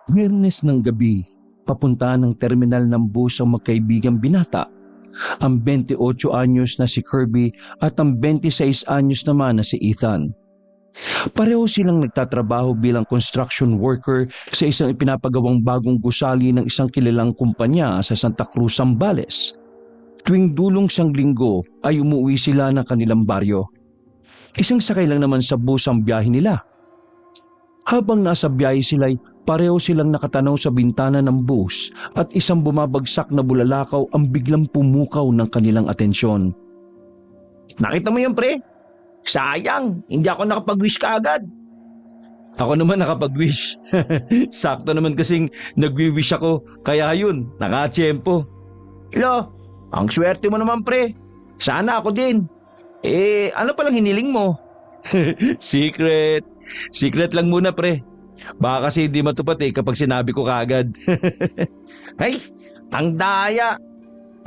Biyernes ng gabi, papunta ng terminal ng bus ang magkaibigang binata, ang 28 anyos na si Kirby at ang 26 anyos naman na si Ethan. Pareho silang nagtatrabaho bilang construction worker sa isang ipinapagawang bagong gusali ng isang kilalang kumpanya sa Santa Cruz, Zambales. Tuwing dulong siyang linggo ay umuwi sila ng kanilang baryo. Isang sakay lang naman sa bus ang biyahe nila. Habang nasa biyahe sila'y pareho silang nakatanaw sa bintana ng bus at isang bumabagsak na bulalakaw ang biglang pumukaw ng kanilang atensyon. Nakita mo yun, pre? Sayang, hindi ako nakapag-wish kaagad. Ako naman nakapag-wish. Sakto naman kasing nagwi-wish ako, kaya yun, nakatsyempo. Lo, ang swerte mo naman, pre. Sana ako din. Ano palang hiniling mo? Secret. Secret lang muna, pre. Baka kasi hindi matupad kapag sinabi ko kaagad. Ay, ang daya.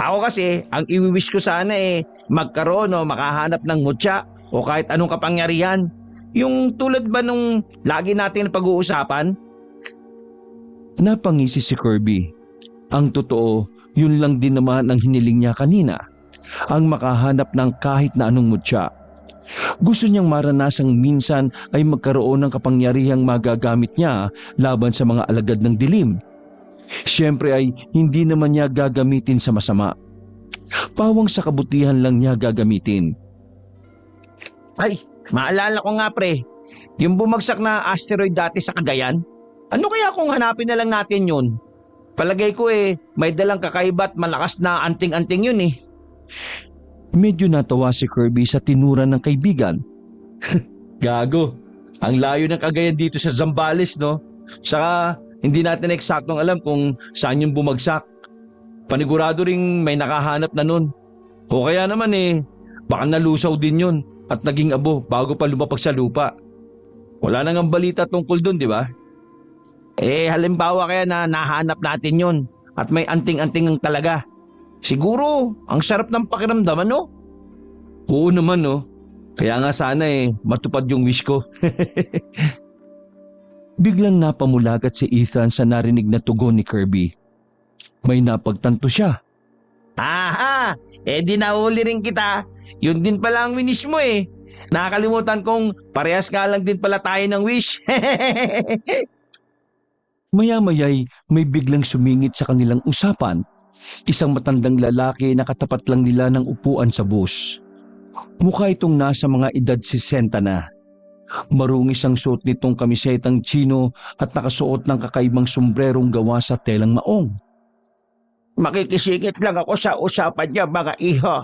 Ako kasi, ang iwi-wish ko sana magkaroon o makahanap ng mutya o kahit anong kapangyarihan. Yung tulad ba nung lagi natin pag-uusapan? Napangisi si Kirby. Ang totoo, yun lang din naman ang hiniling niya kanina. Ang makahanap ng kahit na anong mutya. Gusto niyang maranasang minsan ay magkaroon ng kapangyarihang magagamit niya laban sa mga alagad ng dilim. Siyempre ay hindi naman niya gagamitin sa masama. Pawang sa kabutihan lang niya gagamitin. Ay, maalala ko nga, pre. Yung bumagsak na asteroid dati sa Cagayan. Ano kaya kung hanapin na lang natin yun? Palagay ko may dalang kakaiba at malakas na anting-anting yun . Medyo natawa si Kirby sa tinura ng kaibigan. Gago, ang layo ng Cagayan dito sa Zambales, no? Saka hindi natin eksaktong alam kung saan yung bumagsak. Panigurado ring may nakahanap na nun. O kaya naman baka nalusaw din yun at naging abo bago pa lumapag sa lupa. Wala nang balita tungkol dun, di ba? Halimbawa kaya na nahanap natin yun at may anting-anting ang talaga. Siguro, ang sarap ng pakiramdaman, no? Oo naman, no? Kaya nga sana matupad yung wish ko. Biglang napamulagat si Ethan sa narinig na tugon ni Kirby. May napagtanto siya. Aha! Di nahuli rin kita. Yun din pala ang winish mo . Nakakalimutan kong parehas nga lang din pala tayo ng wish. Maya-maya'y may biglang sumingit sa kanilang usapan. Isang matandang lalaki na katapat lang nila ng upuan sa bus. Mukha itong nasa mga edad 60 na. Marungis ang suot nitong kamisetang chino at nakasuot ng kakaibang sombrerong gawa sa telang maong. Makikisingit lang ako sa usapan niya, mga iho.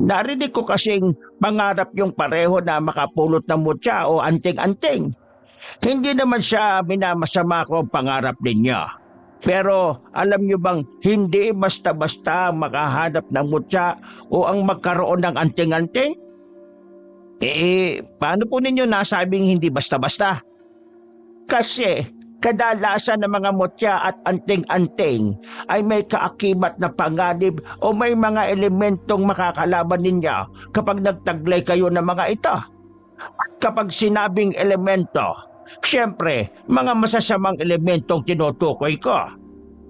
Narinig ko kasing pangarap yung pareho na makapulot ng mutya o anting-anting. Hindi naman siya minamasama ko ang pangarap ninyo. Pero alam niyo bang hindi basta-basta makahanap ng mutya o ang magkaroon ng anting-anting? Paano po ninyo nasabing hindi basta-basta? Kasi kadalasan ng mga mutya at anting-anting ay may kaakibat na panganib o may mga elementong makakalaban ninyo kapag nagtaglay kayo ng mga ito. At kapag sinabing elemento, siyempre mga masasamang elementong tinutukoy ko.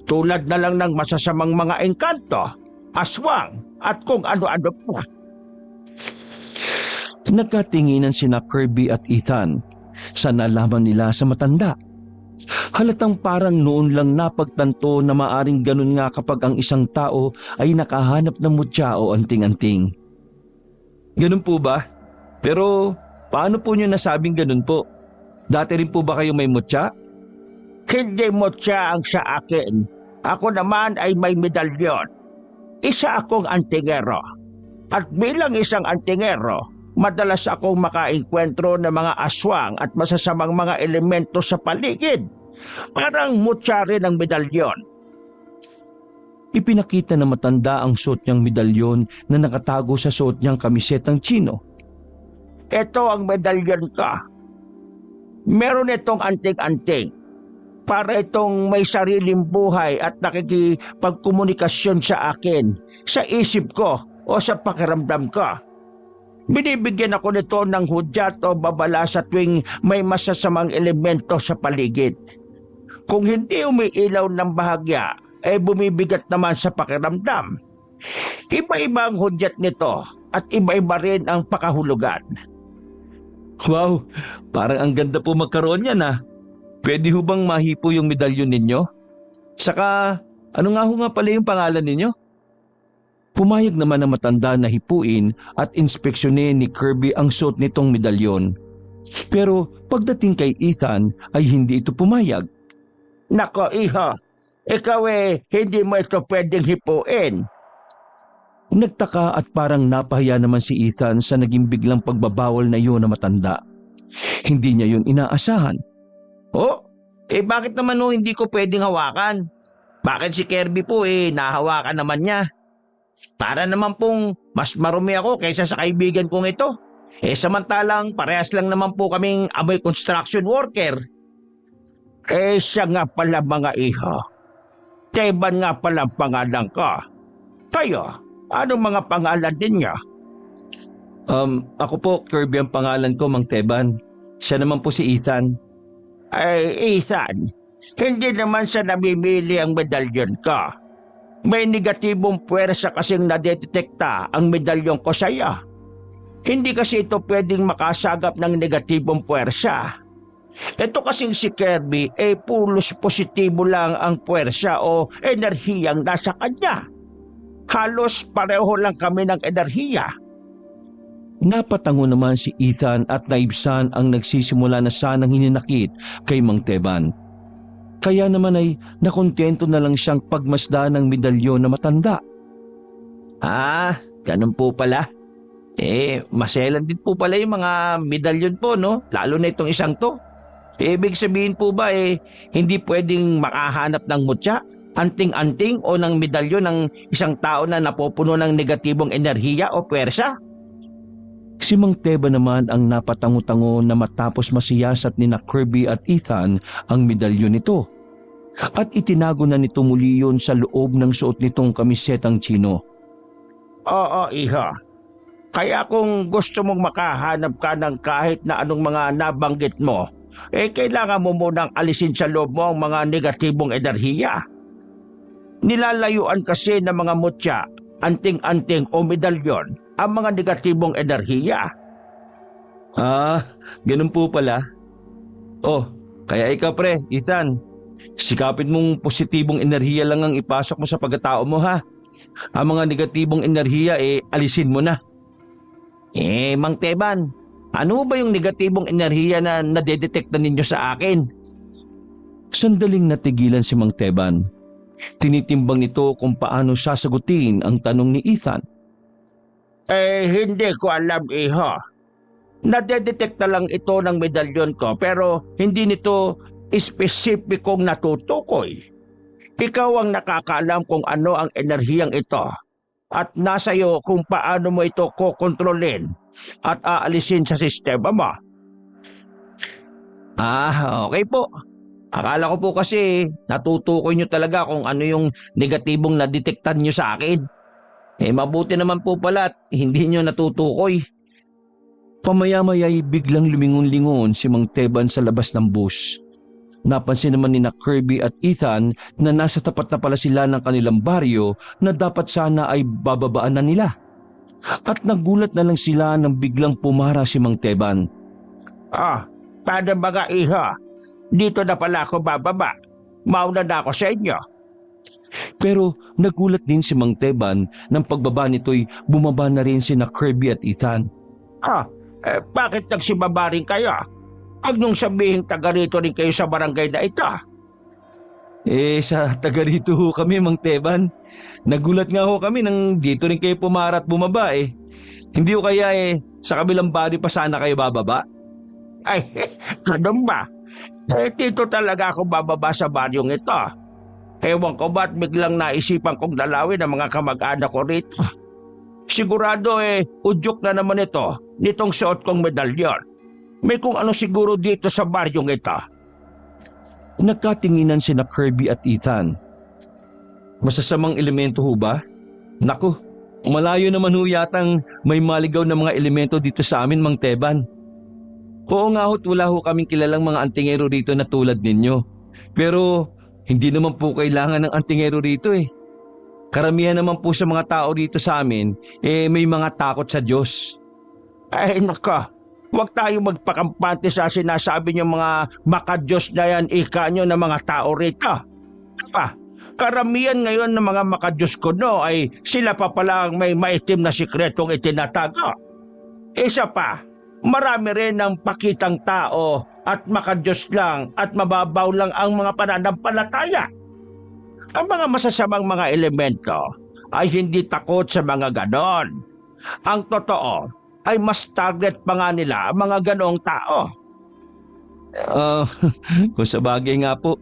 Tulad na lang ng masasamang mga engkanto, aswang at kung ano-ano pa. Nagkatinginan sina Kirby at Ethan sa nalaman nila sa matanda. Halatang parang noon lang napagtanto na maaring ganun nga kapag ang isang tao ay nakahanap ng mutya o anting-anting. Ganun po ba? Pero paano po nyo nasabing ganun po? Dati rin po ba kayo may mutya? Hindi mutya ang sa akin. Ako naman ay may medalyon. Isa akong antingero. At bilang isang antingero, madalas akong makaengkwentro ng mga aswang at masasamang mga elemento sa paligid. Parang mutya rin ang medalyon. Ipinakita na matanda ang suot niyang medalyon na nakatago sa suot niyang kamisetang chino. Ito ang medalyon ko. Meron itong anting-anting. Para itong may sariling buhay at nakikipagkomunikasyon sa akin, sa isip ko o sa pakiramdam ko. Binibigyan ako nito ng hudyat o babala sa tuwing may masasamang elemento sa paligid. Kung hindi umiilaw ng bahagya, bumibigat naman sa pakiramdam. Iba-iba ang hudyat nito at iba-iba rin ang pakahulugan. Wow, parang ang ganda po magkaroon yan ah. Pwede ho bang mahipo yung medalyon ninyo? Saka, ano nga ho nga pala yung pangalan ninyo? Pumayag naman ang matanda na hipuin at inspeksyonin ni Kirby ang suot nitong medalyon. Pero pagdating kay Ethan ay hindi ito pumayag. Nako iho, ikaw hindi mo ito pwedeng hipuin. Nagtaka at parang napahiya naman si Ethan sa naging biglang pagbabawal na iyon na matanda. Hindi niya yun inaasahan. Oh, bakit naman hindi ko pwedeng hawakan? Bakit si Kirby po nahawakan naman niya? Para naman pong mas marumi ako kaysa sa kaibigan kong ito. Samantalang parehas lang naman po kaming amoy construction worker. Siya nga pala mga iho. Teban nga pala ang pangalan ko. Kayo, anong mga pangalan ninyo? Ako po, Kirby ang pangalan ko, Mang Teban. Siya naman po si Ethan. Ethan, hindi naman sa namimili ang medalyon ko. May negatibong puwersa kasing nadedetekta ang medalyon ko sa iyo. Hindi kasi ito pwedeng makasagap ng negatibong puwersa. Ito kasing si Kirby pulos positibo lang ang puwersa o enerhiyang nasa kanya. Halos pareho lang kami ng enerhiya. Napatango naman si Ethan at naibsan ang nagsisimula na sanang hininakit kay Mang Teban. Kaya naman ay nakontento na lang siyang pagmasdan ng medalyon na matanda. Ganun po pala. Maselan din po pala yung mga medalyon po, no? Lalo na itong isang to. Ibig sabihin po ba hindi pwedeng makahanap ng mutya, anting-anting o ng medalyon ng isang tao na napupuno ng negatibong enerhiya o puwersa? Si Mang Teba naman ang napatango-tango na matapos masiyasat ni na Kirby at Ethan ang medalyon nito. At itinago na nito muli yun sa loob ng suot nitong kamisetang chino. Oo, iha. Kaya kung gusto mong makahanap ka ng kahit na anong mga nabanggit mo, kailangan mo munang alisin sa loob mo ang mga negatibong enerhiya. Nilalayuan kasi ng mga mutya, anting-anting o medalyon ang mga negatibong enerhiya. Ganun po pala. Kaya ikaw pre, Ethan, sikapin mong positibong enerhiya lang ang ipasok mo sa pagkatao mo ha. Ang mga negatibong enerhiya alisin mo na. Mang Teban, ano ba yung negatibong enerhiya na nadedetekta ninyo sa akin? Sandaling natigilan si Mang Teban. Tinitimbang nito kung paano sasagutin ang tanong ni Ethan. Hindi ko alam, iho. Nadedetekta lang ito ng medalyon ko pero hindi nito espesipikong natutukoy. Ikaw ang nakakaalam kung ano ang enerhiyang ito at nasa iyo kung paano mo ito kokontrolin at aalisin sa sistema mo. Okay po. Akala ko po kasi natutukoy nyo talaga kung ano yung negatibong nadetektan nyo sa akin. Mabuti naman po pala at hindi nyo natutukoy. Pamaya-maya'y biglang lumingon-lingon si Mang Teban sa labas ng bus. Napansin naman ni na Kirby at Ethan na nasa tapat na pala sila ng kanilang baryo na dapat sana ay bababaan na nila. At nagulat na lang sila nang biglang pumara si Mang Teban. Paano baga iha? Dito na pala ako bababa. Mauna na ako sa inyo. Pero nagulat din si Mang Teban nang pagbaba nito'y bumaba na rin si na Kirby at Ethan. Bakit nagsibaba rin kayo? Huwag niyong sabihin taga rito rin kayo sa barangay na ito. Sa taga rito ho kami, Mang Teban. Nagulat nga ho kami nang dito rin kayo pumara at bumaba Hindi ho kaya sa kabilang baryo pa sana kayo bababa? Ganun ba? Dito talaga ako bababa sa baryong ito. Ewan ko ba't biglang naisipan kong dalawin ang mga kamag-anak ko rito. Sigurado udyok na naman ito nitong suot kong medalyon. May kung ano siguro dito sa baryong ito. Nagkatinginan sina Kirby at Ethan. Masasamang elemento ho ba? Naku, malayo naman ho yatang may maligaw na mga elemento dito sa amin, Mang Teban. Oo nga ho't wala ho kaming kilalang mga antingero rito na tulad ninyo. Pero hindi naman po kailangan ng antingero rito eh. Karamihan naman po sa mga tao rito sa amin may mga takot sa Diyos. Ay naka, huwag tayo magpakampante sa sinasabi niyong mga makadiyos na yan ika nyo ng mga tao rito. Pa, karamihan ngayon ng mga makadiyos ko no ay sila pa pala ang may maitim na sikretong itinatago. Isa pa, marami rin ng pakitang tao at makadiyos lang at mababaw lang ang mga pananampalataya. Ang mga masasamang mga elemento ay hindi takot sa mga ganon. Ang totoo ay mas target pa nga nila ang mga ganong tao. Kung sa bagay nga po.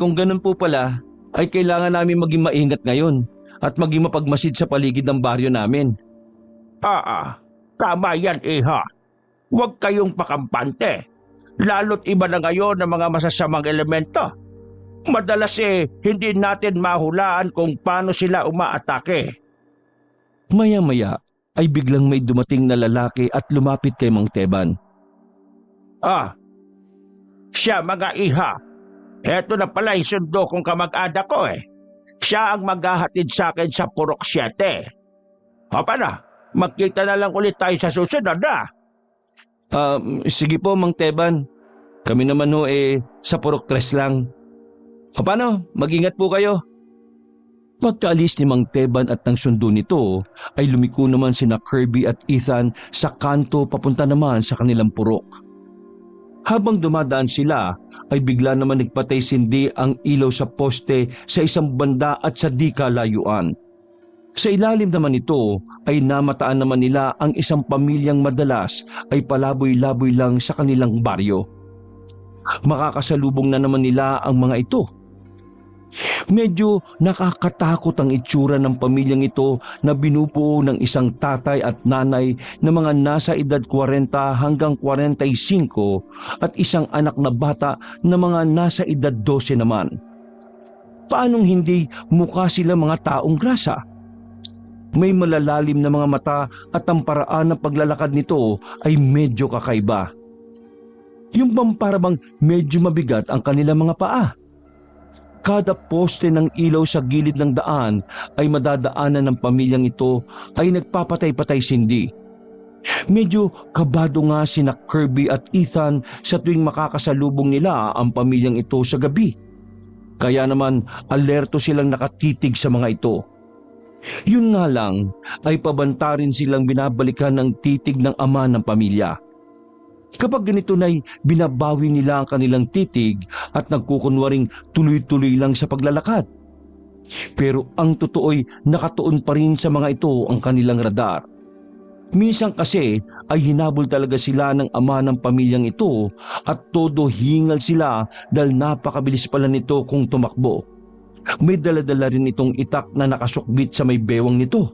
Kung ganun po pala, ay kailangan namin maging maingat ngayon at maging mapagmasid sa paligid ng baryo namin. Tama yan iha. Huwag kayong pakampante. Lalo't iba na ngayon ng mga masasamang elemento. Madalas hindi natin mahulaan kung paano sila umaatake. Maya-maya ay biglang may dumating na lalaki at lumapit kay Mang Teban. Siya mga iha. Heto na pala yung sundo kong kamag-anak ko eh. Siya ang maghahatid sa akin sa Purok 7. Paano? Magkita na lang ulit tayo sa susunod na. Sige po Mang Teban. Kami naman sa Purok 3 lang. Paano? Mag-ingat po kayo. Pagkaalis ni Mang Teban at ng sundo nito ay lumiko naman sina Kirby at Ethan sa kanto papunta naman sa kanilang purok. Habang dumadaan sila ay bigla naman nagpatay sindi ang ilaw sa poste sa isang banda at sa di kalayuan. Sa ilalim naman nito ay namataan naman nila ang isang pamilyang madalas ay palaboy-laboy lang sa kanilang baryo. Makakasalubong na naman nila ang mga ito. Medyo nakakatakot ang itsura ng pamilyang ito na binubuo ng isang tatay at nanay na mga nasa edad 40 hanggang 45 at isang anak na bata na mga nasa edad 12 naman. Paanong hindi mukha sila mga taong grasa? May malalalim na mga mata at ang paraan ng paglalakad nito ay medyo kakaiba. Yung parabang medyo mabigat ang kanilang mga paa. Kada poste ng ilaw sa gilid ng daan ay madadaanan ng pamilyang ito ay nagpapatay-patay sindi. Medyo kabado nga sina Kirby at Ethan sa tuwing makakasalubong nila ang pamilyang ito sa gabi. Kaya naman alerto silang nakatitig sa mga ito. Yun nga lang ay pabanta rin silang binabalikan ng titig ng ama ng pamilya. Kapag ganito na'y binabawi nila ang kanilang titig at nagkukunwaring tuloy-tuloy lang sa paglalakad. Pero ang totoo'y nakatuon pa rin sa mga ito ang kanilang radar. Minsan kasi ay hinabol talaga sila ng ama ng pamilyang ito at todo hingal sila dahil napakabilis pala nito kung tumakbo. May daladala rin itong itak na nakasukbit sa may bewang nito.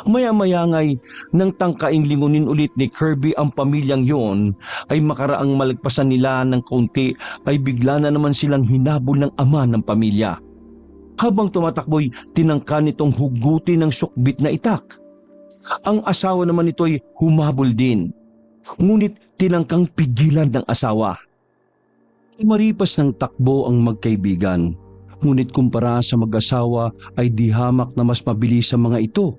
Maya-maya nga'y nang tangkaing lingunin ulit ni Kirby ang pamilyang yon ay makaraang malagpasan nila ng konti ay bigla na naman silang hinabol ng ama ng pamilya. Habang tumatakbo'y tinangka nitong hugutin ng sukbit na itak. Ang asawa naman nito ay humabol din. Ngunit tinangkang pigilan ng asawa. Maripas ng takbo ang magkaibigan. Ngunit kumpara sa mag-asawa ay di hamak na mas mabilis sa mga ito.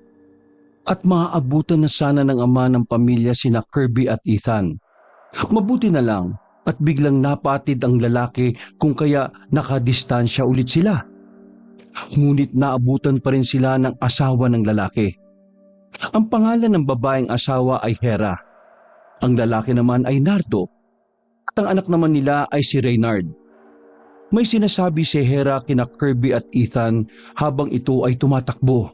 At maaabutan na sana ng ama ng pamilya sina Kirby at Ethan. Mabuti na lang at biglang napatid ang lalaki kung kaya nakadistansya ulit sila. Ngunit naabutan pa rin sila ng asawa ng lalaki. Ang pangalan ng babaeng asawa ay Hera. Ang lalaki naman ay Nardo. At ang anak naman nila ay si Reynard. May sinasabi si Hera kina Kirby at Ethan habang ito ay tumatakbo.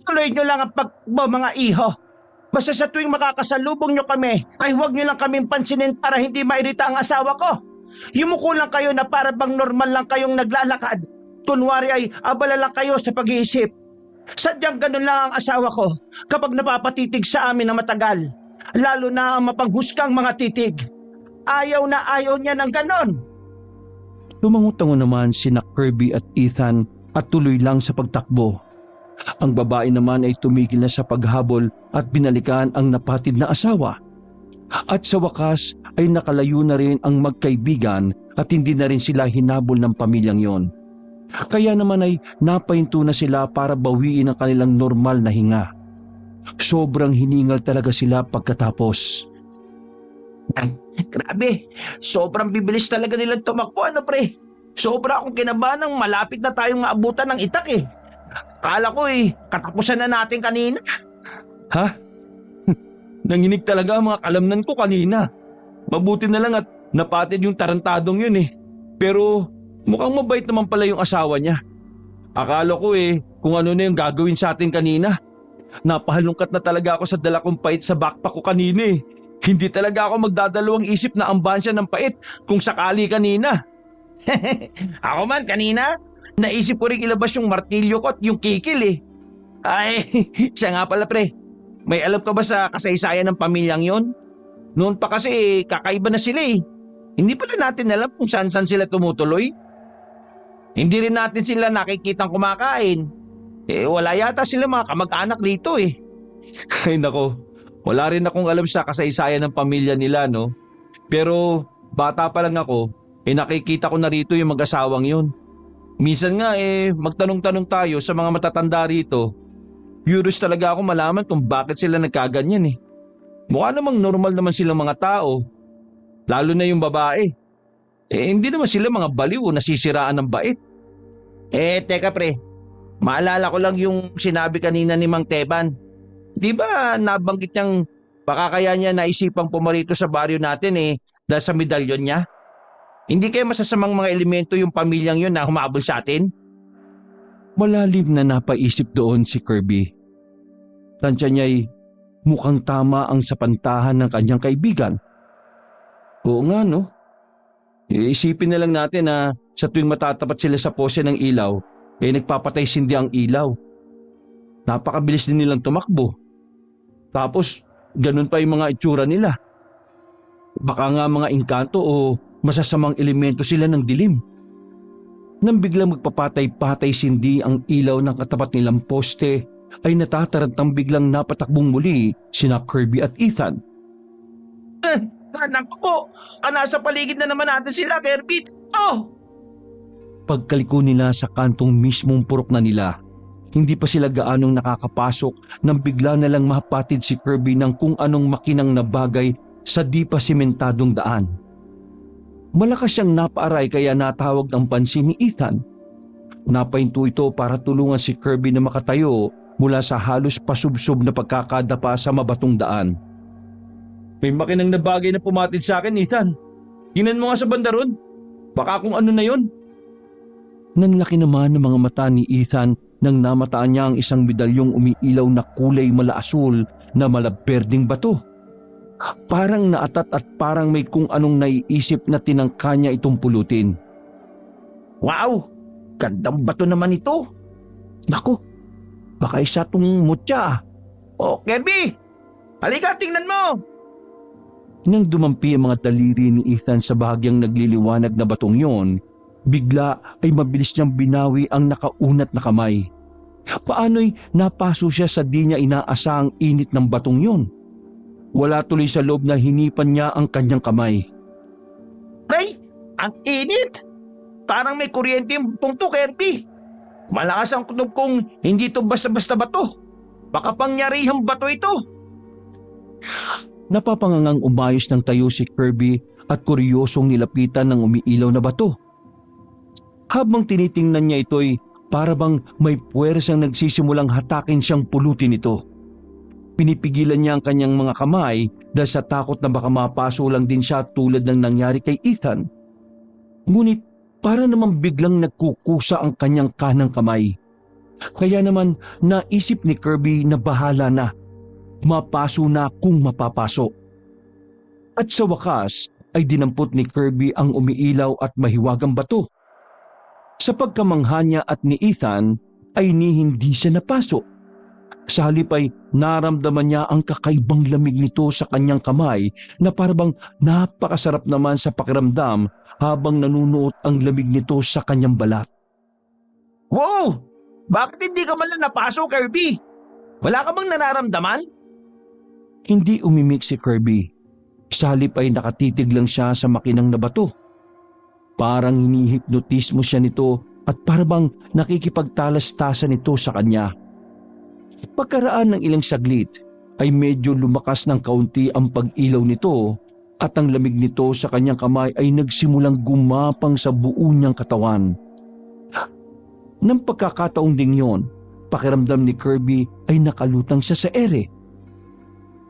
Tuloy nyo lang ang pagbo mga iho. Basta sa tuwing makakasalubong nyo kami, ay huwag nyo lang kaming pansinin para hindi mairita ang asawa ko. Yumuko lang kayo na para bang normal lang kayong naglalakad. Kunwari ay abala lang kayo sa pag-iisip. Sadyang ganun lang ang asawa ko kapag napapatitig sa amin na matagal. Lalo na ang mapanghusgang mga titig. Ayaw na ayaw niya ng ganon. Lumangutango naman sina Kirby at Ethan at tuloy lang sa pagtakbo. Ang babae naman ay tumigil na sa paghabol at binalikan ang napatid na asawa. At sa wakas ay nakalayo na rin ang magkaibigan at hindi na rin sila hinabol ng pamilyang yon. Kaya naman ay napahinto na sila para bawiin ang kanilang normal na hinga. Sobrang hiningal talaga sila pagkatapos. Grabe, sobrang bibilis talaga nilang tumakbo pre. Sobra akong kinabahan nang malapit na tayong maabutan ng itak Akala ko katapusan na natin kanina. Ha? Nanginig talaga ang mga kalamnan ko kanina. Mabuti na lang at napatid yung tarantadong yun Pero mukhang mabait naman pala yung asawa niya. Akala ko kung ano na yung gagawin sa atin kanina. Napahalungkat na talaga ako sa dala kong pait sa backpack ko kanina Hindi talaga ako magdadalawang isip na ambahan siya ng pait kung sakali kanina. Ako man kanina, naisip ko rin ilabas yung martilyo ko at yung kikil Ay, siya nga pala pre. May alam ka ba sa kasaysayan ng pamilyang yon? Noon pa kasi kakaiba na sila Hindi pala natin alam kung saan sila tumutuloy. Hindi rin natin sila nakikitang kumakain. Wala yata sila mga kamag-anak dito Ay nako, wala rin akong alam sa kasaysayan ng pamilya nila no. Pero bata pa lang ako, nakikita ko na rito yung mag-asawang yun. Minsan nga magtanong-tanong tayo sa mga matatanda rito. Curious talaga ako malaman kung bakit sila nagkaganyan Mukha namang normal naman silang mga tao. Lalo na yung babae. Hindi naman sila mga baliw o nasisiraan ng bait. Teka pre. Maalala ko lang yung sinabi kanina ni Mang Teban. Di ba nabanggit niyang baka kaya niya naisipang pumarito sa baryo natin dahil sa medalyon niya? Hindi kayo masasamang mga elemento yung pamilyang yun na humabol sa atin? Malalim na napaisip doon si Kirby. Tansya niya'y mukhang tama ang sapantahan ng kanyang kaibigan. Oo nga no. Iisipin na lang natin na sa tuwing matatapat sila sa pose ng ilaw, nagpapatay sindi ang ilaw. Napakabilis din nilang tumakbo. Tapos ganun pa yung mga itsura nila. Baka nga mga engkanto o masasamang elemento sila ng dilim. Nang biglang magpapatay-patay sindi ang ilaw ng katapat nilang poste, ay natatarantang biglang napatakbong muli sina Kirby at Ethan. Anak ko, nasa paligid na naman natin sila, Kirby. Pagkaliko nila sa kantong mismong purok na nila, hindi pa sila gaanong nakakapasok nang bigla na lang mahapatid si Kirby ng kung anong makinang na bagay sa di pa simentadong daan. Malakas siyang napaaray kaya natawag ang pansin ni Ethan. Napahinto ito para tulungan si Kirby na makatayo mula sa halos pasubsob na pagkakadapa sa mabatong daan. May makinang na bagay na pumatid sa akin, Ethan. Tingnan mo nga sa banda ron. Baka kung ano na yon. Nanlaki naman ng mga mata ni Ethan nang namataan niya ang isang medalyong umiilaw na kulay mala-asul na malaberding bato. Parang naatat at parang may kung anong naiisip na tinangka niya itong pulutin. Wow! Gandang bato naman ito. Naku, baka isa itong mutya. Kirby! Halika, tingnan mo! Nang dumampi ang mga daliri ni Ethan sa bahagyang nagliliwanag na batong yon, bigla ay mabilis niyang binawi ang nakaunat na kamay. Paano'y napaso siya sa di niya inaasahang init ng batong yon? Wala tuloy sa loob na hinipan niya ang kanyang kamay. Ay, ang init! Parang may kuryente yung pungto, Kirby. Malakas ang kutob kong hindi to basta-basta bato. Baka pangyarihang bato ito. Napapangangang umayos ng tayo si Kirby at kuryosong nilapitan ng umiilaw na bato. Habang tinitingnan niya ito'y para bang may puwersang nagsisimulang hatakin siyang pulutin ito. Pinipigilan niya ang kanyang mga kamay dahil sa takot na baka mapaso lang din siya tulad ng nangyari kay Ethan. Ngunit para naman biglang nagkukusa ang kanyang kanang kamay. Kaya naman naisip ni Kirby na bahala na. Mapaso na kung mapapaso. At sa wakas ay dinampot ni Kirby ang umiilaw at mahiwagang bato. Sa pagkamangha niya at ni Ethan ay hindi siya napasok. Sa halip ay naramdaman niya ang kakaibang lamig nito sa kanyang kamay na parabang napakasarap naman sa pakiramdam habang nanunuot ang lamig nito sa kanyang balat. Wow! Bakit hindi ka man lang napasok, Kirby? Wala ka bang nararamdaman? Hindi umimik si Kirby. Sa halip ay nakatitig lang siya sa makinang na bato. Parang hinihipnotismo siya nito at parang nakikipagtalastasan nito sa kanya. Pagkaraan ng ilang saglit ay medyo lumakas ng kaunti ang pag-ilaw nito at ang lamig nito sa kanyang kamay ay nagsimulang gumapang sa buo niyang katawan. Nang pagkakataong ding yon, pakiramdam ni Kirby ay nakalutang siya sa ere.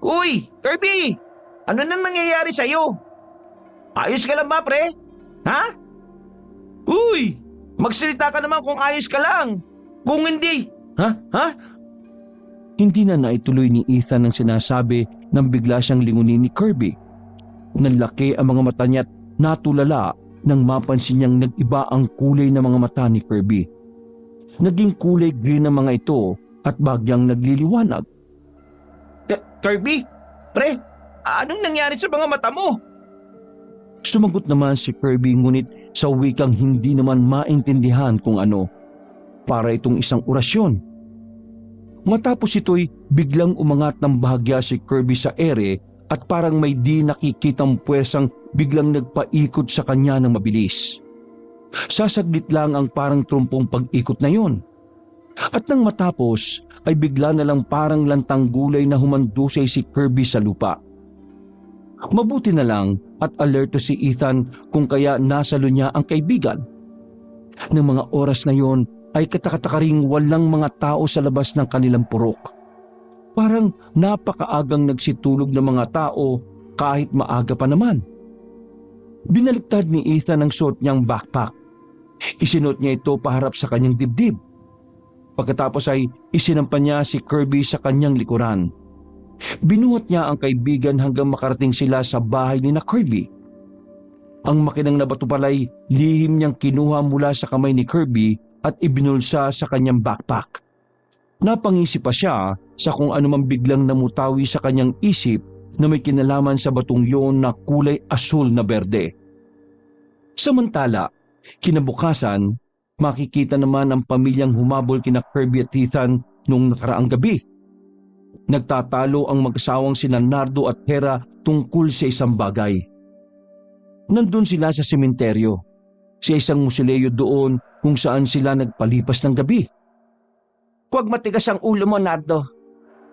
Uy, Kirby! Ano nang nangyayari sa'yo? Ayos ka lang ba, pre? Ha? Uy! Magsalita ka naman kung ayos ka lang. Kung hindi, ha? Hindi na naituloy ni Ethan ang sinasabi nang bigla siyang lingunin ni Kirby. Nanlaki ang mga mata niya at natulala nang mapansin niyang nag-iba ang kulay ng mga mata ni Kirby. Naging kulay green ang mga ito at bagyang nagliliwanag. Kirby? Pre, anong nangyari sa mga mata mo? Sumagot naman si Kirby ngunit sa wikang hindi naman maintindihan kung ano. Para itong isang orasyon. Matapos ito'y biglang umangat ng bahagya si Kirby sa ere at parang may di nakikitang puwersang biglang nagpaikot sa kanya ng mabilis. Sasaglit lang ang parang trumpong pag-ikot na yon. At nang matapos ay bigla na lang parang lantang gulay na humandusay si Kirby sa lupa. Mabuti na lang at alerto si Ethan kung kaya nasalo niya ang kaibigan. Nang mga oras na yon ay katakatakaring walang mga tao sa labas ng kanilang purok. Parang napakaagang nagsitulog ng mga tao kahit maaga pa naman. Binaliktad ni Ethan ang suot niyang backpack. Isinuot niya ito paharap sa kanyang dibdib. Pagkatapos ay isinampan niya si Kirby sa kanyang likuran. Binuhat niya ang kaibigan hanggang makarating sila sa bahay ni na Kirby. Ang makinang na bato pala'y lihim niyang kinuha mula sa kamay ni Kirby at ibinulsa sa kanyang backpack. Napangisip pa siya sa kung anumang biglang namutawi sa kanyang isip na may kinalaman sa batong yon na kulay asul na berde. Samantala, kinabukasan, makikita naman ang pamilyang humabol kina Kirby at Ethan noong nakaraang gabi. Nagtatalo ang mag-asawang sina Nardo at Hera tungkol sa isang bagay. Nandun sila sa sementeryo, sa isang musileo doon kung saan sila nagpalipas ng gabi. Huwag matigas ang ulo mo, Nardo.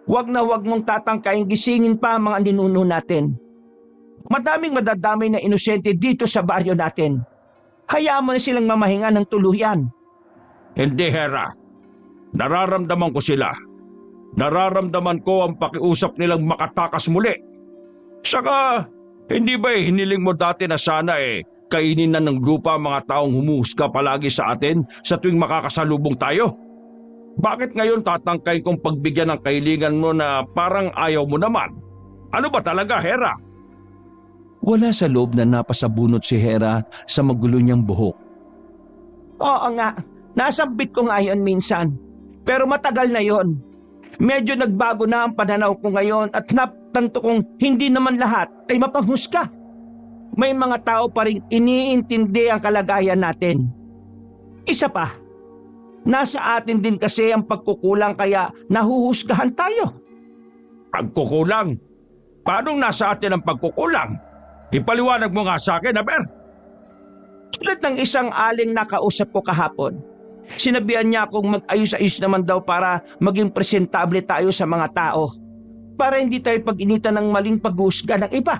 Huwag mong tatangkaing gisingin pa ang mga ninuno natin. Madaming madadamay na inosente dito sa baryo natin. Hayaan mo na silang mamahinga ng tuluyan. Hindi, Hera. Nararamdaman ko sila. Nararamdaman ko ang pakiusap nilang makatakas muli. Saka, hindi ba hiniling mo dati na sana kainin na ng lupa ang mga taong humuhusga palagi sa atin sa tuwing makakasalubong tayo? Bakit ngayon tatangkay kong pagbigyan ng kahilingan mo na parang ayaw mo naman? Ano ba talaga, Hera? Wala sa loob na napasabunot si Hera sa magulo niyang buhok. Oo nga, nasambit ko nga yun minsan. Pero matagal na yon. Medyo nagbago na ang pananaw ko ngayon at natanto kong hindi naman lahat ay mapanghusga. May mga tao pa rin iniintindi ang kalagayan natin. Isa pa, nasa atin din kasi ang pagkukulang kaya nahuhusgahan tayo. Pagkukulang? Paano nasa atin ang pagkukulang? Ipaliwanag mo nga sa akin, Aber. Tulad ng isang aling nakausap ko kahapon, sinabihan niya akong mag-ayos-ayos naman daw para maging presentable tayo sa mga tao. Para hindi tayo pag-initan ng maling paghusga ng iba.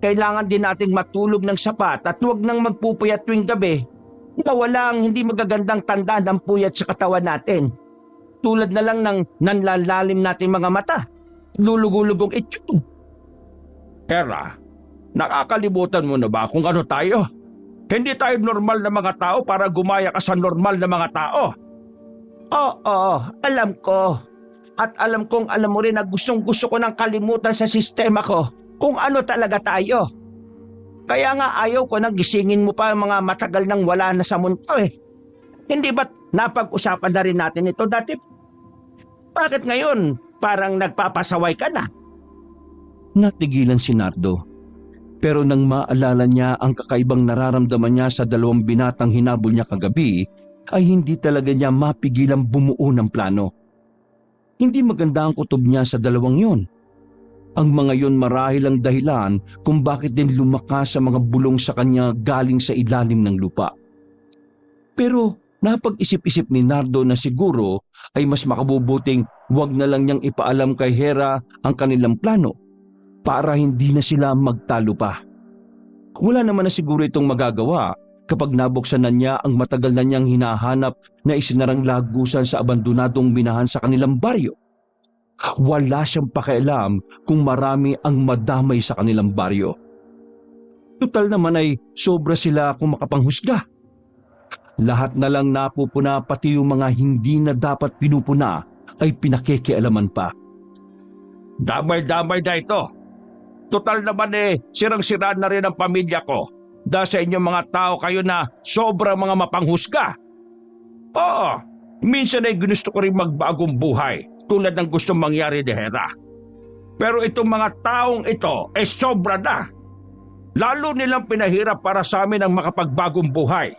Kailangan din nating matulog ng sapat at huwag nang magpupuyat tuwing gabi na wala ang hindi magagandang tanda ng puyat sa katawan natin. Tulad na lang ng nanlalalim nating mga mata, lulugulugong itsyo. Hera, nakakalimutan mo na ba kung ano tayo? Hindi tayo normal na mga tao para gumaya ka sa normal na mga tao. Oo, alam ko. At alam kong alam mo rin na gustong-gusto ko nang kalimutan sa sistema ko kung ano talaga tayo. Kaya nga ayaw ko nang gisingin mo pa ang mga matagal nang wala na sa mundo Hindi ba't napag-usapan na rin natin ito dati? Bakit ngayon parang nagpapasaway ka na? Natigilan si Nardo. Pero nang maalala niya ang kakaibang nararamdaman niya sa dalawang binatang hinabol niya kagabi, ay hindi talaga niya mapigilang bumuo ng plano. Hindi maganda ang kutob niya sa dalawang yun. Ang mga yon marahil ang dahilan kung bakit din lumakas sa mga bulong sa kanya galing sa ilalim ng lupa. Pero napag-isip-isip ni Nardo na siguro ay mas makabubuting wag na lang niyang ipaalam kay Hera ang kanilang plano para hindi na sila magtalo pa. Wala naman na siguro itong magagawa kapag nabuksan na niya ang matagal na niyang hinahanap na isinarang lagusan sa abandonadong minahan sa kanilang baryo. Wala siyang pakialam kung marami ang madamay sa kanilang baryo. Tutal naman ay sobra sila kung makapanghusga. Lahat na lang napupuna, pati yung mga hindi na dapat pinupuna ay pinakikialaman pa. Damay-damay na ito. Total naman sirang-sira na rin ang pamilya ko. Dahil sa inyong mga tao kayo na sobrang mga mapanghusga. Oo, minsan ay gusto ko rin magbagong buhay tulad ng gustong mangyari ni Hera. Pero itong mga taong ito sobra na. Lalo nilang pinahirap para sa amin ang makapagbagong buhay.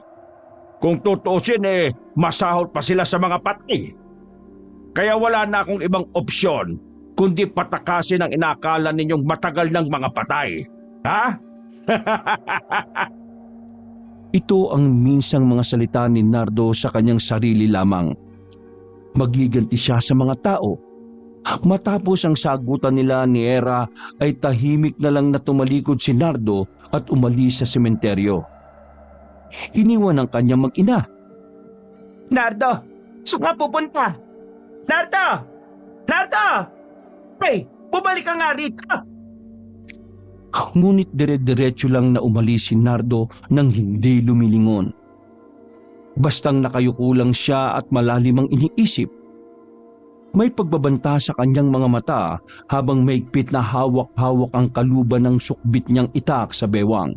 Kung tutuusin masahol pa sila sa mga patni. Kaya wala na akong ibang opsyon kundi patakasin ang inakala ninyong matagal ng mga patay. Ha? Ito ang minsang mga salita ni Nardo sa kanyang sarili lamang. Magiganti siya sa mga tao. Matapos ang sagutan nila ni Hera ay tahimik na lang na tumalikod si Nardo at umalis sa sementeryo. Iniwan ang kanyang mag-ina. Nardo, saan nga pupunta? Nardo! Nardo! Hey, bumalik ka nga rito! Ngunit dire-diretso lang na umalis si Nardo nang hindi lumilingon. Bastang nakayuko lang siya at malalim ang iniisip. May pagbabanta sa kanyang mga mata habang maigpit na hawak-hawak ang kaluban ng sukbit niyang itak sa bewang.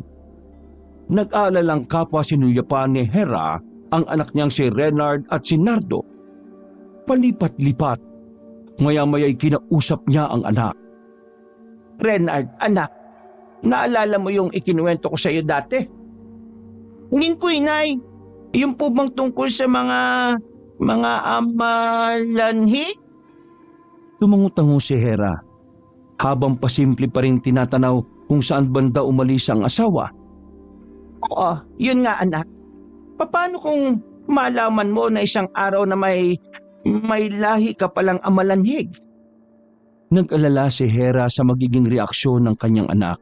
Nag-aalalang kapwa sinulyapan ni Hera ang anak niyang si Renard at si Nardo. Palipat-lipat, maya-maya'y kinausap niya ang anak. Renard, anak, naalala mo yung ikinuwento ko sa iyo dati? Hindi po, inay. Yung po bang tungkol sa mga amalanhi? Tumango-tango si Hera habang pasimple pa rin tinatanaw kung saan banda umalis ang asawa. Oo, yun nga anak. Paano kung malaman mo na isang araw na may lahi ka palang amalanhig? Nag-alala si Hera sa magiging reaksyon ng kanyang anak.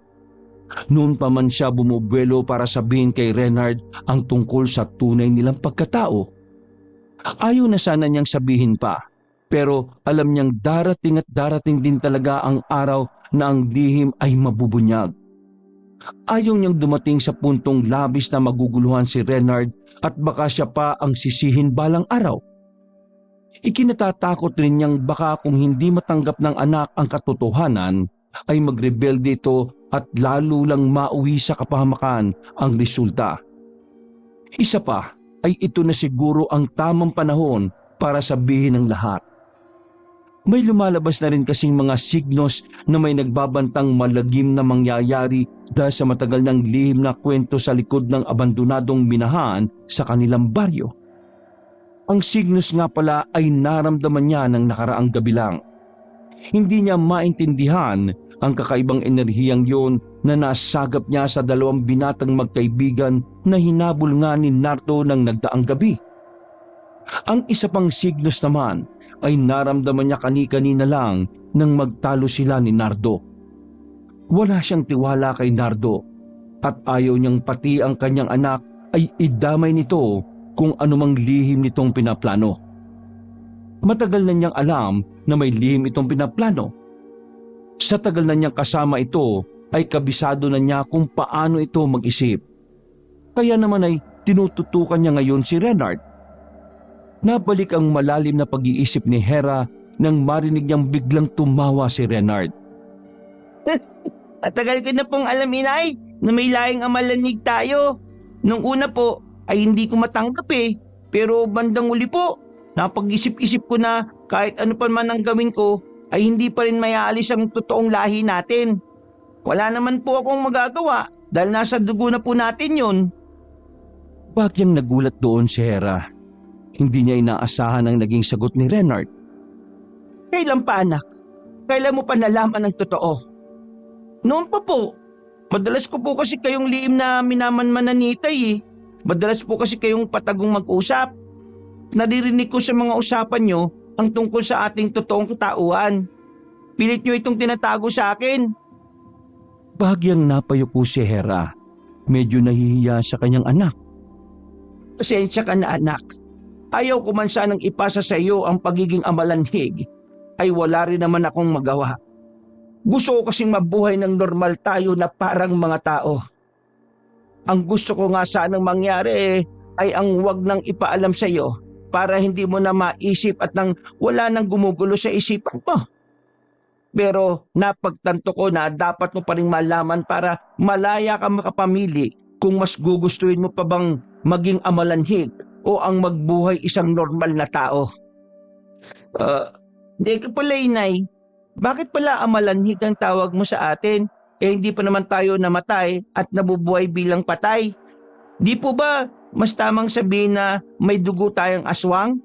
Noon pa man siya bumubuelo para sabihin kay Renard ang tungkol sa tunay nilang pagkatao. Ayaw na sana niyang sabihin pa, pero alam niyang darating at darating din talaga ang araw na ang lihim ay mabubunyag. Ayaw niyang dumating sa puntong labis na maguguluhan si Renard at baka siya pa ang sisihin balang araw. Ikinatatakot rin niyang baka kung hindi matanggap ng anak ang katotohanan ay magrebelde ito at lalo lang mauwi sa kapahamakan ang resulta. Isa pa ay ito na siguro ang tamang panahon para sabihin ang lahat. May lumalabas na rin kasing mga signos na may nagbabantang malagim na mangyayari dahil sa matagal ng lihim na kwento sa likod ng abandonadong minahan sa kanilang baryo. Ang signos nga pala ay naramdaman niya ng nakaraang gabi lang. Hindi niya maintindihan ang kakaibang enerhiyang yon na nasagap niya sa dalawang binatang magkaibigan na hinabol nga ni Nardo ng nagdaang gabi. Ang isa pang signos naman ay naramdaman niya kani-kanina lang nang magtalo sila ni Nardo. Wala siyang tiwala kay Nardo at ayaw niyang pati ang kanyang anak ay idamay nito kung anumang lihim nitong pinaplano. Matagal na niyang alam na may lihim itong pinaplano. Sa tagal na niyang kasama ito ay kabisado na niya kung paano ito mag-isip. Kaya naman ay tinututukan niya ngayon si Renard. Nabalik ang malalim na pag-iisip ni Hera nang marinig niyang biglang tumawa si Renard. Matagal ko na pong alam, inay, na may lahing amalanhig tayo. Nung una po ay hindi ko matanggap pero bandang uli po, napag-isip-isip ko na kahit ano pa man ang gawin ko ay hindi pa rin mayaalis ang totoong lahi natin. Wala naman po akong magagawa dahil nasa dugo na po natin yun. Bagyang nagulat doon si Hera. Hindi niya inaasahan ang naging sagot ni Renard. Kailan pa, anak? Kailan mo pa nalaman ang totoo? Noon pa po. Madalas ko po kasi kayong liim na minamanmanan ni Itay eh. Madalas po kasi kayong patagong mag-usap. Naririnig ko sa mga usapan nyo ang tungkol sa ating totoong katauhan. Pilit nyo itong tinatago sa akin. Bahagyang napayuko si Hera. Medyo nahihiya sa kanyang anak. Pasensya ka na anak. Ayaw ko man sanang ipasa sa iyo ang pagiging amalanhig, ay wala rin naman akong magawa. Gusto ko kasing mabuhay ng normal tayo na parang mga tao. Ang gusto ko nga sanang mangyari ay ang wag nang ipaalam sa iyo para hindi mo na maisip at nang wala nang gumugulo sa isipan mo. Pero napagtanto ko na dapat mo pa rin malaman para malaya ka makapamili kung mas gugustuhin mo pa bang maging amalanhig o ang magbuhay isang normal na tao. Hindi ka pala inay. Bakit pala amalanhig ang tawag mo sa atin? Hindi pa naman tayo namatay at nabubuhay bilang patay. Di po ba mas tamang sabihin na may dugo tayong aswang?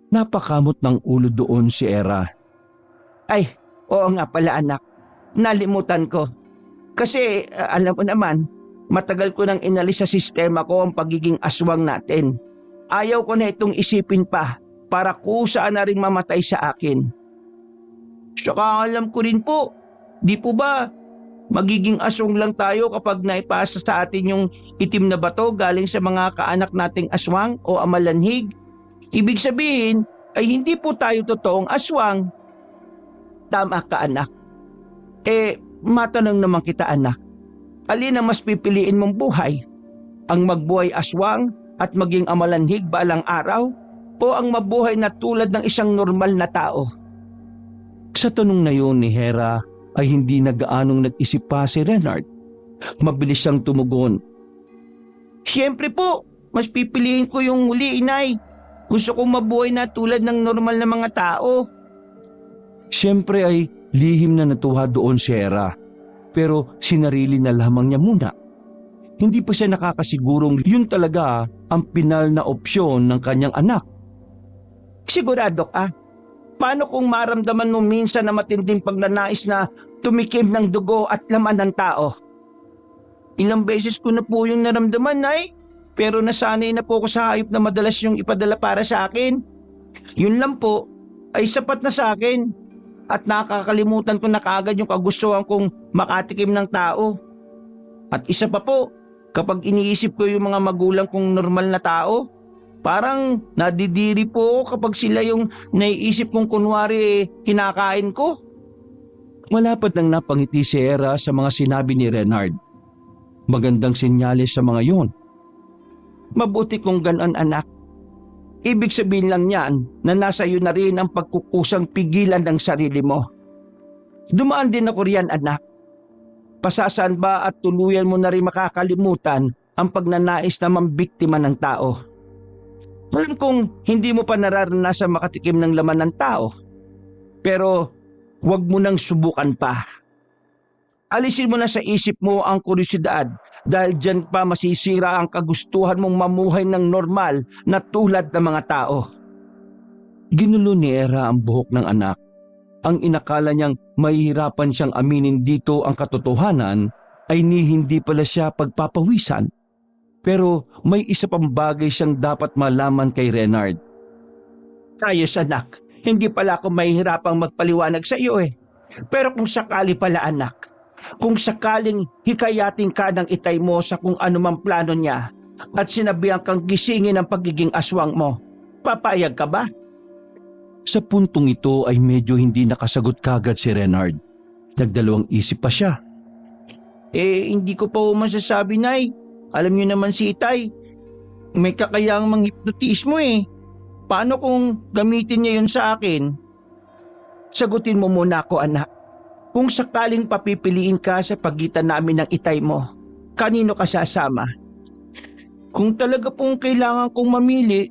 Napakamot ng ulo doon si Hera. Ay, oo nga pala anak. Nalimutan ko. Kasi alam mo naman, matagal ko nang inalis sa sistema ko ang pagiging aswang natin. Ayaw ko na itong isipin pa para kusaan na rin mamatay sa akin. Saka alam ko rin po, di po ba magiging aswang lang tayo kapag naipasa sa atin yung itim na bato galing sa mga kaanak nating aswang o amalanhig? Ibig sabihin ay hindi po tayo totoong aswang. Tama ka anak. Matanong naman kita anak. Alin ang mas pipiliin mong buhay? Ang magbuhay aswang at maging amalanhig balang araw? O ang mabuhay na tulad ng isang normal na tao? Sa tanong na yun ni Hera ay hindi na gaanong nag-isip pa si Renard. Mabilis siyang tumugon. Siyempre po, mas pipiliin ko yung huli inay. Gusto kong mabuhay na tulad ng normal na mga tao. Siyempre ay lihim na natuwa doon si Hera. Pero sinarili na lamang niya muna. Hindi pa siya nakakasigurong yun talaga ang pinal na opsyon ng kanyang anak. Sigurado ka? Paano kung maramdaman mo minsan na matinding pagnanais na tumikim ng dugo at laman ng tao? Ilang beses ko na po yung naramdaman, Nay. Pero nasanay na po ako sa hayop na madalas yung ipadala para sa akin. Yun lang po, ay sapat na sa akin. At nakakalimutan ko na kaagad yung kagustuhan kong makatikim ng tao. At isa pa po, kapag iniisip ko yung mga magulang kong normal na tao, parang nadidiri po ako kapag sila yung naiisip kong kunwari kinakain ko. Malapad nang napangiti si Hera sa mga sinabi ni Renard. Magandang senyales sa mga yon. Mabuti kung ganon anak. Ibig sabihin lang yan na nasa iyo na rin ang pagkukusang pigilan ng sarili mo. Dumaan din ako riyan anak. Pasasaan ba at tuluyan mo na rin makakalimutan ang pagnanais na mambiktima ng tao? Alam kong hindi mo pa nararanasan makatikim ng laman ng tao. Pero huwag mo nang subukan pa. Alisin mo na sa isip mo ang kuryosidad dahil dyan pa masisira ang kagustuhan mong mamuhay ng normal na tulad ng mga tao. Ginulo ni Hera ang buhok ng anak. Ang inakala niyang mahihirapan siyang aminin dito ang katotohanan ay hindi pala siya pagpapawisan. Pero may isa pang bagay siyang dapat malaman kay Renard. Ayos anak, hindi pala ako mahihirapang magpaliwanag sa iyo eh. Pero kung sakali pala anak, kung sakaling hikayatin ka ng itay mo sa kung anumang plano niya at sinabihan kang gisingin ang pagiging aswang mo, papayag ka ba? Sa puntong ito ay medyo hindi nakasagot kagad si Renard. Nagdalawang isip pa siya. Hindi ko pa masasabi, Nay. Alam niyo naman si Itay, may kakayang manghipnotismo eh. Paano kung gamitin niya yun sa akin? Sagutin mo muna ako anak. Kung sakaling papipiliin ka sa pagitan namin ng itay mo, kanino ka sasama? Kung talaga pong kailangan kong mamili,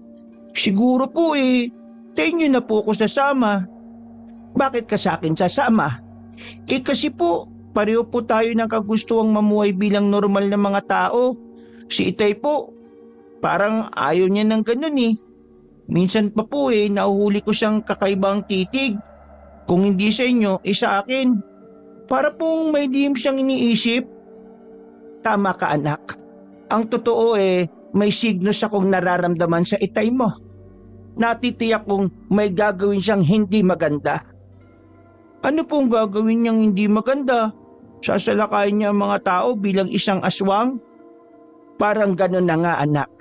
siguro po tayo na po ako sasama. Bakit ka sa akin sasama? Kasi po, pareho po tayo ng kagustuhang mamuhay bilang normal na mga tao. Si Itay po, parang ayaw niya ng ganun eh. Minsan pa po nahuhuli ko siyang kakaibang titig. Kung hindi sa inyo, sa akin. Para pong may lihim siyang iniisip. Tama ka anak. Ang totoo may signos akong nararamdaman sa itay mo. Natitiyak kong may gagawin siyang hindi maganda. Ano pong gagawin niyang hindi maganda? Sasalakayin niya ang mga tao bilang isang aswang? Parang gano'n na nga anak.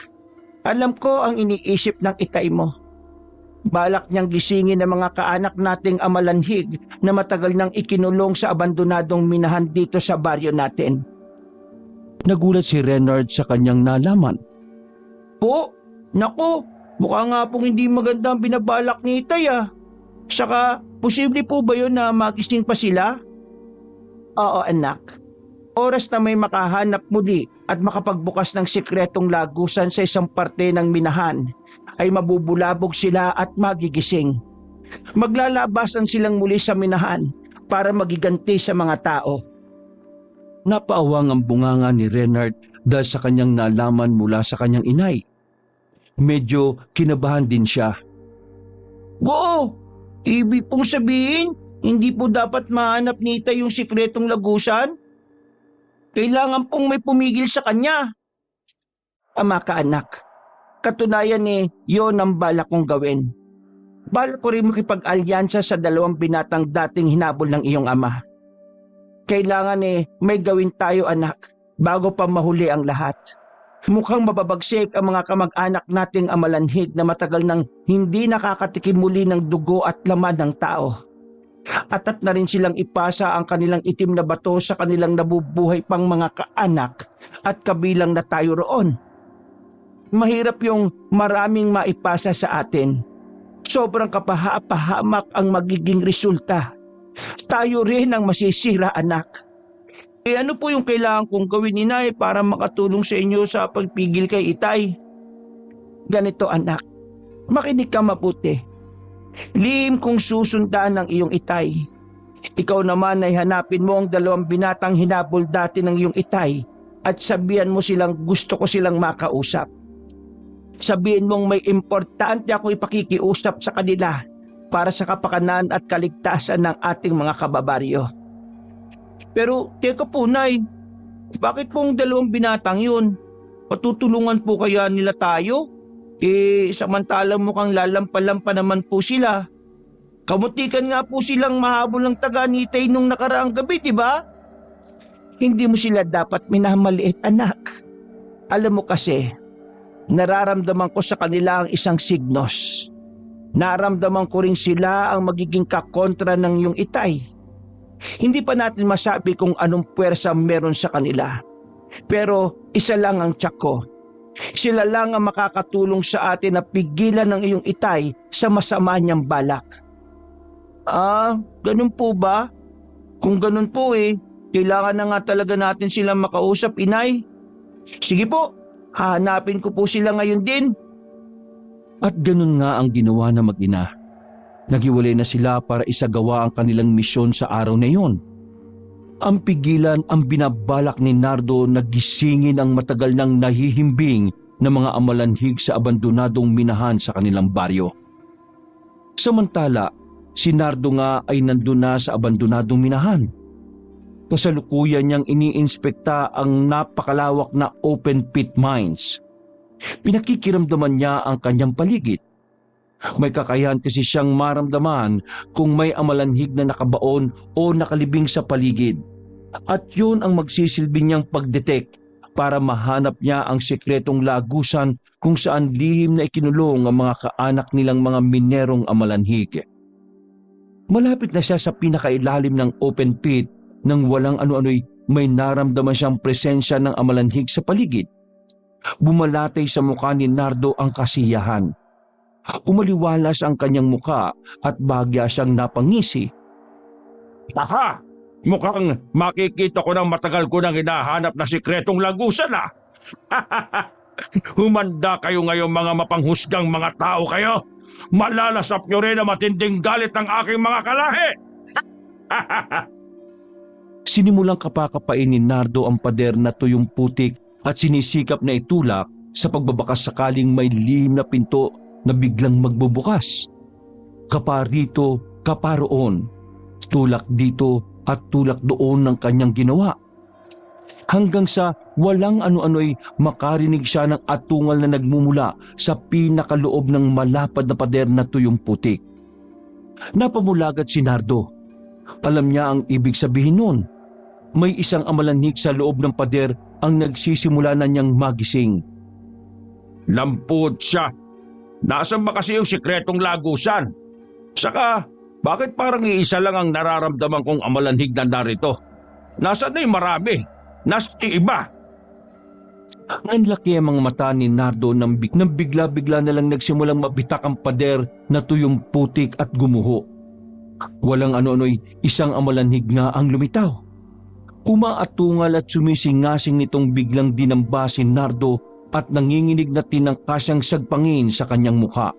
Alam ko ang iniisip ng itay mo. Balak niyang gisingin ang mga kaanak nating amalanhig na matagal nang ikinulong sa abandonadong minahan dito sa baryo natin. Nagulat si Renard sa kanyang nalaman. Po, naku, mukha nga pong hindi maganda ang binabalak ni Itay Saka, posible po ba yun na magising pa sila? Oo anak. Oras na may makahanap muli at makapagbukas ng sikretong lagusan sa isang parte ng minahan, ay mabubulabog sila at magigising. Maglalabasan silang muli sa minahan para magiganti sa mga tao. Napaawang ang bunganga ni Renard dahil sa kanyang nalaman mula sa kanyang inay. Medyo kinabahan din siya. Oo, ibig pong sabihin, hindi po dapat mahanap ni Itay yung sikretong lagusan? Kailangan pong may pumigil sa kanya. Ama ka anak, katunayan yon ang balak kong gawin. Balak ko rin makipag-alyansa sa 2 binatang dating hinabol ng iyong ama. Kailangan may gawin tayo anak bago pa mahuli ang lahat. Mukhang mababagsik ang mga kamag-anak nating amalanhig na matagal nang hindi nakakatikim muli ng dugo at laman ng tao. Atat na rin silang ipasa ang kanilang itim na bato sa kanilang nabubuhay pang mga kaanak at kabilang na tayo roon. Mahirap yung maraming maipasa sa atin. Sobrang kapahamak ang magiging resulta. Tayo rin ang masisira anak. Ano po yung kailangan kong gawin inay para makatulong sa inyo sa pagpigil kay Itay? Ganito anak, makinig ka mabuti. Lihim kong susundan ng iyong Itay. Ikaw naman ay hanapin mo ang 2 binatang hinabol dati ng iyong Itay at sabihan mo silang gusto ko silang makausap. Sabihin mong may importante ako ipakikiusap sa kanila para sa kapakanan at kaligtasan ng ating mga kababaryo. Pero teka po Nay, bakit pong 2 binatang yun? Patutulungan po kaya nila tayo? Samantalang mukhang lalampa-lampa naman po sila. Kamutikan nga po silang mahabol ng taga ni Itay nung nakaraang gabi, di ba? Hindi mo sila dapat minamaliit anak. Alam mo kasi, nararamdaman ko sa kanila ang isang signos. Naramdaman ko rin sila ang magiging kakontra ng iyong Itay. Hindi pa natin masabi kung anong puwersa meron sa kanila. Pero isa lang ang tiyak ko. Sila lang ang makakatulong sa atin na pigilan ng iyong Itay sa masama niyang balak. Ganun po ba? Kung ganun po kailangan na nga talaga natin silang makausap, inay. Sige po, hahanapin ko po sila ngayon din. At ganun nga ang ginawa ng mag-ina. Naghiwalay na sila para isagawa ang kanilang misyon sa araw na iyon. Ang pigilan ang binabalak ni Nardo na gisingin ang matagal nang nahihimbing ng mga amalanhig sa abandonadong minahan sa kanilang baryo. Samantala, si Nardo nga ay nandun na sa abandonadong minahan. Kasalukuyan niyang iniinspekta ang napakalawak na open pit mines. Pinakikiramdaman niya ang kanyang paligid. May kakayahan kasi siyang maramdaman kung may amalanhig na nakabaon o nakalibing sa paligid. At yun ang magsisilbi niyang pag-detect para mahanap niya ang sikretong lagusan kung saan lihim na ikinulong ang mga kaanak nilang mga minerong amalanhig. Malapit na siya sa pinakailalim ng open pit nang walang ano-ano'y may naramdaman siyang presensya ng amalanhig sa paligid. Bumalatay sa mukha ni Nardo ang kasiyahan. Umaliwalas ang kanyang muka at bahagya siyang napangisi. Aha! Mukhang makikita ko ng matagal ko nang hinahanap na sikretong lagusan Humanda kayo ngayong mga mapanghusgang mga tao kayo. Malalasap nyo rin ang matinding galit ng aking mga kalahi. Sinimulang kapakapain ni Nardo ang pader na tuyong putik at sinisikap na itulak sa pagbabakas sakaling may lihim na pinto na biglang magbubukas. Kaparito, kaparoon, Tulak dito at tulak doon ng kanyang ginawa. Hanggang sa walang ano-ano'y makarinig siya ng atungal na nagmumula sa pinakaloob ng malapad na pader na tuyong putik. Napamulagat si Nardo. Alam niya ang ibig sabihin nun. May isang amalanhig sa loob ng pader ang nagsisimula na niyang magising. Lampot siya! Nasaan ba kasi yung sikretong lagusan? Saka, bakit parang iisa lang ang nararamdaman kong amalanhig na narito? Nasaan na yung marami? Nasaan yung iba? Nanlaki ang mga mata ni Nardo nang bigla-bigla na lang nagsimulang mabitak ang pader na tuyong putik at gumuho. Walang ano-ano'y isang amalanhig nga ang lumitaw. Umaatungal at sumisingasing nitong biglang dinamba si Nardo at nanginginig na tinangkasang sagpangin sa kanyang mukha.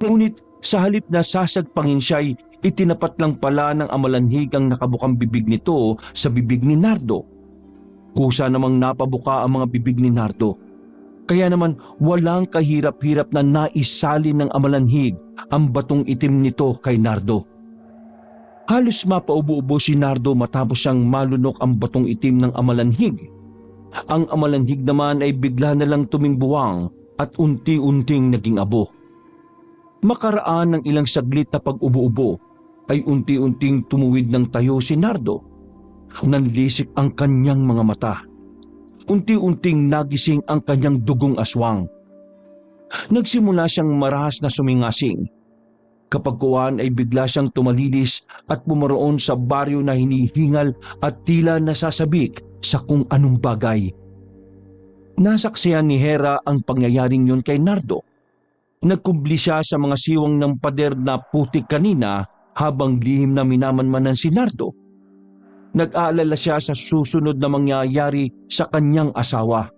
Ngunit sa halip na sasagpangin siya'y itinapat lang pala ng amalanhig ang nakabukang bibig nito sa bibig ni Nardo. Kusa namang napabuka ang mga bibig ni Nardo. Kaya naman walang kahirap-hirap na naisalin ng amalanhig ang batong itim nito kay Nardo. Halos mapaubo-ubo si Nardo matapos siyang malunok ang batong itim ng amalanhig. Ang amalanhig naman ay bigla na lang tumingbuwang at unti-unting naging abo. Makaraan ng ilang saglit na pag-ubo-ubo ay unti-unting tumuwid ng tayo si Nardo. Nanlisik ang kanyang mga mata. Unti-unting nagising ang kanyang dugong aswang. Nagsimula siyang marahas na sumingasing. Kapag kuwan ay bigla siyang tumalilis at pumaroon sa baryo na hinihingal at tila nasasabik sa kung anong bagay. Nasaksihan ni Hera ang pangyayaring yun kay Nardo. Nagkubli siya sa mga siwang ng pader na putik kanina habang lihim na minamanmanan si Nardo. Nag-aalala siya sa susunod na mangyayari sa kanyang asawa.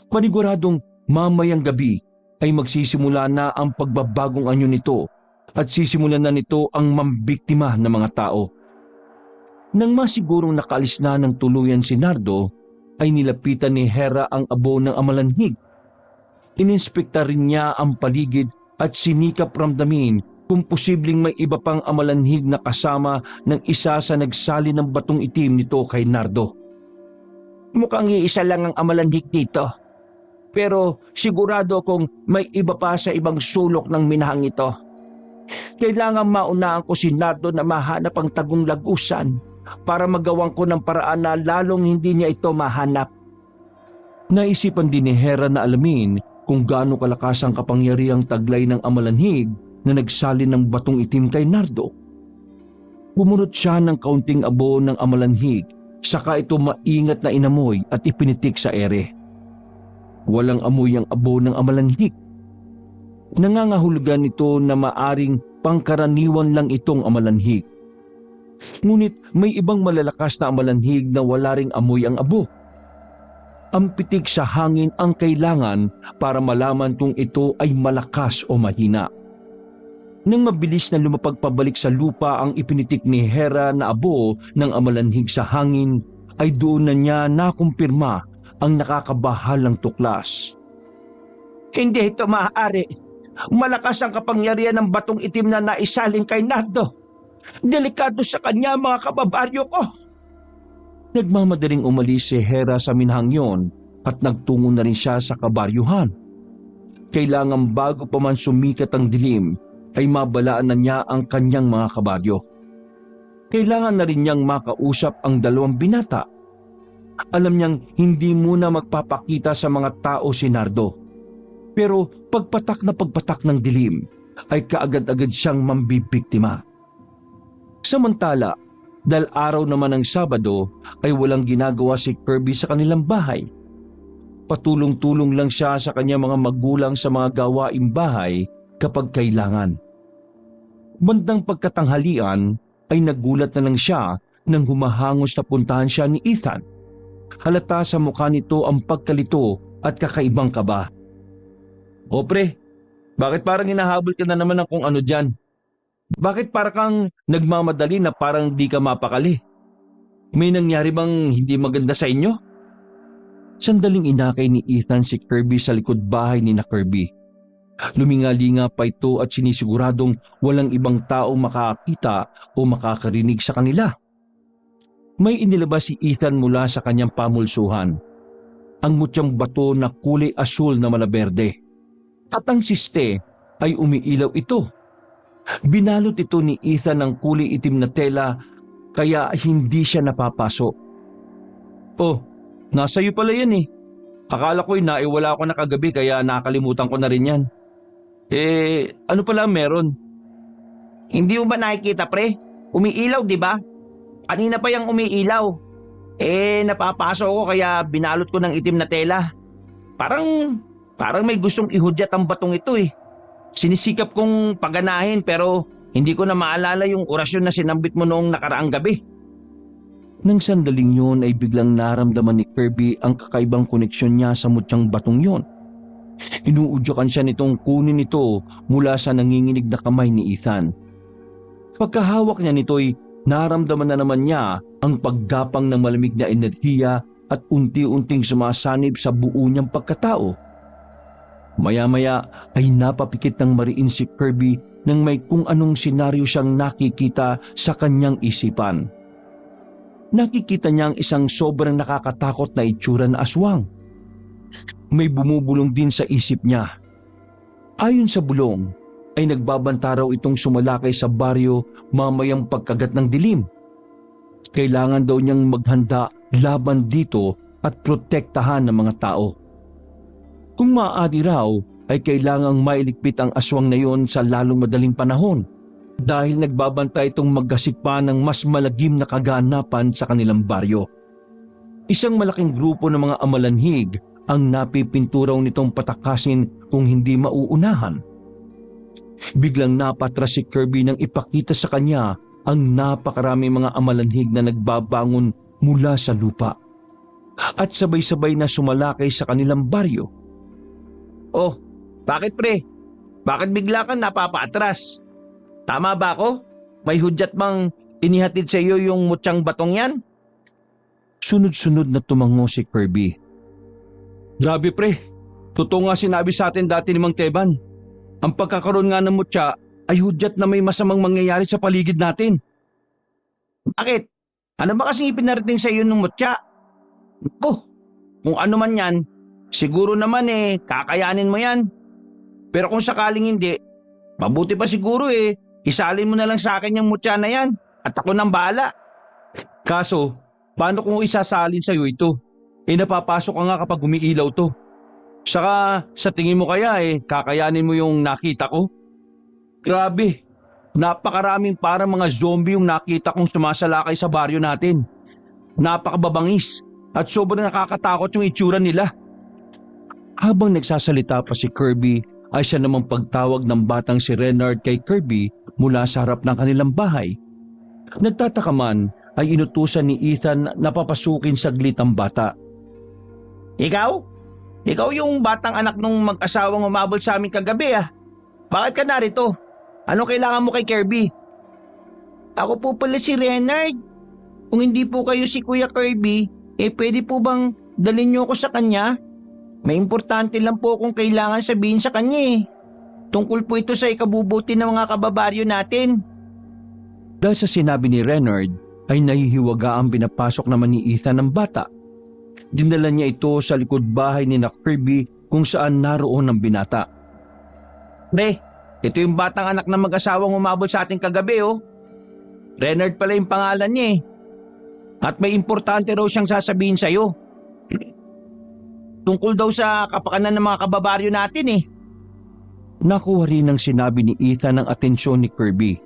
Paniguradong mamayang gabi ay magsisimula na ang pagbabagong anyo nito at sisimulan na nito ang mambiktima ng mga tao. Nang masigurong nakaalis na ng tuluyan si Nardo, ay nilapitan ni Hera ang abo ng amalanhig. Ininspekta rin niya ang paligid at sinikap ramdamin kung posibleng may iba pang amalanhig na kasama ng isa sa nagsali ng batong itim nito kay Nardo. Mukhang iisa lang ang amalanhig dito. Pero sigurado kong may iba pa sa ibang sulok ng minahang ito. Kailangan maunaan ko si Nardo na mahanap ang tagong lagusan para magawang ko ng paraan na lalong hindi niya ito mahanap. Naisipan din ni Hera na alamin kung gaano kalakas ang kapangyarihang taglay ng amalanhig na nagsalin ng batong itim kay Nardo. Pumunot siya ng kaunting abo ng amalanhig, saka ito maingat na inamoy at ipinitik sa ere. Walang amoy ang abo ng amalanhig. Nangangahulugan ito na maaring pangkaraniwan lang itong amalanhig. Ngunit may ibang malalakas na amalanhig na wala ring amoy ang abo. Ang pitik sa hangin ang kailangan para malaman kung ito ay malakas o mahina. Nang mabilis na lumapag pabalik sa lupa ang ipinitik ni Hera na abo ng amalanhig sa hangin, ay doon na niya nakumpirma ang nakakabahalang tuklas. Hindi ito maaari. Malakas ang kapangyarihan ng batong itim na naisalin kay Nardo. Delikado sa kanya mga kababaryo ko. Nagmamadaling umalis si Hera sa minahang yon at nagtungo na rin siya sa kabaryuhan. Kailangan bago pa man sumikat ang dilim ay mabalaan na niya ang kanyang mga kabaryo. Kailangan na rin niyang makausap ang dalawang binata. Alam niyang hindi muna magpapakita sa mga tao si Nardo. Pero pagpatak ng dilim ay kaagad-agad siyang mambibiktima. Samantala, dahil araw naman ng Sabado ay walang ginagawa si Kirby sa kanilang bahay. Patulong-tulong lang siya sa kanyang mga magulang sa mga gawaing bahay kapag kailangan. Bandang pagkatanghalian ay nagulat na lang siya nang humahangos na puntahan siya ni Ethan. Halata sa mukha nito ang pagkalito at kakaibang kaba. O pre, bakit parang hinahabol ka na naman ng kung ano dyan? Bakit parang kang nagmamadali na parang di ka mapakali? May nangyari bang hindi maganda sa inyo? Sandaling inakay ni Ethan si Kirby sa likod bahay ni na Kirby. Luminga-linga pa ito at sinisiguradong walang ibang tao makakita o makakarinig sa kanila. May inilabas si Ethan mula sa kanyang pamulsuhan. Ang mutyang bato na kulay asul na malaberde. At ang siste ay umiilaw ito. Binalot ito ni Ethan ng kulay itim na tela kaya hindi siya napapaso. Oh, nasa iyo pala yan eh. Akala ko'y naiwala ako na kagabi kaya nakalimutan ko na rin yan. Ano pala meron? Hindi mo ba nakikita, pre? Umiilaw, di ba? Kanina pa yung umiilaw. Napapaso ako kaya binalot ko ng itim na tela. Parang may gustong ihudyat ang batong ito eh. Sinisikap kong paganahin pero hindi ko na maalala yung orasyon na sinambit mo noong nakaraang gabi. Nang sandaling yun ay biglang naramdaman ni Kirby ang kakaibang koneksyon niya sa mutyang batong yon. Inuudyakan siya nitong kunin ito mula sa nanginginig na kamay ni Ethan. Pagkahawak niya nito'y naramdaman na naman niya ang paggapang ng malamig na enerhiya at unti-unting sumasanib sa buo niyang pagkatao. Maya-maya ay napapikit ng mariin si Kirby nang may kung anong senaryo siyang nakikita sa kanyang isipan. Nakikita niya ang isang sobrang nakakatakot na itsura na aswang. May bumubulong din sa isip niya. Ayon sa bulong, ay nagbabanta raw itong sumalakay sa baryo mamayang pagkagat ng dilim. Kailangan daw niyang maghanda laban dito at protektahan ng mga tao. Kung maaari raw, ay kailangang mailigpit ang aswang na yon sa lalong madaling panahon dahil nagbabanta itong maggasik pa ng mas malagim na kaganapan sa kanilang baryo. Isang malaking grupo ng mga amalanhig ang napipinturaw nitong patakasin kung hindi mauunahan. Biglang napatras si Kirby nang ipakita sa kanya ang napakaraming mga amalanhig na nagbabangon mula sa lupa at sabay-sabay na sumalakay sa kanilang baryo. Oh, bakit pre? Bakit bigla kang napapaatras? Tama ba ako? May hudyat bang inihatid sa iyo yung mutyang batong yan? Sunod-sunod na tumango si Kirby. Grabe pre, totoo nga sinabi sa atin dati ni Mang Teban. Ang pagkakaroon nga ng mutya ay hudyat na may masamang mangyayari sa paligid natin. Bakit? Ano ba kasing ipinarating sa iyo ng mutya? Kung ano man yan, siguro naman kakayanin mo yan. Pero kung sakaling hindi, mabuti pa siguro isalin mo na lang sa akin yung mutya na yan at ako nang bahala. Kaso, paano kung isasalin sa iyo ito? Napapasok ka nga kapag umiilaw to. Saka sa tingin mo kaya kakayanin mo yung nakita ko? Grabe, napakaraming parang mga zombie yung nakita kong sumasalakay sa baryo natin. Napakababangis at sobrang nakakatakot yung itsura nila. Habang nagsasalita pa si Kirby ay siya namang pagtawag ng batang si Renard kay Kirby mula sa harap ng kanilang bahay. Nagtataka man ay inutusan ni Ethan na papasukin saglit ang bata. Ikaw? Ikaw yung batang anak nung mag-asawang umabol sa amin kagabi Bakit ka narito? Ano kailangan mo kay Kirby? Ako po pala si Renard. Kung hindi po kayo si Kuya Kirby, pwede po bang dalhin niyo ako sa kanya? May importante lang po akong kailangan sabihin sa kanya Tungkol po ito sa ikabubuti ng mga kababaryo natin. Dahil sa sinabi ni Renard, ay nahihiwaga ang pinapasok naman ni Ethan ng bata. Dinala niya ito sa likod bahay ni Kirby kung saan naroon ang binata. Pre, ito yung batang anak na mag-asawang umabol sa ating kagabi Renard pala yung pangalan niya At may importante raw siyang sasabihin sa'yo. Tungkol daw sa kapakanan ng mga kababaryo natin Nakuha rin ng sinabi ni Ethan ang atensyon ni Kirby.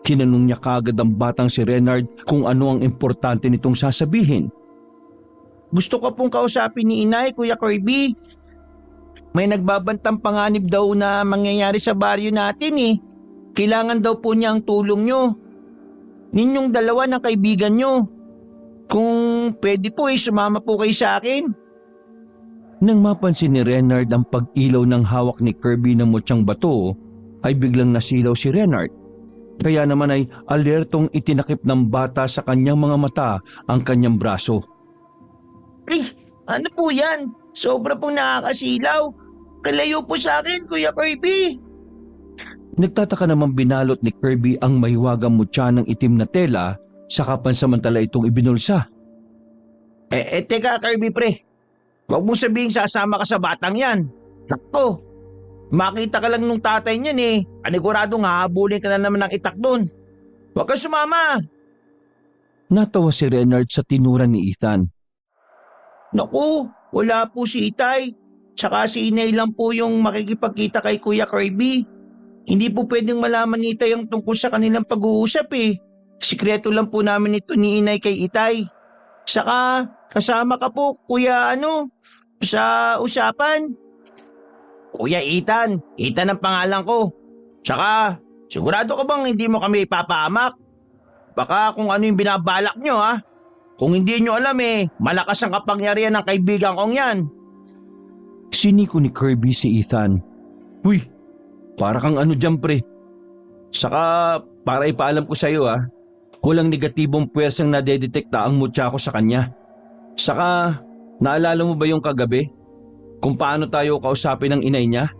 Tinanong niya kaagad ang batang si Renard kung ano ang importante nitong sasabihin. Gusto ko pong kausapin ni Inay, Kuya Kirby. May nagbabantang panganib daw na mangyayari sa baryo natin Kailangan daw po niya ang tulong nyo. Ninyong dalawa ng kaibigan nyo. Kung pwede po sumama po kayo sa akin. Nang mapansin ni Renard ang pag-ilaw ng hawak ni Kirby ng mutyang bato, ay biglang nasilaw si Renard. Kaya naman ay alertong itinakip ng bata sa kanyang mga mata ang kanyang braso. Pre, ano po yan? Sobra pong nakakasilaw. Kalayo po sa akin, Kuya Kirby. Nagtataka naman binalot ni Kirby ang mahiwagang mutya ng itim na tela saka pansamantala itong ibinulsa. Teka Kirby pre. Huwag mo sabihing sasama ka sa batang yan. Nakto, makita ka lang nung tatay niyan eh. Paniguradong hahabulin ka na naman ng itak doon. Huwag kang sumama. Natawa si Renard sa tinura ni Ethan. Naku, wala po si Itay. Tsaka si Inay lang po yung makikipagkita kay Kuya Kirby. Hindi po pwedeng malaman ni Itay ang tungkol sa kanilang pag-uusap eh. Sikreto lang po namin ito ni Inay kay Itay. Saka kasama ka po Kuya sa usapan. Kuya Ethan, Ethan ang pangalan ko. Saka sigurado ka bang hindi mo kami ipapahamak? Baka kung ano yung binabalak nyo ha. Kung hindi nyo alam eh, malakas ang kapangyarihan ng kaibigan kong yan. Siniko ni Kirby si Ethan. Uy, para kang ano dyan pre. Saka para ipaalam ko sa iyo walang negatibong puwersang nadedetekta ang mutya ko sa kanya. Saka naalala mo ba yung kagabi? Kung paano tayo kausapin ng inay niya?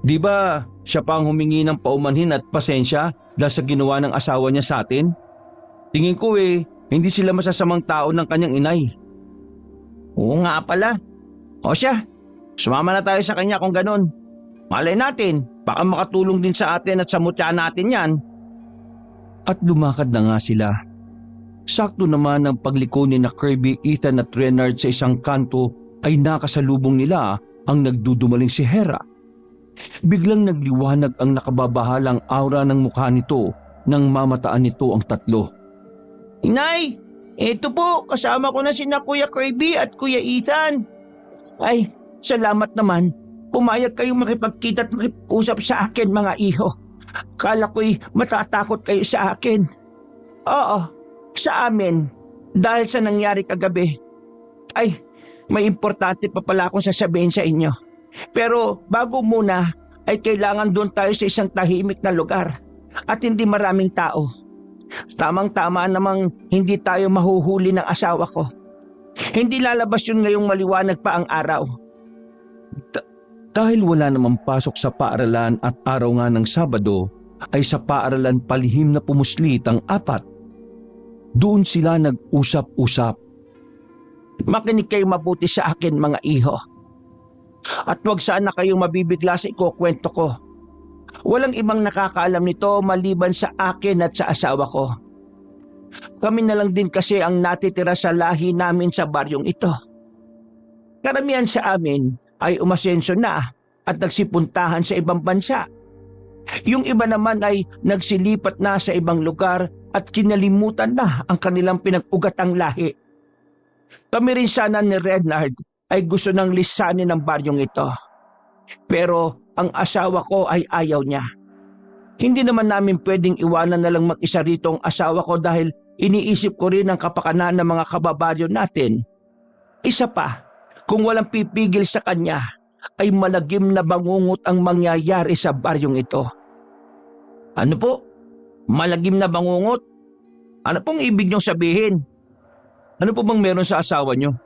Di ba siya pa ang humingi ng paumanhin at pasensya dahil sa ginawa ng asawa niya sa atin? Tingin ko hindi sila masasamang tao ng kanyang inay. Oo nga pala. O siya, sumama na tayo sa kanya kung ganun. Malay natin, baka makatulong din sa atin at sa mutya natin yan. At lumakad na nga sila. Sakto naman ang pagliko ni na Kirby, Ethan at Renard sa isang kanto ay nakasalubong nila ang nagdudumaling si Hera. Biglang nagliwanag ang nakababahalang aura ng mukha nito nang mamataan nito ang tatlo. Inay, eto po, kasama ko na sina Kuya Kirby at Kuya Ethan. Ay, salamat naman. Pumayag kayong makipagkita at makipag-usap sa akin mga iho. Kala ko'y matatakot kayo sa akin. Oo, sa amin. Dahil sa nangyari kagabi. Ay, may importante pa pala akong sasabihin sa inyo. Pero bago muna, ay kailangan doon tayo sa isang tahimik na lugar at hindi maraming tao. Tamang-tama namang hindi tayo mahuhuli ng asawa ko. Hindi lalabas yun ngayong maliwanag pa ang araw. Dahil wala namang pasok sa paaralan at araw nga ng Sabado, ay sa paaralan palihim na pumuslit ang apat. Doon sila nag-usap-usap. Makinig kayo mabuti sa akin mga iho. At huwag sana kayong mabibigla sa ikukwento ko. Walang ibang nakakaalam nito maliban sa akin at sa asawa ko. Kami na lang din kasi ang natitira sa lahi namin sa baryong ito. Karamihan sa amin ay umasenso na at nagsipuntahan sa ibang bansa. Yung iba naman ay nagsilipat na sa ibang lugar at kinalimutan na ang kanilang pinag-ugatang lahi. Kami rin sana ni Renard ay gusto ng lisanin ng baryong ito. Pero ang asawa ko ay ayaw niya. Hindi naman namin pwedeng iwanan na lang mag-isa rito ang asawa ko dahil iniisip ko rin ang kapakanan ng mga kababaryo natin. Isa pa, kung walang pipigil sa kanya, ay malagim na bangungot ang mangyayari sa baryong ito. Ano po? Malagim na bangungot? Ano pong ibig niyong sabihin? Ano po bang meron sa asawa niyo?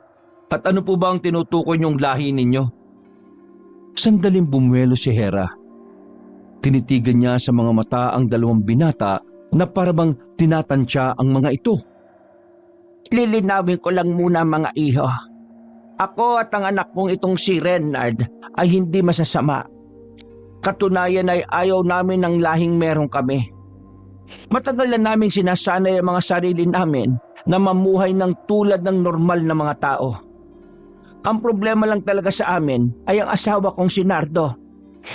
At ano po ba ang tinutukoy niyong lahi ninyo? Sandaling bumuelo si Hera. Tinitigan niya sa mga mata ang dalawang binata na parabang tinatansya ang mga ito. Lilinawin ko lang muna mga iho. Ako at ang anak kong itong si Renard ay hindi masasama. Katunayan ay ayaw namin ng lahing meron kami. Matagal na naming sinasanay ang mga sarili namin na mamuhay ng tulad ng normal na mga tao. Ang problema lang talaga sa amin ay ang asawa kong si Nardo.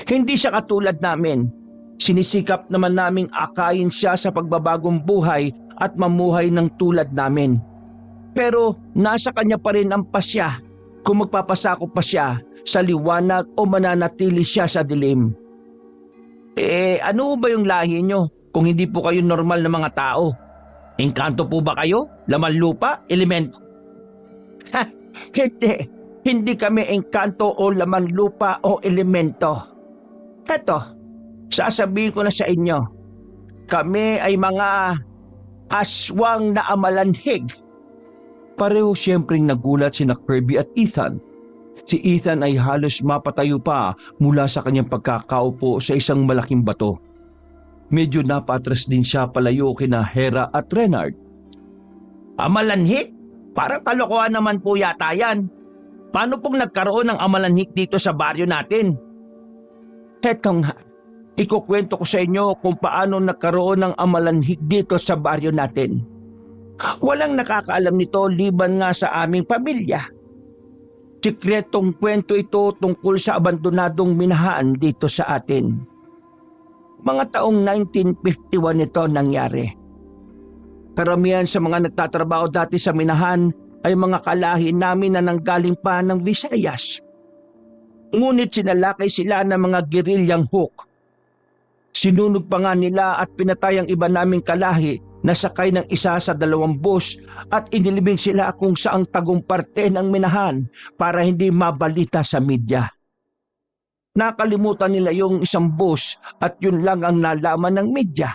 Hindi siya katulad namin. Sinisikap naman naming akayin siya sa pagbabagong buhay at mamuhay ng tulad namin. Pero nasa kanya pa rin ang pasya kung magpapasakop pa siya sa liwanag o mananatili siya sa dilim. Ano ba yung lahi nyo kung hindi po kayo normal na mga tao? Engkanto po ba kayo? Laman lupa? Elemento? Hindi kami engkanto o laman lupa o elemento. Eto, sasabihin ko na sa inyo. Kami ay mga aswang na amalanhig. Pareho siyempreng nagulat sina Kirby at Ethan. Si Ethan ay halos mapatayo pa mula sa kanyang pagkakaupo sa isang malaking bato. Medyo napatras din siya palayo kina Hera at Renard. Amalanhik? Parang kalokohan naman po yata yan. Paano pong nagkaroon ng amalanhik dito sa baryo natin? Heto nga, ikukwento ko sa inyo kung paano nagkaroon ng amalanhik dito sa baryo natin. Walang nakakaalam nito liban nga sa aming pamilya. Sikretong kwento ito tungkol sa abandonadong minahan dito sa atin. Mga taong 1951 ito nangyari. Karamihan sa mga nagtatrabaho dati sa minahan ay mga kalahi namin na nanggaling pa ng Visayas. Ngunit sinalakay sila ng mga gerilyang Huk. Sinunog pa nga nila at pinatay ang iba naming kalahi na sakay ng isa sa 2 bus at inilibing sila kung saang tagong parte ng minahan para hindi mabalita sa media. Nakalimutan nila yung isang bus at yun lang ang nalaman ng media.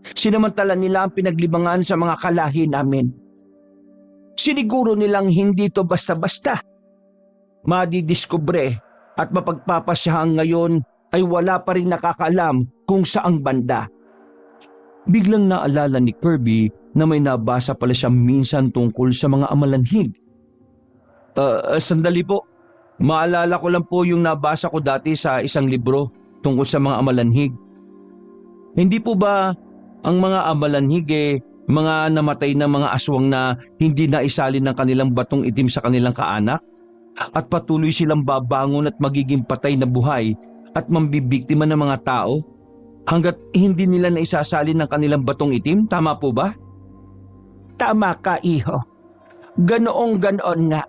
Sinamantala nila ang pinaglibangan sa mga kalahi namin. Siniguro nilang hindi to basta-basta. Madidiskubre at mapagpapasyahan ngayon ay wala pa rin nakakaalam kung saang banda. Biglang naalala ni Kirby na may nabasa pala siya minsan tungkol sa mga amalanhig. Sandali po. Maalala ko lang po yung nabasa ko dati sa isang libro tungkol sa mga amalanhig. Hindi po ba ang mga amalanhig mga namatay na mga aswang na hindi naisalin ng kanilang batong itim sa kanilang kaanak? At patuloy silang babangon at magiging patay na buhay at mambibiktima ng mga tao? Hanggat hindi nila naisasalin ng kanilang batong itim, tama po ba? Tama ka, iho. Ganoong-ganon nga.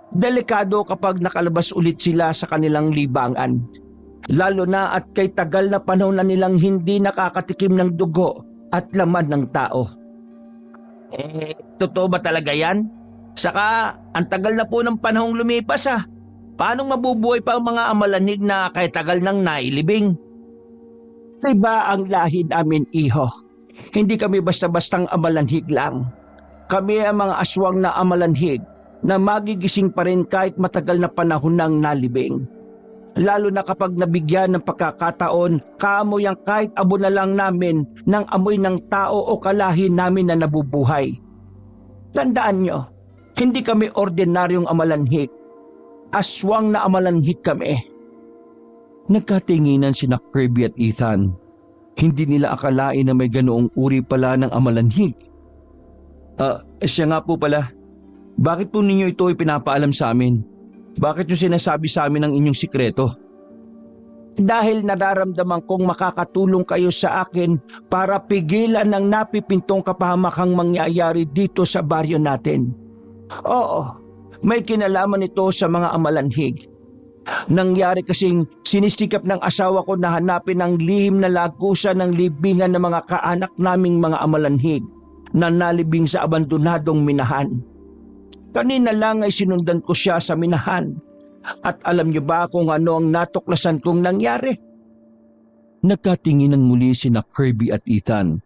Delikado kapag nakalabas ulit sila sa kanilang libangan. Lalo na at kay tagal na panahon na nilang hindi nakakatikim ng dugo at laman ng tao. Totoo ba talaga yan? Saka, ang tagal na po ng panahong lumipas Paano mabubuhay pa ang mga amalanhig na kay tagal nang nailibing? Iba ang lahi namin, iho. Hindi kami basta-bastang amalanhig lang. Kami ang mga aswang na amalanhig na magigising pa rin kahit matagal na panahon nang nalibing. Lalo na kapag nabigyan ng pagkakataon, kaamoy ang kahit abo na lang namin ng amoy ng tao o kalahi namin na nabubuhay. Tandaan nyo, hindi kami ordinaryong amalanhig. Aswang na amalanhig kami. Nagkatinginan sina Kirby at Ethan. Hindi nila akalain na may ganoong uri pala ng amalanhig. Siya nga po pala. Bakit po ninyo ito ipinapaalam sa amin? Bakit nyo sinasabi sa amin ang inyong sikreto? Dahil nararamdaman kong makakatulong kayo sa akin para pigilan ang napipintong kapahamakang mangyayari dito sa baryo natin. Oo, may kinalaman ito sa mga amalanhig. Nangyari kasing sinisikap ng asawa ko na hanapin ang lihim na lagusan ng libingan ng mga kaanak naming mga amalanhig na nalibing sa abandonadong minahan. Kanina lang ay sinundan ko siya sa minahan. At alam niyo ba kung ano ang natuklasan kong nangyari? Nagkatinginan muli sina Kirby at Ethan.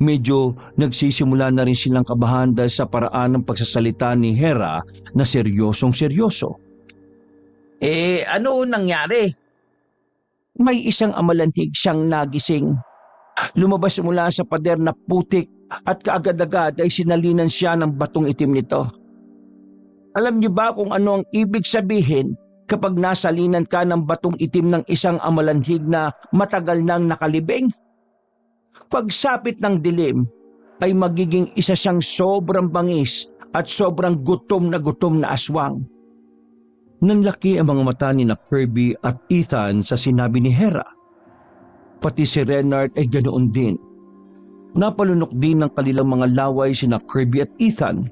Medyo nagsisimula na rin silang kabahan dahil sa paraan ng pagsasalita ni Hera na seryosong-seryoso. Ano nangyari? May isang amalanhig siyang nagising. Lumabas mula sa pader na putik at kaagad-agad ay sinalinan siya ng batong itim nito. Alam niyo ba kung ano ang ibig sabihin kapag nasalinan ka ng batong itim ng isang amalanhig na matagal nang nakalibing? Pagsapit ng dilim ay magiging isa siyang sobrang bangis at sobrang gutom na aswang. Nanlaki ang mga mata ni Kirby at Ethan sa sinabi ni Hera. Pati si Renard ay ganoon din. Napalunok din ng kanilang mga laway sina Kirby at Ethan.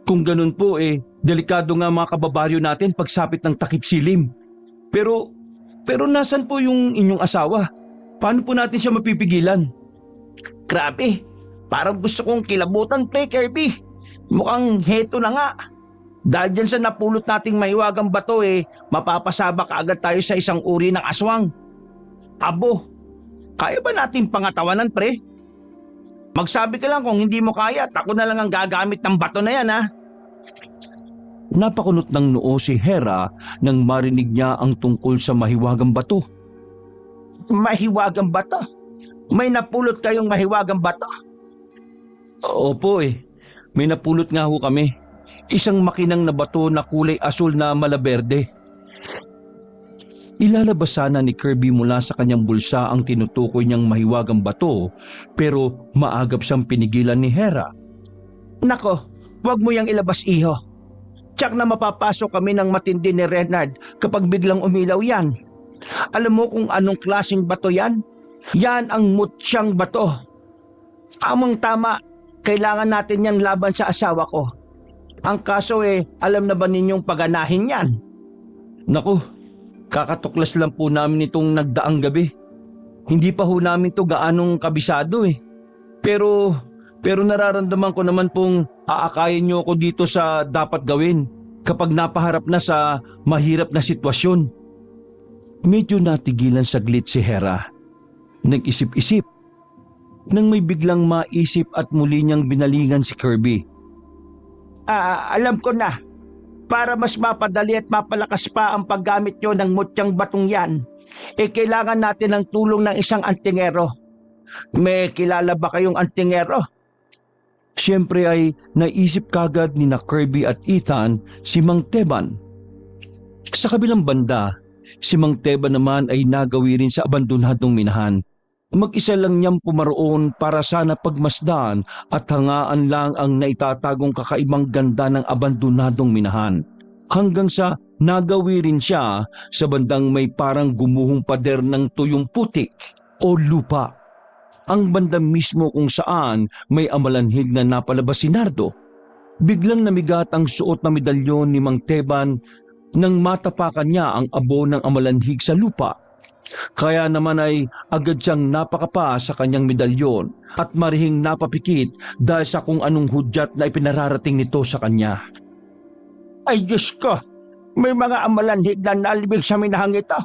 Kung ganoon po delikado nga mga kababaryo natin pagsapit ng takip silim. Pero nasan po yung inyong asawa? Paano po natin siya mapipigilan? Grabe, parang gusto kong kilabutan Kirby. Mukhang heto na nga. Dahil dyan sa napulot nating mahiwagang bato mapapasabak agad tayo sa isang uri ng aswang. Abo, kaya ba natin pangatawanan pre? Magsabi ka lang kung hindi mo kaya at ako na lang ang gagamit ng bato na yan Napakunot ng noo si Hera nang marinig niya ang tungkol sa mahiwagang bato. Mahiwagang bato? May napulot kayong mahiwagang bato? Opo may napulot nga ho kami. Isang makinang na bato na kulay asul na malaberde. Ilalabas sana ni Kirby mula sa kanyang bulsa ang tinutukoy niyang mahiwagang bato, pero maagap siyang pinigilan ni Hera. Nako, wag mo yang ilabas, iho. Tsak na mapapasok kami ng matindi ni Renard kapag biglang umilaw yan. Alam mo kung anong klaseng bato yan? Yan ang mutsyang bato. Tamang tama, kailangan natin yan laban sa asawa ko. Ang kaso alam na ba ninyong paganahin yan? Naku, kakatuklas lang po namin itong nagdaang gabi. Hindi pa ho namin to gaanong kabisado Pero nararamdaman ko naman pong aakayin niyo ako dito sa dapat gawin kapag napaharap na sa mahirap na sitwasyon. Medyo natigilan saglit si Hera. Nag-isip-isip. Nang may biglang maisip at muli niyang binalingan si Kirby. Alam ko na. Para mas mapadali at mapalakas pa ang paggamit nyo ng mutsyang batong yan, kailangan natin ng tulong ng isang antingero. May kilala ba kayong antingero? Siyempre ay naisip kagad ni na Kirby at Ethan si Mang Teban. Sa kabilang banda, si Mang Teban naman ay nagawi rin sa abandonadong minahan. Mag-isa lang niyang pumaroon para sana pagmasdan at hangaan lang ang naitatagong kakaibang ganda ng abandonadong minahan. Hanggang sa nagawi rin siya sa bandang may parang gumuhong pader ng tuyong putik o lupa. Ang banda mismo kung saan may amalanhig na napalabas si Nardo. Biglang namigat ang suot na medalyon ni Mang Teban nang matapakan niya ang abo ng amalanhig sa lupa. Kaya naman ay agad siyang napakapa sa kanyang medalyon at marihing napapikit dahil sa kung anong hudyat na ipinararating nito sa kanya. Ay Diyos ko, may mga amalanhig na nalibig sa minahang ito.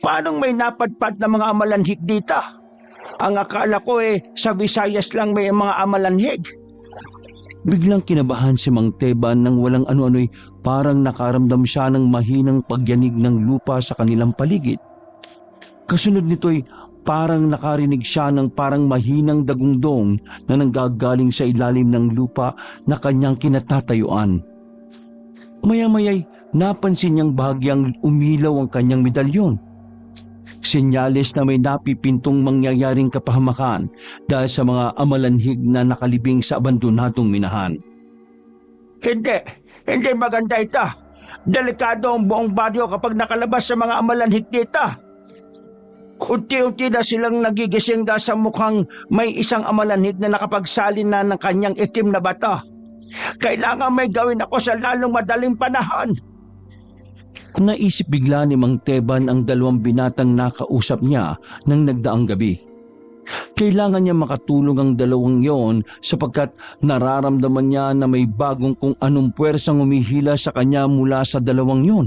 Paano may napadpad na mga amalanhig dito? Ang akala ko sa Visayas lang may mga amalanhig. Biglang kinabahan si Mang Teban nang walang ano-ano'y parang nakaramdam siya ng mahinang pagyanig ng lupa sa kanilang paligid. Kasunod nito'y parang nakarinig siya ng parang mahinang dagundong na nanggagaling sa ilalim ng lupa na kanyang kinatatayuan. Maya-maya'y napansin niyang bahagyang umilaw ang kanyang medalyon. Senyales na may napipintong mangyayaring kapahamakan dahil sa mga amalanhig na nakalibing sa abandonadong minahan. Hindi maganda ito. Delikado ang buong baryo kapag nakalabas sa mga amalanhig dito. Unti-unti na silang nagigising dahil sa mukhang may isang amalanhig na nakapagsalin na ng kanyang itim na bato. Kailangan may gawin ako sa lalong madaling panahon. Naisip bigla ni Mang Teban ang dalawang binatang nakausap niya nang nagdaang gabi. Kailangan niya makatulong ang dalawang yon sapagkat nararamdaman niya na may bagong kung anong puwersang umihila sa kanya mula sa dalawang yon.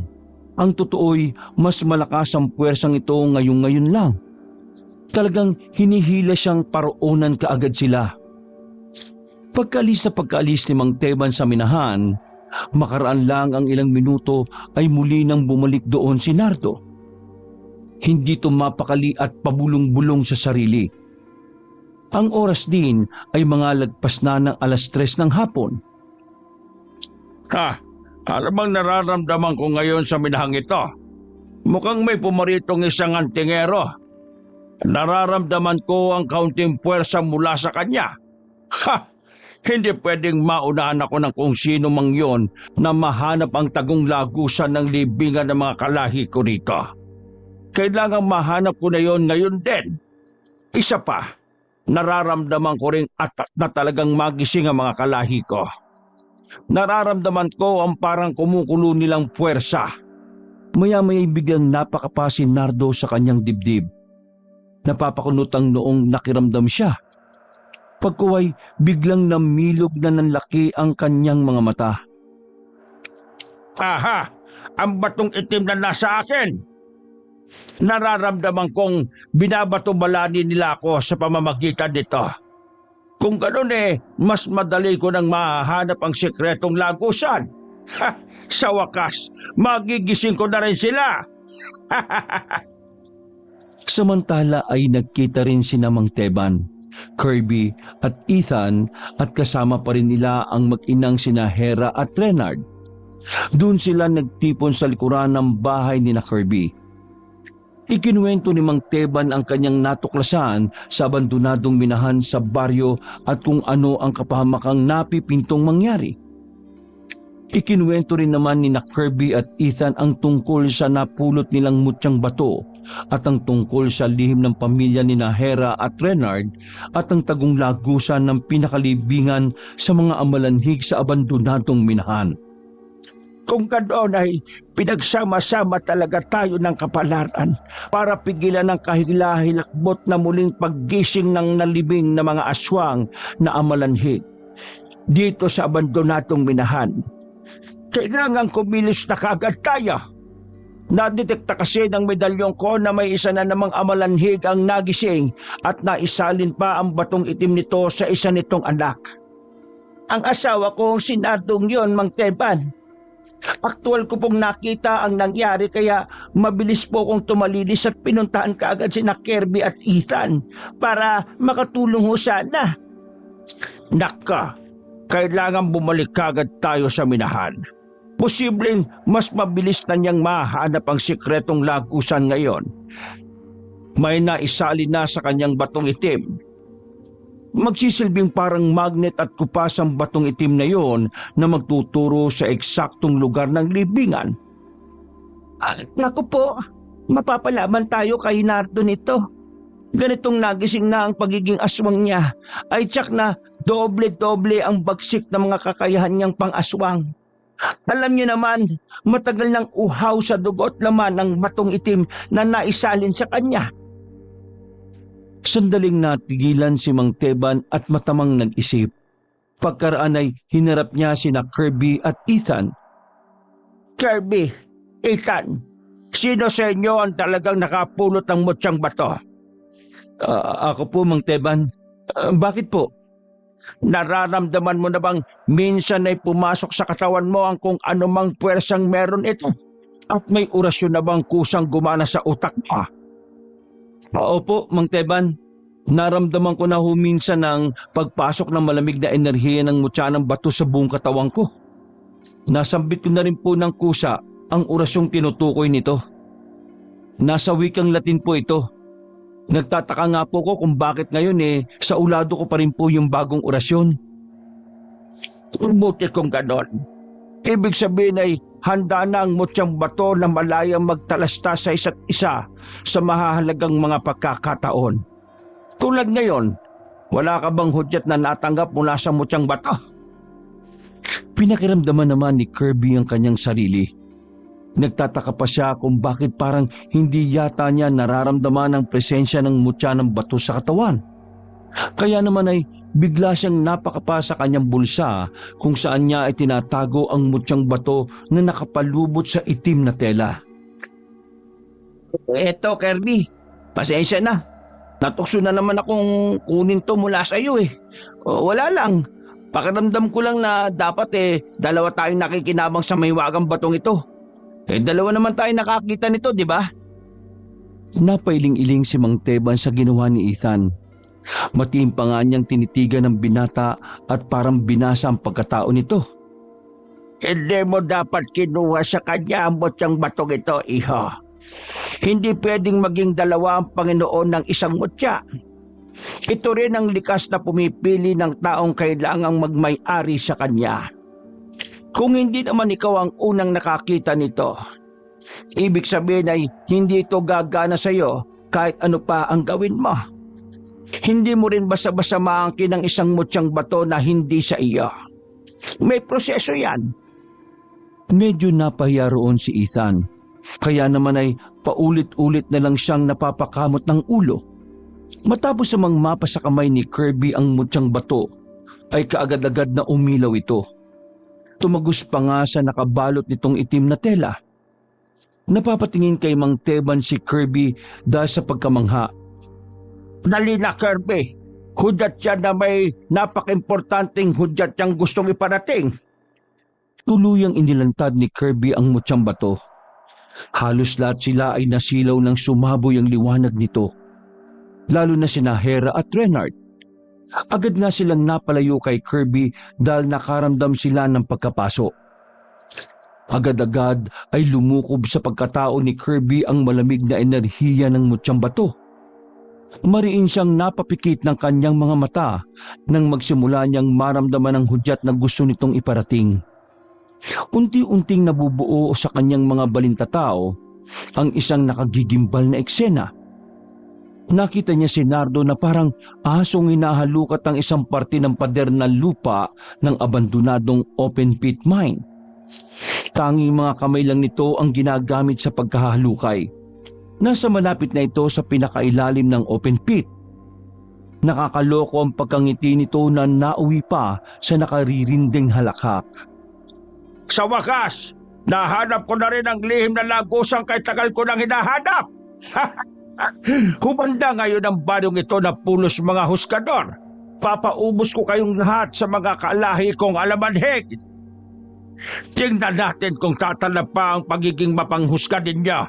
Ang totoo'y mas malakas ang puwersang ito ngayon lang. Talagang hinihila siyang paroonan kaagad sila. Pagkaalis ni Mang Teban sa minahan, makaraan lang ang ilang minuto ay muli nang bumalik doon si Nardo. Hindi tumapakali at pabulong-bulong sa sarili. Ang oras din ay mga lagpas na ng 3:00 ng hapon. Alam bang nararamdaman ko ngayon sa minahang ito? Mukhang may pumaritong isang antingero. Nararamdaman ko ang kaunting puwersa mula sa kanya. Hindi pwedeng maunahan ako ng kung sino mang yon na mahanap ang tagong lagusan ng libingan ng mga kalahi ko rito. Kailangang mahanap ko na yon ngayon din. Isa pa, nararamdaman ko ring atat na talagang magising ang mga kalahi ko. Nararamdaman ko ang parang kumukulo nilang puwersa. Maya-maya'y biglang napakapa si Nardo sa kanyang dibdib. Napapakunot ang noong nakiramdam siya. Pagkuway, biglang namilog na ng laki ang kanyang mga mata. Ang batong itim na nasa akin. Nararamdaman kong binabato-balani nila ako sa pamamagitan nito. Kung ganoon mas madali ko nang mahahanap ang sikretong lagusan. Ha! Sa wakas, magigising ko na rin sila. Samantala ay nagkita rin si Mang Teban, Kirby at Ethan at kasama pa rin nila ang mag-inang sina Hera at Renard. Doon sila nagtipon sa likuran ng bahay ni Kirby. Ikinuwento ni Mang Teban ang kanyang natuklasan sa abandonadong minahan sa baryo at kung ano ang kapahamakang napipintong mangyari. Ikinuwento rin naman ni Kirby at Ethan ang tungkol sa napulot nilang mutyang bato at ang tungkol sa lihim ng pamilya ni Hera at Renard at ang tagong lagusan ng pinakalibingan sa mga amalanhig sa abandonadong minahan. Kung ganoon ay pinagsama-sama talaga tayo ng kapalaran para pigilan ang kahilahilakbot na muling paggising ng nalibing na mga aswang na amalanhig dito sa abandonadong minahan. Kailangan kumilos na kaagad tayo. Nadetekta kasi ng medalyon ko na may isa na namang amalanhig ang nagising at naisalin pa ang batong itim nito sa isa nitong anak. Ang asawa ko sinadong yon, Mang Teban. Aktual ko pong nakita ang nangyari kaya mabilis po kong tumalilis at pinuntahan kaagad sina Kirby at Ethan para makatulong ho sana. Naka, kailangan bumalik kaagad tayo sa minahan. Posibleng mas mabilis na niyang mahanap ang sikretong lagusan ngayon. May naisali na sa kanyang batong itim. Magsisilbing parang magnet at kupas ang batong itim na yon na magtuturo sa eksaktong lugar ng libingan. Naku po, mapapalaman tayo kay Nardo nito. Ganitong nagising na ang pagiging aswang niya ay tiyak na doble-doble ang bagsik ng mga kakayahan niyang pang-aswang. Alam niyo naman, matagal nang uhaw sa dugot laman ang batong itim na naisalin sa kanya. Sandaling natigilan si Mang Teban at matamang nag-isip. Pagkaraan ay hinarap niya sina Kirby at Ethan. Kirby, Ethan, sino sa inyo ang talagang nakapulot ng mutyang bato? Ako po, Mang Teban. Bakit po? Nararamdaman mo na bang minsan ay pumasok sa katawan mo ang kung anumang puwersang meron ito? At may orasyon na bang kusang gumana sa utak mo? Opo, Mang Teban. Naramdaman ko na minsan ang pagpasok ng malamig na enerhiya ng mutya ng bato sa buong katawan ko. Nasambit ko na rin po ng kusa ang orasyong tinutukoy nito. Nasa wikang Latin po ito. Nagtataka nga po ko kung bakit ngayon sa ulado ko pa rin po yung bagong orasyon. Buti kung ganon. Ibig sabihin ay handa na ang mutyang bato na malayang magtalasta sa isa't isa sa mahahalagang mga pagkakataon. Tulad ngayon, wala ka bang hudyat na natanggap mula sa mutyang bato? Pinakiramdaman naman ni Kirby ang kanyang sarili. Nagtataka pa siya kung bakit parang hindi yata niya nararamdaman ang presensya ng mutya ng bato sa katawan. Kaya naman ay bigla siyang napakapa sa kanyang bulsa kung saan niya ay tinatago ang mutyang bato na nakapalubot sa itim na tela. Eto, Kirby, pasensya na. Natukso na naman akong kunin to mula sa iyo . Wala lang. Pakiramdam ko lang na dapat dalawa tayong nakikinabang sa mahiwagang batong ito. Dalawa naman tayo nakakita nito, di ba? Napailing-iling si Mang Teban sa ginawa ni Ethan. Matiim pa nga niyang tinitigan ng binata at parang binasa ang pagkatao nito. Hindi mo dapat kinuha sa kanya ang mutyang batong ito, iho. Hindi pwedeng maging dalawa ang Panginoon ng isang mutya. Ito rin ang likas na pumipili ng taong kailangang magmay-ari sa kanya. Kung hindi naman ikaw ang unang nakakita nito, ibig sabihin ay hindi ito gagana sa iyo kahit ano pa ang gawin mo. Hindi mo rin basta-basta maangkin ang isang mutyang bato na hindi sa iyo. May proseso yan. Medyo napahiya roon si Ethan. Kaya naman ay paulit-ulit na lang siyang napapakamot ng ulo. Matapos namang mapa sa kamay ni Kirby ang mutyang bato, ay kaagad-agad na umilaw ito. Tumagos pa nga sa nakabalot nitong itim na tela. Napapatingin kay Mang Teban si Kirby dahil sa pagkamangha. Dali na, Kirby. Hudyat yan na may napaka-importanting hudyat niyang gustong iparating. Tuluyang inilantad ni Kirby ang mutyang bato. Halos lahat sila ay nasilaw ng sumaboy ang liwanag nito, lalo na sina Hera at Renard. Agad nga silang napalayo kay Kirby dahil nakaramdam sila ng pagkapaso. Agad-agad ay lumukob sa pagkatao ni Kirby ang malamig na enerhiya ng mutyang bato. Mariin siyang napapikit ng kanyang mga mata nang magsimula niyang maramdaman ang hudyat na gusto nitong iparating. Unti-unting nabubuo sa kanyang mga balintatao ang isang nakagigimbal na eksena. Nakita niya si Nardo na parang asong hinahalukat ang isang parte ng pader ng lupa ng abandonadong open pit mine. Tanging mga kamay lang nito ang ginagamit sa pagkahalukay. Nasa malapit na ito sa pinakailalim ng open pit. Nakakaloko ang pagkangiti nito na nauwi pa sa nakaririnding halakhak. Sa wakas, nahanap ko na rin ang lihim na lagusang kay tagal ko nang hinahanap. Humanda ngayon ang barong ito na pulos mga huskador. Papaubos ko kayong lahat sa mga kaalahi kong alamanhig. Tingnan natin kung tatalab pa ang pagiging mapanghusga ninyo.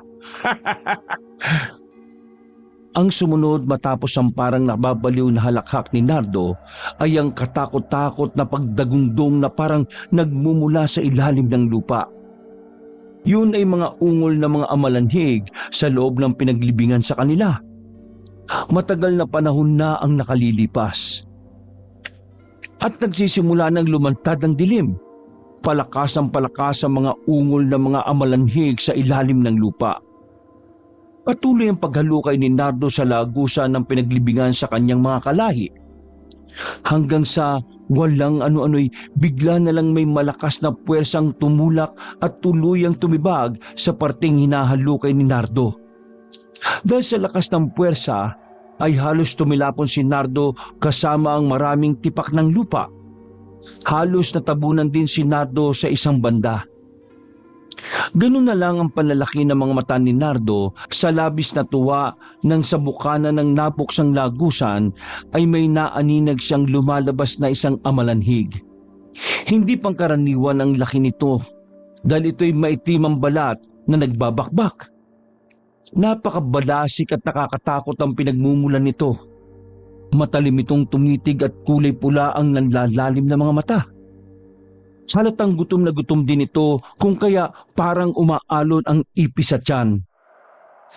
Ang sumunod matapos ang parang nababaliw na halakhak ni Nardo ay ang katakot-takot na pagdagundong na parang nagmumula sa ilalim ng lupa. Yun ay mga ungol na mga amalanhig sa loob ng pinaglibingan sa kanila. Matagal na panahon na ang nakalilipas. At nagsisimula ng lumantad ang dilim. Palakas ang mga ungol na mga amalanhig sa ilalim ng lupa. Patuloy ang paghalukay ni Nardo sa lagusan ng pinaglibingan sa kanyang mga kalahi. Hanggang sa walang ano-ano'y bigla na lang may malakas na puwersang tumulak at tuluyang tumibag sa parteng hinahalukay ni Nardo. Dahil sa lakas ng puwersa ay halos tumilapon si Nardo kasama ang maraming tipak ng lupa. Halos natabunan din si Nardo sa isang banda. Ganun na lang ang panlalaki ng mga mata ni Nardo sa labis na tuwa nang sa bukana ng napuksang lagusan ay may naaninag siyang lumalabas na isang amalanhig. Hindi pangkaraniwan ang laki nito dahil ito'y maitim ang balat na nagbabakbak. Napakabalasik at nakakatakot ang pinagmumulan nito. Matalim itong tumitig at kulay pula ang nanlalalim na mga mata. Halatang gutom na gutom din ito kung kaya parang umaalon ang ipis sa tiyan.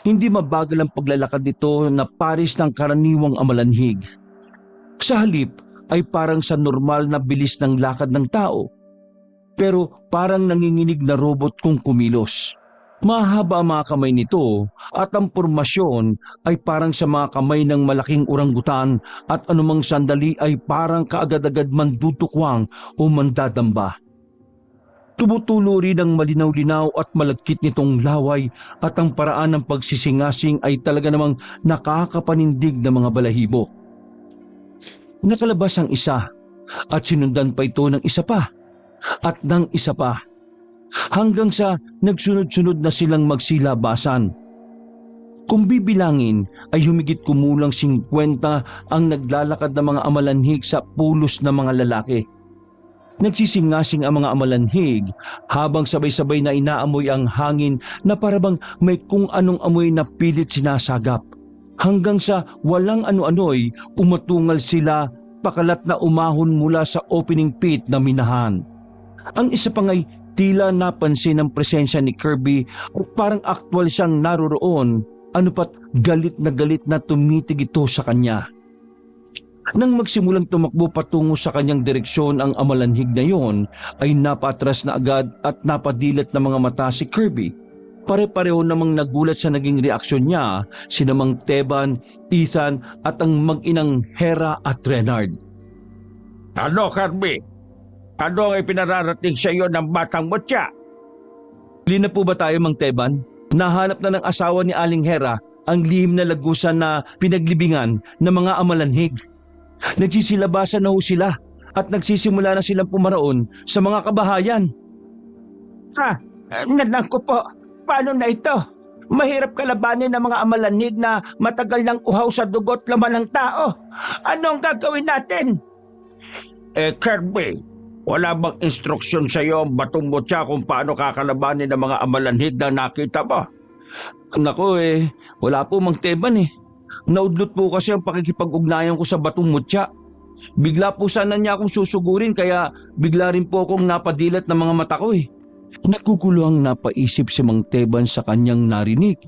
Hindi mabagal ang paglalakad nito na paris ng karaniwang amalanhig. Sa halip ay parang sa normal na bilis ng lakad ng tao, pero parang nanginginig na robot kung kumilos. Mahaba ang mga kamay nito at ang pormasyon ay parang sa mga kamay ng malaking orangutan at anumang sandali ay parang kaagad-agad mandutukwang o mandadamba. Tumutulo rin ang malinaw-linaw at malagkit nitong laway at ang paraan ng pagsisingasing ay talaga namang nakakapanindig ng mga balahibo. Nakalabas ang isa at sinundan pa ito ng isa pa at ng isa pa. Hanggang sa nagsunod-sunod na silang magsilabasan. Kung bibilangin ay humigit kumulang 50 ang naglalakad na mga amalanhig sa pulos na mga lalaki. Nagsisingasing ang mga amalanhig habang sabay-sabay na inaamoy ang hangin na parabang may kung anong amoy na pilit sinasagap. Hanggang sa walang ano-ano'y umatungal sila pakalat na umahon mula sa opening pit na minahan. Ang isa pa nga'y tila napansin ang presensya ni Kirby at parang aktwal siyang naroroon, ano pat galit na tumitig ito sa kanya. Nang magsimulang tumakbo patungo sa kanyang direksyon ang amalanhig na yon, ay napatras na agad at napadilat na mga mata si Kirby. Pare-pareho namang nagulat sa naging reaksyon niya, sinamang Teban, Ethan at ang mag-inang Hera at Renard. Ano, Kirby? Ano ang ipinararating sa iyo ng batang mutya? Huli na po ba tayo, Mang Teban? Nahanap na ng asawa ni Aling Hera ang lihim na lagusan na pinaglibingan ng mga amalanhig. Nagsisilabasan na ho sila at nagsisimula na silang pumaraon sa mga kabahayan. Nanang ko po, paano na ito? Mahirap kalabanin ng mga amalanhig na matagal nang uhaw sa dugot laman ng tao. Anong gagawin natin? Kirby, Wala bang instruksyon sa iyo ang batong mutya kung paano kakalabanin ng mga amalanhig na nakita mo? Nako wala po Mang Teban Naudlot po kasi ang pakikipag-ugnayan ko sa batong mutya. Bigla po sana niya akong susugurin kaya bigla rin po akong napadilat ng mga mata ko Nagugulo ang napaisip si Mang Teban sa kanyang narinig.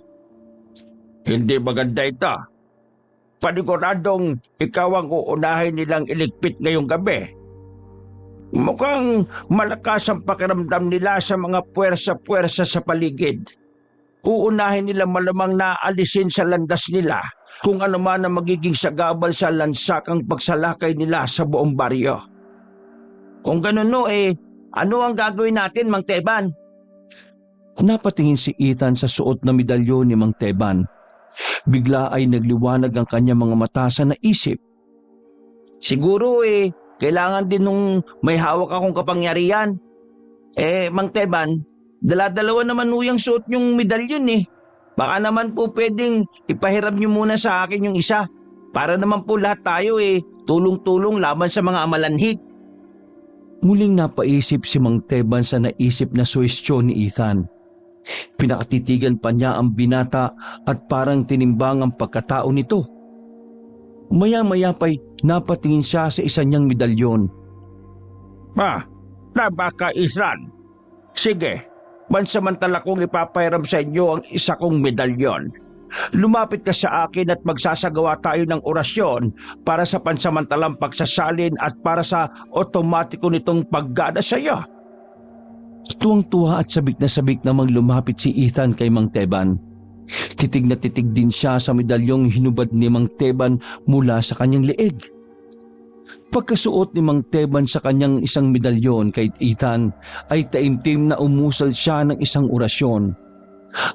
Hindi maganda ito. Paniguradong ikaw ang uunahin nilang iligpit ngayong gabi. Mukhang malakas ang pakiramdam nila sa mga puwersa-puwersa sa paligid. Uunahin nila malamang na alisin sa landas nila kung ano man ang magiging sagabal sa lansakang pagsalakay nila sa buong baryo. Kung ganun ano ang gagawin natin, Mang Teban? Napatingin si Ethan sa suot na medalyon ni Mang Teban. Bigla ay nagliwanag ang kanyang mga mata sa naisip. Siguro kailangan din nung may hawak akong kapangyarihan. Mang Teban, dala-dalawa naman yung suot yung medalyon Baka naman po pwedeng ipahiram niyo muna sa akin yung isa. Para naman po lahat tayo tulong-tulong laban sa mga amalanhig. Muling napaisip si Mang Teban sa naisip na suwestyon ni Ethan. Pinakatitigan pa niya ang binata at parang tinimbang ang pagkatao nito. Maya-maya pa'y napatingin siya sa isa niyang medalyon. Tama ka, Ethan. Sige, pansamantala kong ipapahiram sa inyo ang isa kong medalyon. Lumapit ka sa akin at magsasagawa tayo ng orasyon para sa pansamantalang pagsasalin at para sa otomatiko nitong paggana sa iyo. Tuwang-tuwa at sabik namang lumapit si Ethan kay Mang Teban. Titig na titig din siya sa medalyong hinubad ni Mang Teban mula sa kanyang leeg. Pagkasuot ni Mang Teban sa kanyang isang medalyon kay Ethan ay taimtim na umusal siya ng isang orasyon.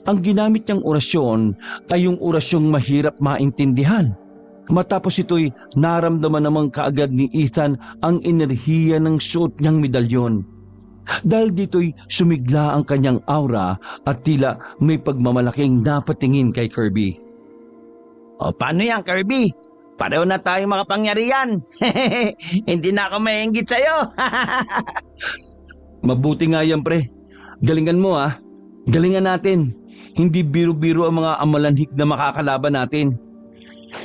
Ang ginamit niyang orasyon ay yung orasyong mahirap maintindihan. Matapos ito'y naramdaman namang kaagad ni Ethan ang enerhiya ng suot niyang medalyon. Dahil dito'y sumigla ang kanyang aura at tila may pagmamalaking napatingin kay Kirby. O paano yan, Kirby? Pareho na tayo makapangyarihan. Hindi na ako maingit sa'yo. Mabuti nga yan, pre. Galingan mo Galingan natin. Hindi biro-biro ang mga amalanhik na makakalaban natin.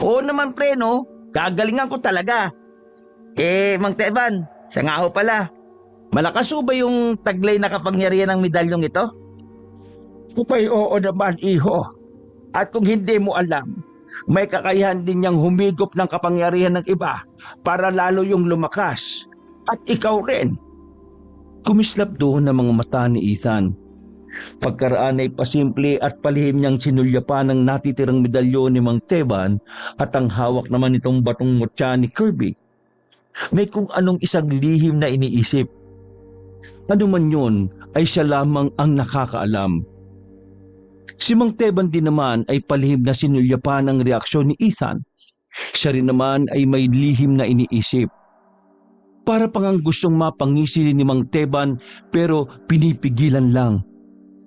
Oo naman, pre, no? Kagalingan ko talaga. Mang Teban, siya nga ho pala. Malakas ho ba yung taglay na kapangyarihan ng medalyong ito? Kupay oo naman, iho. At kung hindi mo alam, may kakayahan din niyang humigop ng kapangyarihan ng iba para lalo yung lumakas. At ikaw rin. Kumislap doon ang mga mata ni Ethan. Pagkaraan ay pasimple at palihim niyang sinulyapan ng natitirang medalyon ni Mang Teban at ang hawak naman itong batong mutya ni Kirby. May kung anong isang lihim na iniisip. Ano man yun ay siya lamang ang nakakaalam. Si Mang Teban din naman ay palihim na sinulyapan ang reaksyon ni Ethan. Siya rin naman ay may lihim na iniisip. Para pang ang gustong mapangisi ni Mang Teban pero pinipigilan lang.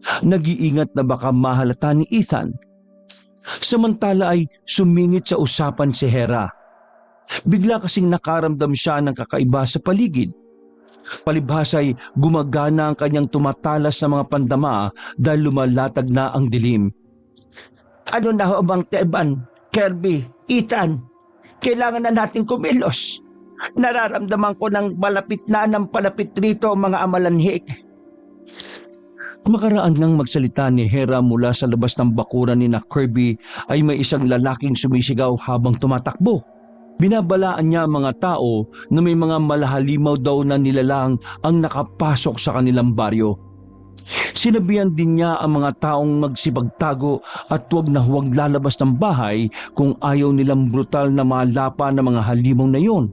Nag-iingat na baka mahalata ni Ethan. Samantala ay sumingit sa usapan si Hera. Bigla kasing nakaramdam siya ng kakaiba sa paligid. Palibhas ay gumagana ang kanyang tumatalas na mga pandama dahil lumalatag na ang dilim. Ano na ho, Mang Teban, Kirby, Ethan? Kailangan na natin kumilos. Nararamdaman ko ng palapit rito ang mga amalanhik. Makaraan ngang magsalita ni Hera mula sa labas ng bakuran ni Kirby ay may isang lalaking sumisigaw habang tumatakbo. Binabalaan niya ang mga tao na may mga malahalimaw daw na nilalang ang nakapasok sa kanilang baryo. Sinabihan din niya ang mga taong magsipagtago at huwag lalabas ng bahay kung ayaw nilang brutal na malapa ng mga halimaw na yon.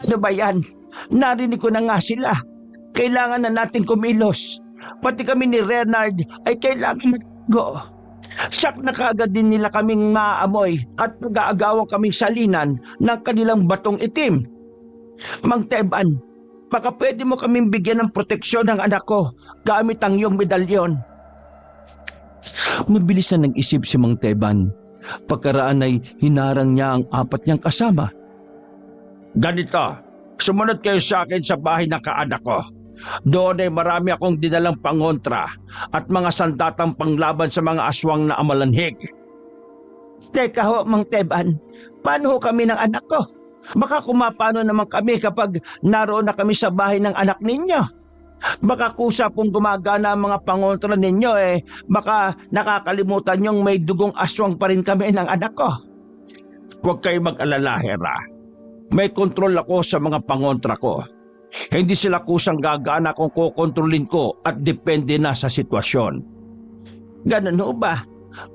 Ano ba yan? Narinig ko na nga sila. Kailangan na natin kumilos. Pati kami ni Renard ay kailangan mag-go. Sak na kaagad din nila kaming maamoy at mag-aagawang kaming salinan ng kanilang batong itim. Mang Teban, baka pwede mo kaming bigyan ng proteksyon ng anak ko gamit ang iyong medalyon. Mabilis na nag-isip si Mang Teban. Pagkaraan ay hinarang niya ang apat niyang kasama. Ganito, sumunod kayo sa akin sa bahay ng kaanak ko. Doon ay marami akong dinalang pangontra at mga sandatang panglaban sa mga aswang na amalanhig. Teka ho, Mang Teban, paano ho kami ng anak ko? Baka kumapano naman kami kapag naroon na kami sa bahay ng anak ninyo. Baka kusa pong gumagana ang mga pangontra ninyo baka nakakalimutan niyong may dugong aswang pa rin kami ng anak ko. Huwag kayo mag-alala, Hera. May kontrol ako sa mga pangontra ko. Hindi sila kusang gagana kung kukontrolin ko at depende na sa sitwasyon. Ganun ho ba?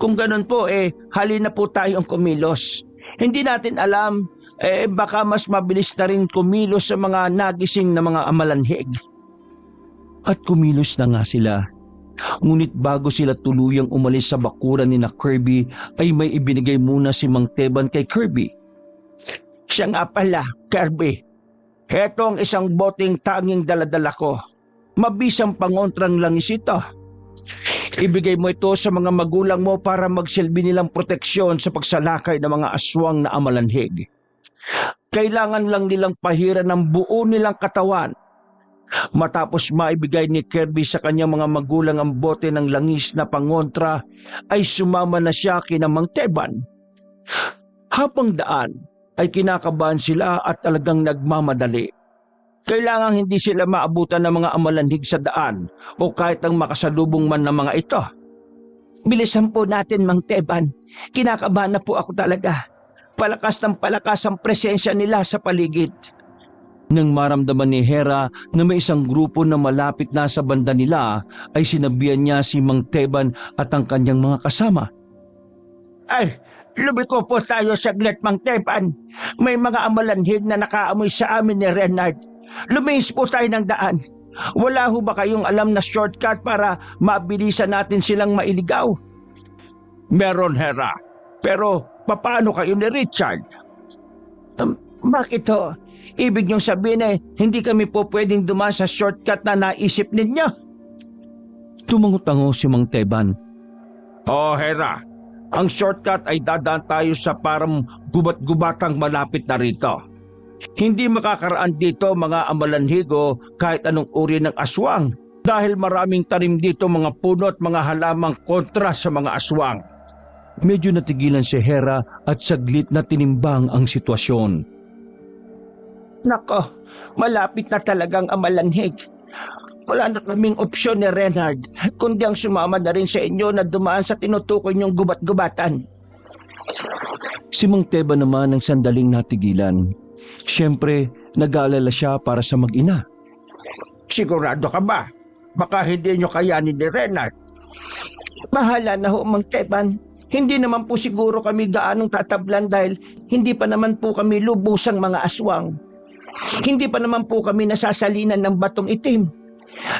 Kung ganun po halina po tayong kumilos. Hindi natin alam, baka mas mabilis na rin kumilos sa mga nagising na mga amalanhig. At kumilos na nga sila. Ngunit bago sila tuluyang umalis sa bakuran ni na Kirby ay may ibinigay muna si Mang Teban kay Kirby. Siya nga pala, Kirby. Heto ang isang boteng tanging daladala ko. Mabisang pangontrang langis ito. Ibigay mo ito sa mga magulang mo para magsilbi nilang proteksyon sa pagsalakay ng mga aswang na amalanhig. Kailangan lang nilang pahiran ng buo nilang katawan. Matapos maibigay ni Kirby sa kanyang mga magulang ang bote ng langis na pangontra, ay sumama na siya kina Mang Teban. Habang daan, ay kinakabahan sila at talagang nagmamadali. Kailangang hindi sila maabutan ng mga amalanhig sa daan o kahit ang makasalubong man ng mga ito. Bilisan po natin, Mang Teban. Kinakabahan na po ako talaga. Palakas ng palakas ang presensya nila sa paligid. Nang maramdaman ni Hera na may isang grupo na malapit na sa banda nila, ay sinabihan niya si Mang Teban at ang kanyang mga kasama. Ay, lumiko po tayo saglit, Mang Teban. May mga amalanhig na nakaamoy sa amin ni Renard. Lumihis po tayo ng daan. Wala ho ba kayong alam na shortcut para mabilisan natin silang mailigaw? Meron, Hera. Pero paano kayo ni Richard? Bakit ho? Ibig niyong sabihin hindi kami po pwedeng dumaan sa shortcut na naisip ninyo? Tumango-tango si Mang Teban. Hera. Ang shortcut ay dadaan tayo sa parang gubat-gubatang malapit na rito. Hindi makakaraan dito mga amalanhig o kahit anong uri ng aswang dahil maraming tanim dito mga puno at mga halamang kontra sa mga aswang. Medyo natigilan si Hera at saglit na tinimbang ang sitwasyon. Nako, malapit na talagang amalanhig. Wala na kaming opsyon ni Renard, kundi ang sumama na rin sa inyo na dumaan sa tinutukoy niyong gubat-gubatan. Si Mang Teban naman ang sandaling natigilan. Siyempre, nag-aalala siya para sa mag-ina. Sigurado ka ba? Baka hindi niyo kayanin ni Renard. Bahala na ho, Mang Teban. Hindi naman po siguro kami gaanong tatablan dahil hindi pa naman po kami lubusang mga aswang. Hindi pa naman po kami nasasalinan ng batong itim.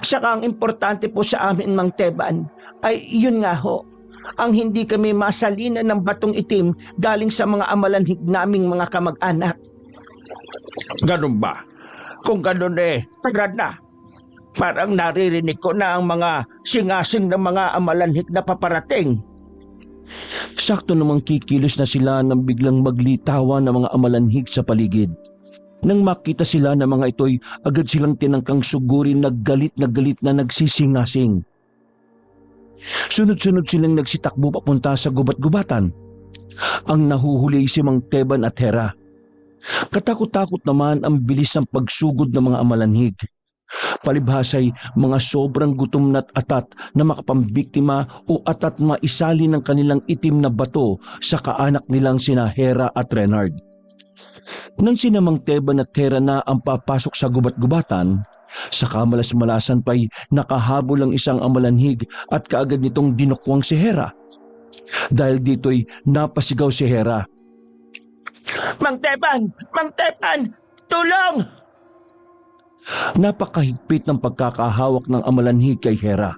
Saka ang importante po sa amin, Mang Teban, ay yun nga ho, ang hindi kami masalinan ng batong itim galing sa mga amalanhig naming mga kamag-anak. Ganun ba? Kung ganun tagad na. Parang naririnig ko na ang mga singasing ng mga amalanhig na paparating. Sakto namang kikilos na sila nang biglang maglitawan ng mga amalanhig sa paligid. Nang makita sila ng mga ito'y agad silang tinangkang sugurin na galit na nagsisingasing. Sunod-sunod silang nagsitakbo papunta sa gubat-gubatan. Ang nahuhuli si Mang Teban at Hera. Katakot-takot naman ang bilis ng pagsugod ng mga amalanhig. Palibhasay mga sobrang gutom na't atat na makapambiktima o atat maisali ng kanilang itim na bato sa kaanak nilang sina Hera at Renard. Nang sina Mang Teban at Hera na ang papasok sa gubat-gubatan, sa kamalas-malasan pa'y nakahabol ang isang amalanhig at kaagad nitong dinukwang si Hera. Dahil dito'y napasigaw si Hera. Mang Teban! Mang Teban! Tulong! Napakahigpit ng pagkakahawak ng amalanhig kay Hera.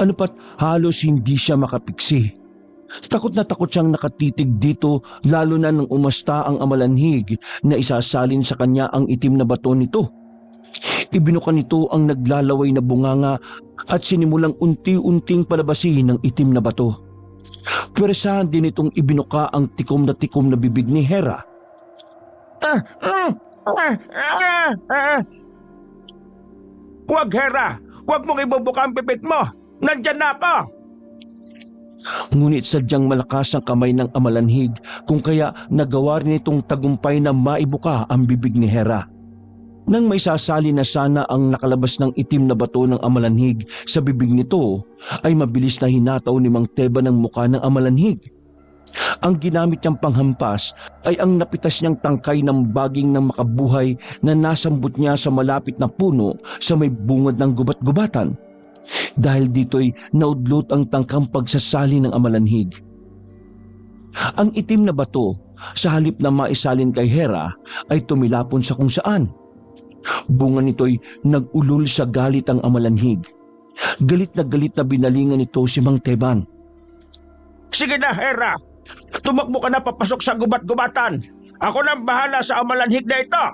Ano pat halos hindi siya makapiksi. Takot na takot siyang nakatitig dito lalo na nang umasta ang amalanhig na isasalin sa kanya ang itim na bato nito. Ibinuka nito ang naglalaway na bunganga at sinimulang unti-unting palabasin ng itim na bato. Pwersahan din itong ibinuka ang tikom na bibig ni Hera. Ah, ah, ah. Huwag, Hera! Huwag mong ibubuka ang pipit mo! Nandyan na ako! Ngunit sadyang malakas ang kamay ng amalanhig kung kaya nagawa rin itong tagumpay na maibuka ang bibig ni Hera. Nang may sasali na sana ang nakalabas ng itim na bato ng amalanhig sa bibig nito, ay mabilis na hinataw ni Mang Teban ang muka ng amalanhig. Ang ginamit niyang panghampas ay ang napitas niyang tangkay ng baging ng makabuhay na nasambot niya sa malapit na puno sa may bungad ng gubat-gubatan. Dahil dito'y naudlot ang tangkang pagsasali ng amalanhig. Ang itim na bato, sa halip na maisalin kay Hera, ay tumilapon sa kung saan. Bunga nito'y nag-ulol sa galit ang amalanhig. Galit na binalingan nito si Mang Teban. Sige na, Hera! Tumakbo ka na papasok sa gubat-gubatan! Ako nang bahala sa amalanhig na ito!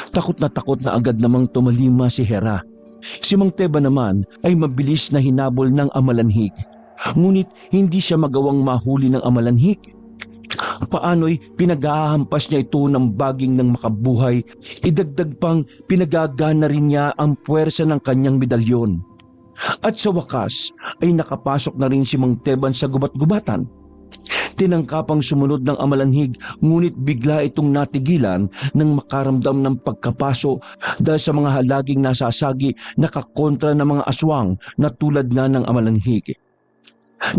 Takot na agad namang tumalima si Hera. Si Mang Teban naman ay mabilis na hinabol ng amalanhig. Ngunit hindi siya magawang mahuli ng amalanhig. Paano'y pinag-ahampas niya ito ng baging ng makabuhay, idagdag pang pinagagana rin niya ang puwersa ng kanyang medalyon. At sa wakas ay nakapasok na rin si Mang Teban sa gubat-gubatan. Tinangkapang sumunod ng amalanhig, ngunit bigla itong natigilan nang makaramdam ng pagkapaso dahil sa mga halaging nasasagi na kakontra ng mga aswang na tulad nga ng amalanhig.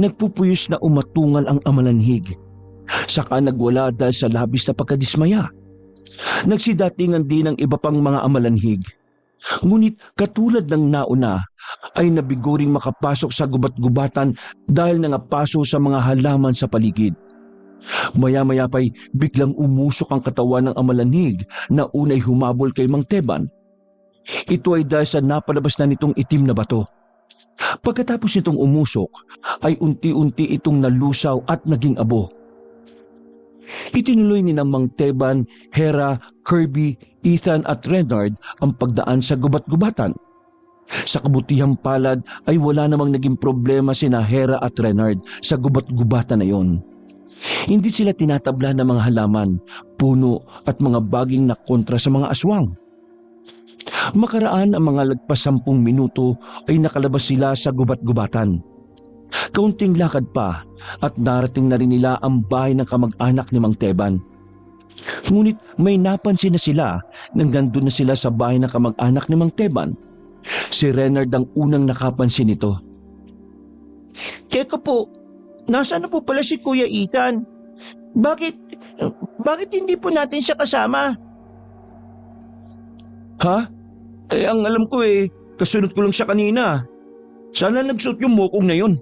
Nagpupuyos na umatungal ang amalanhig. Saka nagwala dahil sa labis na pagkadismaya. Nagsidatingan din ang iba pang mga amalanhig. Ngunit katulad ng nauna ay nabigo ring makapasok sa gubat-gubatan dahil nangapaso sa mga halaman sa paligid. Maya-maya pa'y biglang umusok ang katawan ng amalanhig na unay humabol kay Mang Teban. Ito ay dahil sa napalabas na nitong itim na bato. Pagkatapos nitong umusok ay unti-unti itong nalusaw at naging abo. Itinuloy ni Mang Teban, Hera, Kirby, Ethan at Renard ang pagdaan sa gubat-gubatan. Sa kabutihang palad ay wala namang naging problema sina Hera at Renard sa gubat-gubatan na yon. Hindi sila tinatabla ng mga halaman, puno at mga baging na kontra sa mga aswang. Makaraan ang mga lagpas 10 minuto ay nakalabas sila sa gubat-gubatan. Kaunting lakad pa at narating na rin nila ang bahay ng kamag-anak ni Mang Teban. Ngunit may napansin na sila nang nandun na sila sa bahay ng kamag-anak ni Mang Teban. Si Renard ang unang nakapansin nito. Teka po, nasaan na po pala si Kuya Ethan? Bakit hindi po natin siya kasama? Ha? Ang alam ko kasunod ko lang siya kanina. Sana nagsuot yung mukong na yun.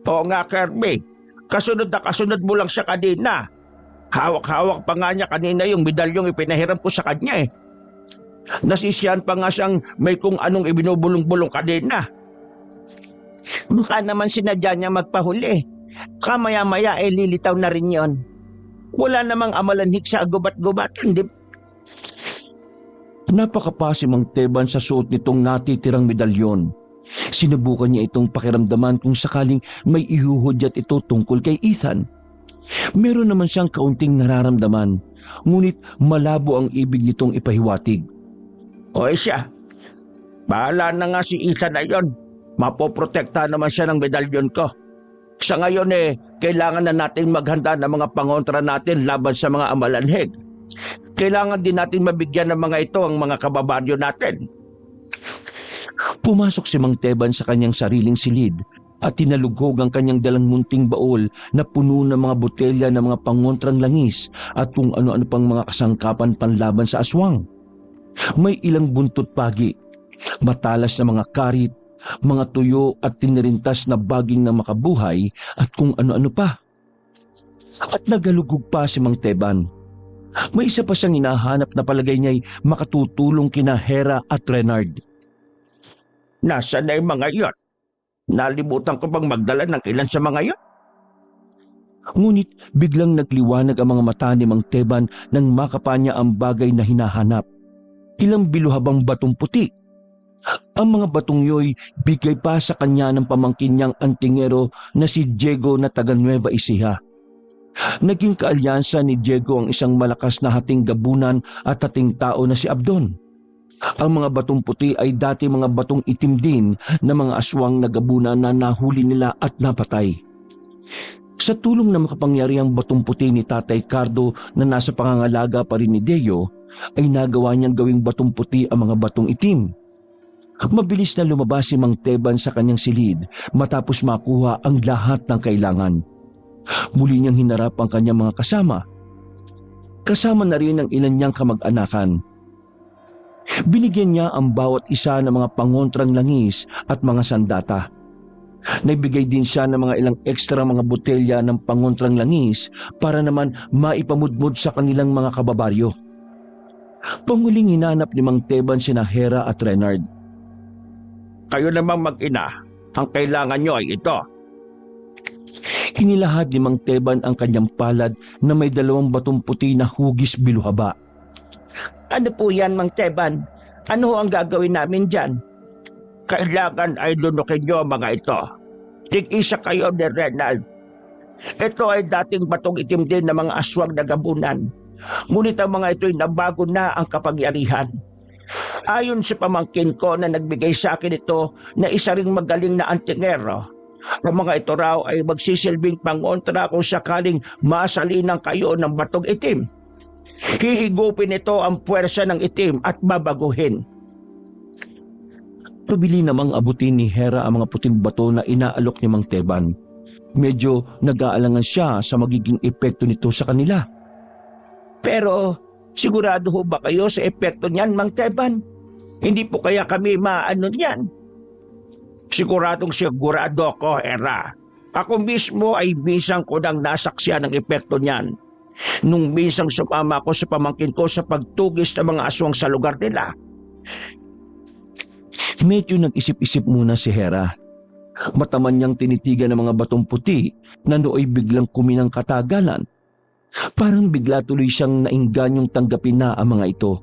Oo nga, Kirby. Kasunod mo lang siya kanina. Hawak-hawak pa nga niya kanina yung medalyong ipinahiram ko sa kanya Nasisiyan pa nga siyang may kung anong ibinubulong-bulong kanina. Baka naman sinadya niya magpahuli. Kamaya-maya lilitaw na rin yon. Wala namang amalanhig sa gubat-gubatan, di ba? Napakapa si Mang Teban sa suot nitong natitirang medalyon. Sinubukan niya itong pakiramdaman kung sakaling may ihuhudyat ito tungkol kay Ethan. Meron naman siyang kaunting nararamdaman, ngunit malabo ang ibig nitong ipahiwatig. O siya, bahala na nga si Ethan na yon. Mapoprotekta naman siya ng medalyon ko. Sa ngayon kailangan na natin maghanda ng mga pangontra natin laban sa mga amalanhig. Kailangan din natin mabigyan ng mga ito ang mga kababaryo natin. Pumasok si Mang Teban sa kanyang sariling silid at tinalugog ang kanyang dalang munting baol na puno ng mga botelya ng mga pangontrang langis at kung ano-ano pang mga kasangkapan panlaban sa aswang. May ilang buntot pagi, matalas na mga karit, mga tuyo at tinirintas na baging na makabuhay at kung ano-ano pa. At nagalugog pa si Mang Teban. May isa pa siyang hinahanap na palagay niya'y makatutulong kina Hera at Renard. Nasaan na yung mga yon? Nalimutan ko bang magdala ng ilan sa mga yon? Ngunit biglang nagliwanag ang mga mata ni Mang Teban nang makapa niya ang bagay na hinahanap. Ilang biluhabang batong puti. Ang mga batong yo'y bigay pa sa kanya ng pamangkin niyang antingero na si Diego na taga Nueva Ecija. Naging kaalyansa ni Diego ang isang malakas na hating gabunan at hating tao na si Abdon. Ang mga batong puti ay dati mga batong itim din na mga aswang na gabunan na nahuli nila at napatay. Sa tulong ng makapangyarihang batong puti ni Tatay Cardo na nasa pangangalaga pa rin ni Deo, ay nagawa niyang gawing batong puti ang mga batong itim. Mabilis na lumabas si Mang Teban sa kanyang silid matapos makuha ang lahat ng kailangan. Muli niyang hinarap ang kanyang mga kasama. Kasama na rin ang ilan niyang kamag-anakan. Binigyan niya ang bawat isa ng mga pangontrang langis at mga sandata. Nagbigay din siya ng mga ilang ekstra mga botelya ng pangontrang langis para naman maipamudmod sa kanilang mga kababaryo. Panguling hinanap ni Mang Teban sina Hera at Renard. Kayo namang mag-ina, ang kailangan nyo ay ito. Inilahad ni Mang Teban ang kanyang palad na may 2 batong puti na hugis biluhaba. Ano po yan, Mang Teban? Ano ang gagawin namin dyan? Kailangan ay lunukin nyo ang mga ito. Tig-isa kayo ni Renald. Ito ay dating batong itim din na mga aswang na gabunan. Ngunit ang mga ito'y nabago na ang kapangyarihan. Ayon sa pamangkin ko na nagbigay sa akin ito na isa ring magaling na antingero, ang mga ito raw ay magsisilbing pangontra kung sakaling masalinang kayo ng batong itim. Hihigupin ito ang puwersa ng itim at babaguhin. Pabili namang abutin ni Hera ang mga puting bato na inaalok ni Mang Teban. Medyo nag-aalangan siya sa magiging epekto nito sa kanila. Pero sigurado ho ba kayo sa epekto niyan, Mang Teban? Hindi po kaya kami maano niyan? Siguradong sigurado ko, Hera. Ako mismo ay bisang ko nang nasaksiyan ng epekto niyan. Nung bisang sumama ko sa pamangkin ko sa pagtugis ng mga aswang sa lugar nila. Medyo nag-isip-isip muna si Hera. Mataman niyang tinitigan ng mga batong puti na nooy biglang kuminang katagalan. Parang bigla tuloy siyang naingganyong tanggapin na ang mga ito.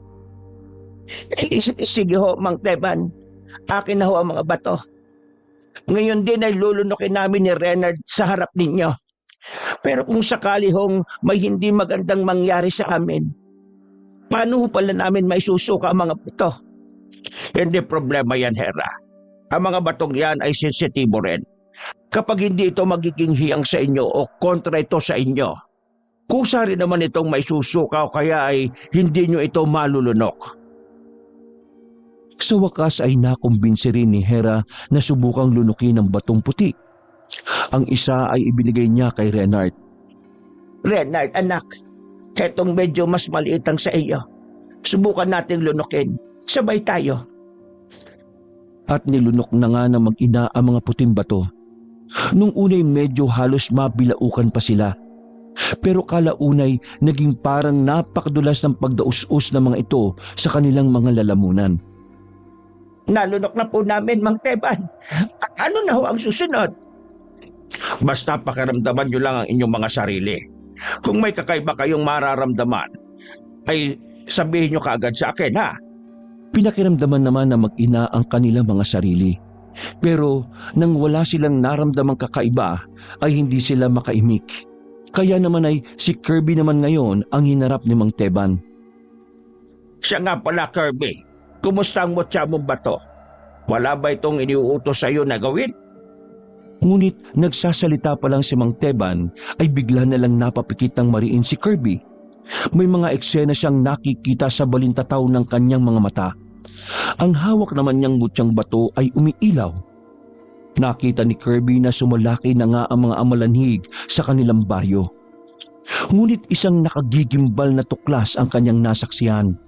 Sige ho, Mang Teban. Akin na ho ang mga bato. Ngayon din ay lulunukin namin ni Renard sa harap ninyo. Pero kung sakali hong may hindi magandang mangyari sa amin, paano ho pala namin maisusuka ang mga bato? Hindi problema yan, Hera. Ang mga batong yan ay sensitibo rin. Kapag hindi ito magiging hiyang sa inyo o kontra ito sa inyo, kusa rin naman itong may susuka o kaya ay hindi nyo ito malulunok. Sa wakas ay nakumbinsi rin ni Hera na subukang lunukin ang batong puti. Ang isa ay ibinigay niya kay Renard. Renard, anak, hetong medyo mas maliit ang sa iyo. Subukan nating lunukin. Sabay tayo. At nilunok na nga ng mag-ina ang mga puting bato. Nung unay medyo halos mabilaukan pa sila. Pero kalaunay naging parang napakadulas ng pagdaus-us ng mga ito sa kanilang mga lalamunan. Nalunok na po namin, Mang Teban. At ano na ho ang susunod? Basta pakiramdaman nyo lang ang inyong mga sarili. Kung may kakaiba kayong mararamdaman, ay sabihin nyo kaagad sa akin, ha? Pinakiramdaman naman ng mag-ina ang kanilang mga sarili. Pero nang wala silang naramdamang kakaiba ay hindi sila makaimik. Kaya naman ay si Kirby naman ngayon ang hinarap ni Mang Teban. Siya nga pala, Kirby. Kumusta ang mutya mong bato? Wala ba itong iniuutos sa iyo na gawin? Ngunit nagsasalita pa lang si Mang Teban ay bigla na lang napapikit ng mariin si Kirby. May mga eksena siyang nakikita sa balintataw ng kanyang mga mata. Ang hawak naman niyang mutyang bato ay umiilaw. Nakita ni Kirby na sumalaki na nga ang mga amalanhig sa kanilang baryo. Ngunit isang nakagigimbal na tuklas ang kanyang nasaksihan.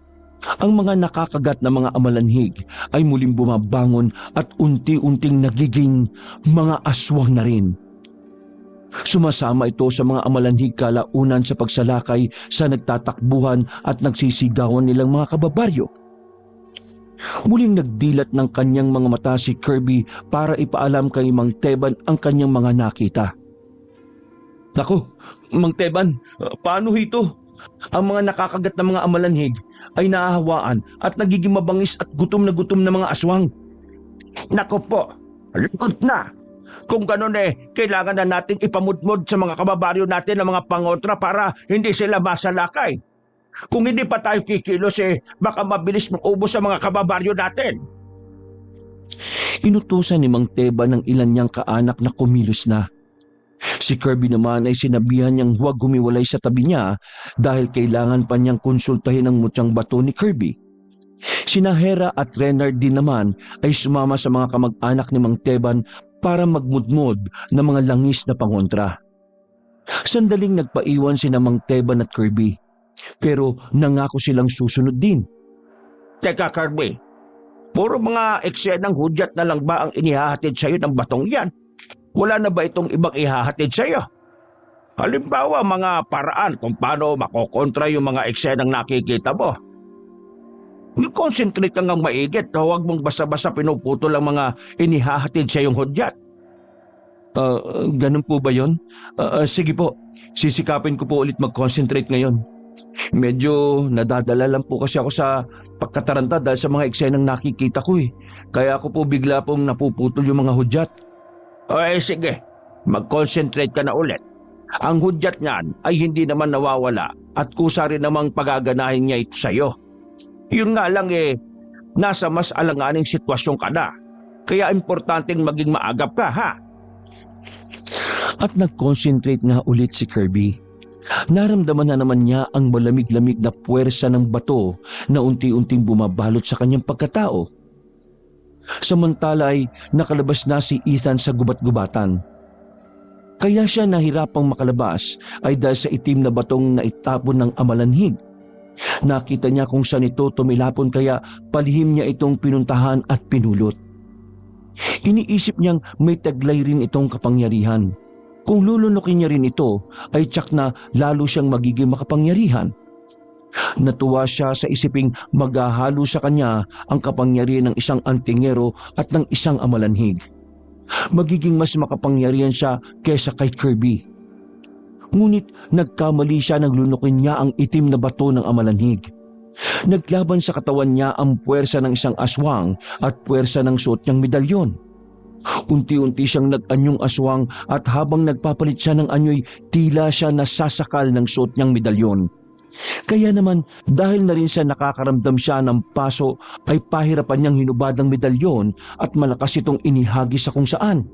Ang mga nakakagat na mga amalanhig ay muling bumabangon at unti-unting nagiging mga aswang na rin. Sumasama ito sa mga amalanhig kalaunan sa pagsalakay sa nagtatakbuhan at nagsisigawan nilang mga kababaryo. Muling nagdilat ng kanyang mga mata si Kirby para ipaalam kay Mang Teban ang kanyang mga nakita. Naku, Mang Teban, paano ito? Ang mga nakakagat na mga amalanhig ay naahawaan at nagiging mabangis at gutom na mga aswang. Naku po, likod na. Kung ganun kailangan na nating ipamudmod sa mga kababaryo natin ng mga pangontra para hindi sila masalakay. Kung hindi pa tayo kikilos baka mabilis maubos sa mga kababaryo natin. Inutusan ni Mang Teban ng ilan niyang kaanak na kumilos na. Si Kirby naman ay sinabihan niyang huwag gumiwalay sa tabi niya dahil kailangan pa niyang konsultahin ang mutyang bato ni Kirby. Sina Hera at Renard din naman ay sumama sa mga kamag-anak ni Mang Teban para magmudmod ng mga langis na pangontra. Sandaling nagpaiwan sina Mang Teban at Kirby, pero nangako silang susunod din. Teka Kirby, puro mga eksenang hudyat na lang ba ang inihahatid sa'yo ng batong yan? Wala na ba itong ibang ihahatid sa'yo? Halimbawa mga paraan kung paano makokontra yung mga eksenang nakikita mo. Concentrate kang ang maigit, huwag mong basta-basta pinuputol ang mga inihahatid sa iyong hudyat. Ganun po ba yun? Sige po, sisikapin ko po ulit mag-concentrate ngayon. Medyo nadadala lang po kasi ako sa pagkataranta dahil sa mga eksenang nakikita ko Kaya ako po bigla pong napuputol yung mga hudyat. Sige, mag-concentrate ka na ulit. Ang hudyat niyan ay hindi naman nawawala at kusa rin namang pagaganahin niya ito sa'yo. Yun nga lang nasa mas alanganing sitwasyon ka na. Kaya importanteng maging maagap ka ha. At nag-concentrate nga ulit si Kirby. Naramdaman na naman niya ang malamig-lamig na puwersa ng bato na unti-unting bumabalot sa kanyang pagkatao. Samantala ay nakalabas na si Ethan sa gubat-gubatan. Kaya siya nahirapang makalabas ay dahil sa itim na batong na itapon ng amalanhig. Nakita niya kung saan ito tumilapon kaya palihim niya itong pinuntahan at pinulot. Iniisip niyang may taglay rin itong kapangyarihan. Kung lulunukin niya rin ito ay tiyak na lalo siyang magiging makapangyarihan. Natuwa siya sa isiping maghahalo sa kanya ang kapangyarihan ng isang antingero at ng isang amalanhig. Magiging mas makapangyarihan siya kesa kay Kirby. Ngunit nagkamali siya nang lunukin niya ang itim na bato ng amalanhig. Naglaban sa katawan niya ang puwersa ng isang aswang at puwersa ng suot niyang medalyon. Unti-unti siyang nag-anyong aswang at habang nagpapalit siya ng anyoy, tila siya nasasakal ng suot niyang medalyon. Kaya naman dahil na rin sa nakakaramdam siya ng paso ay pahirapan niyang hinubad ang medalyon at malakas itong inihagi sa kung saan.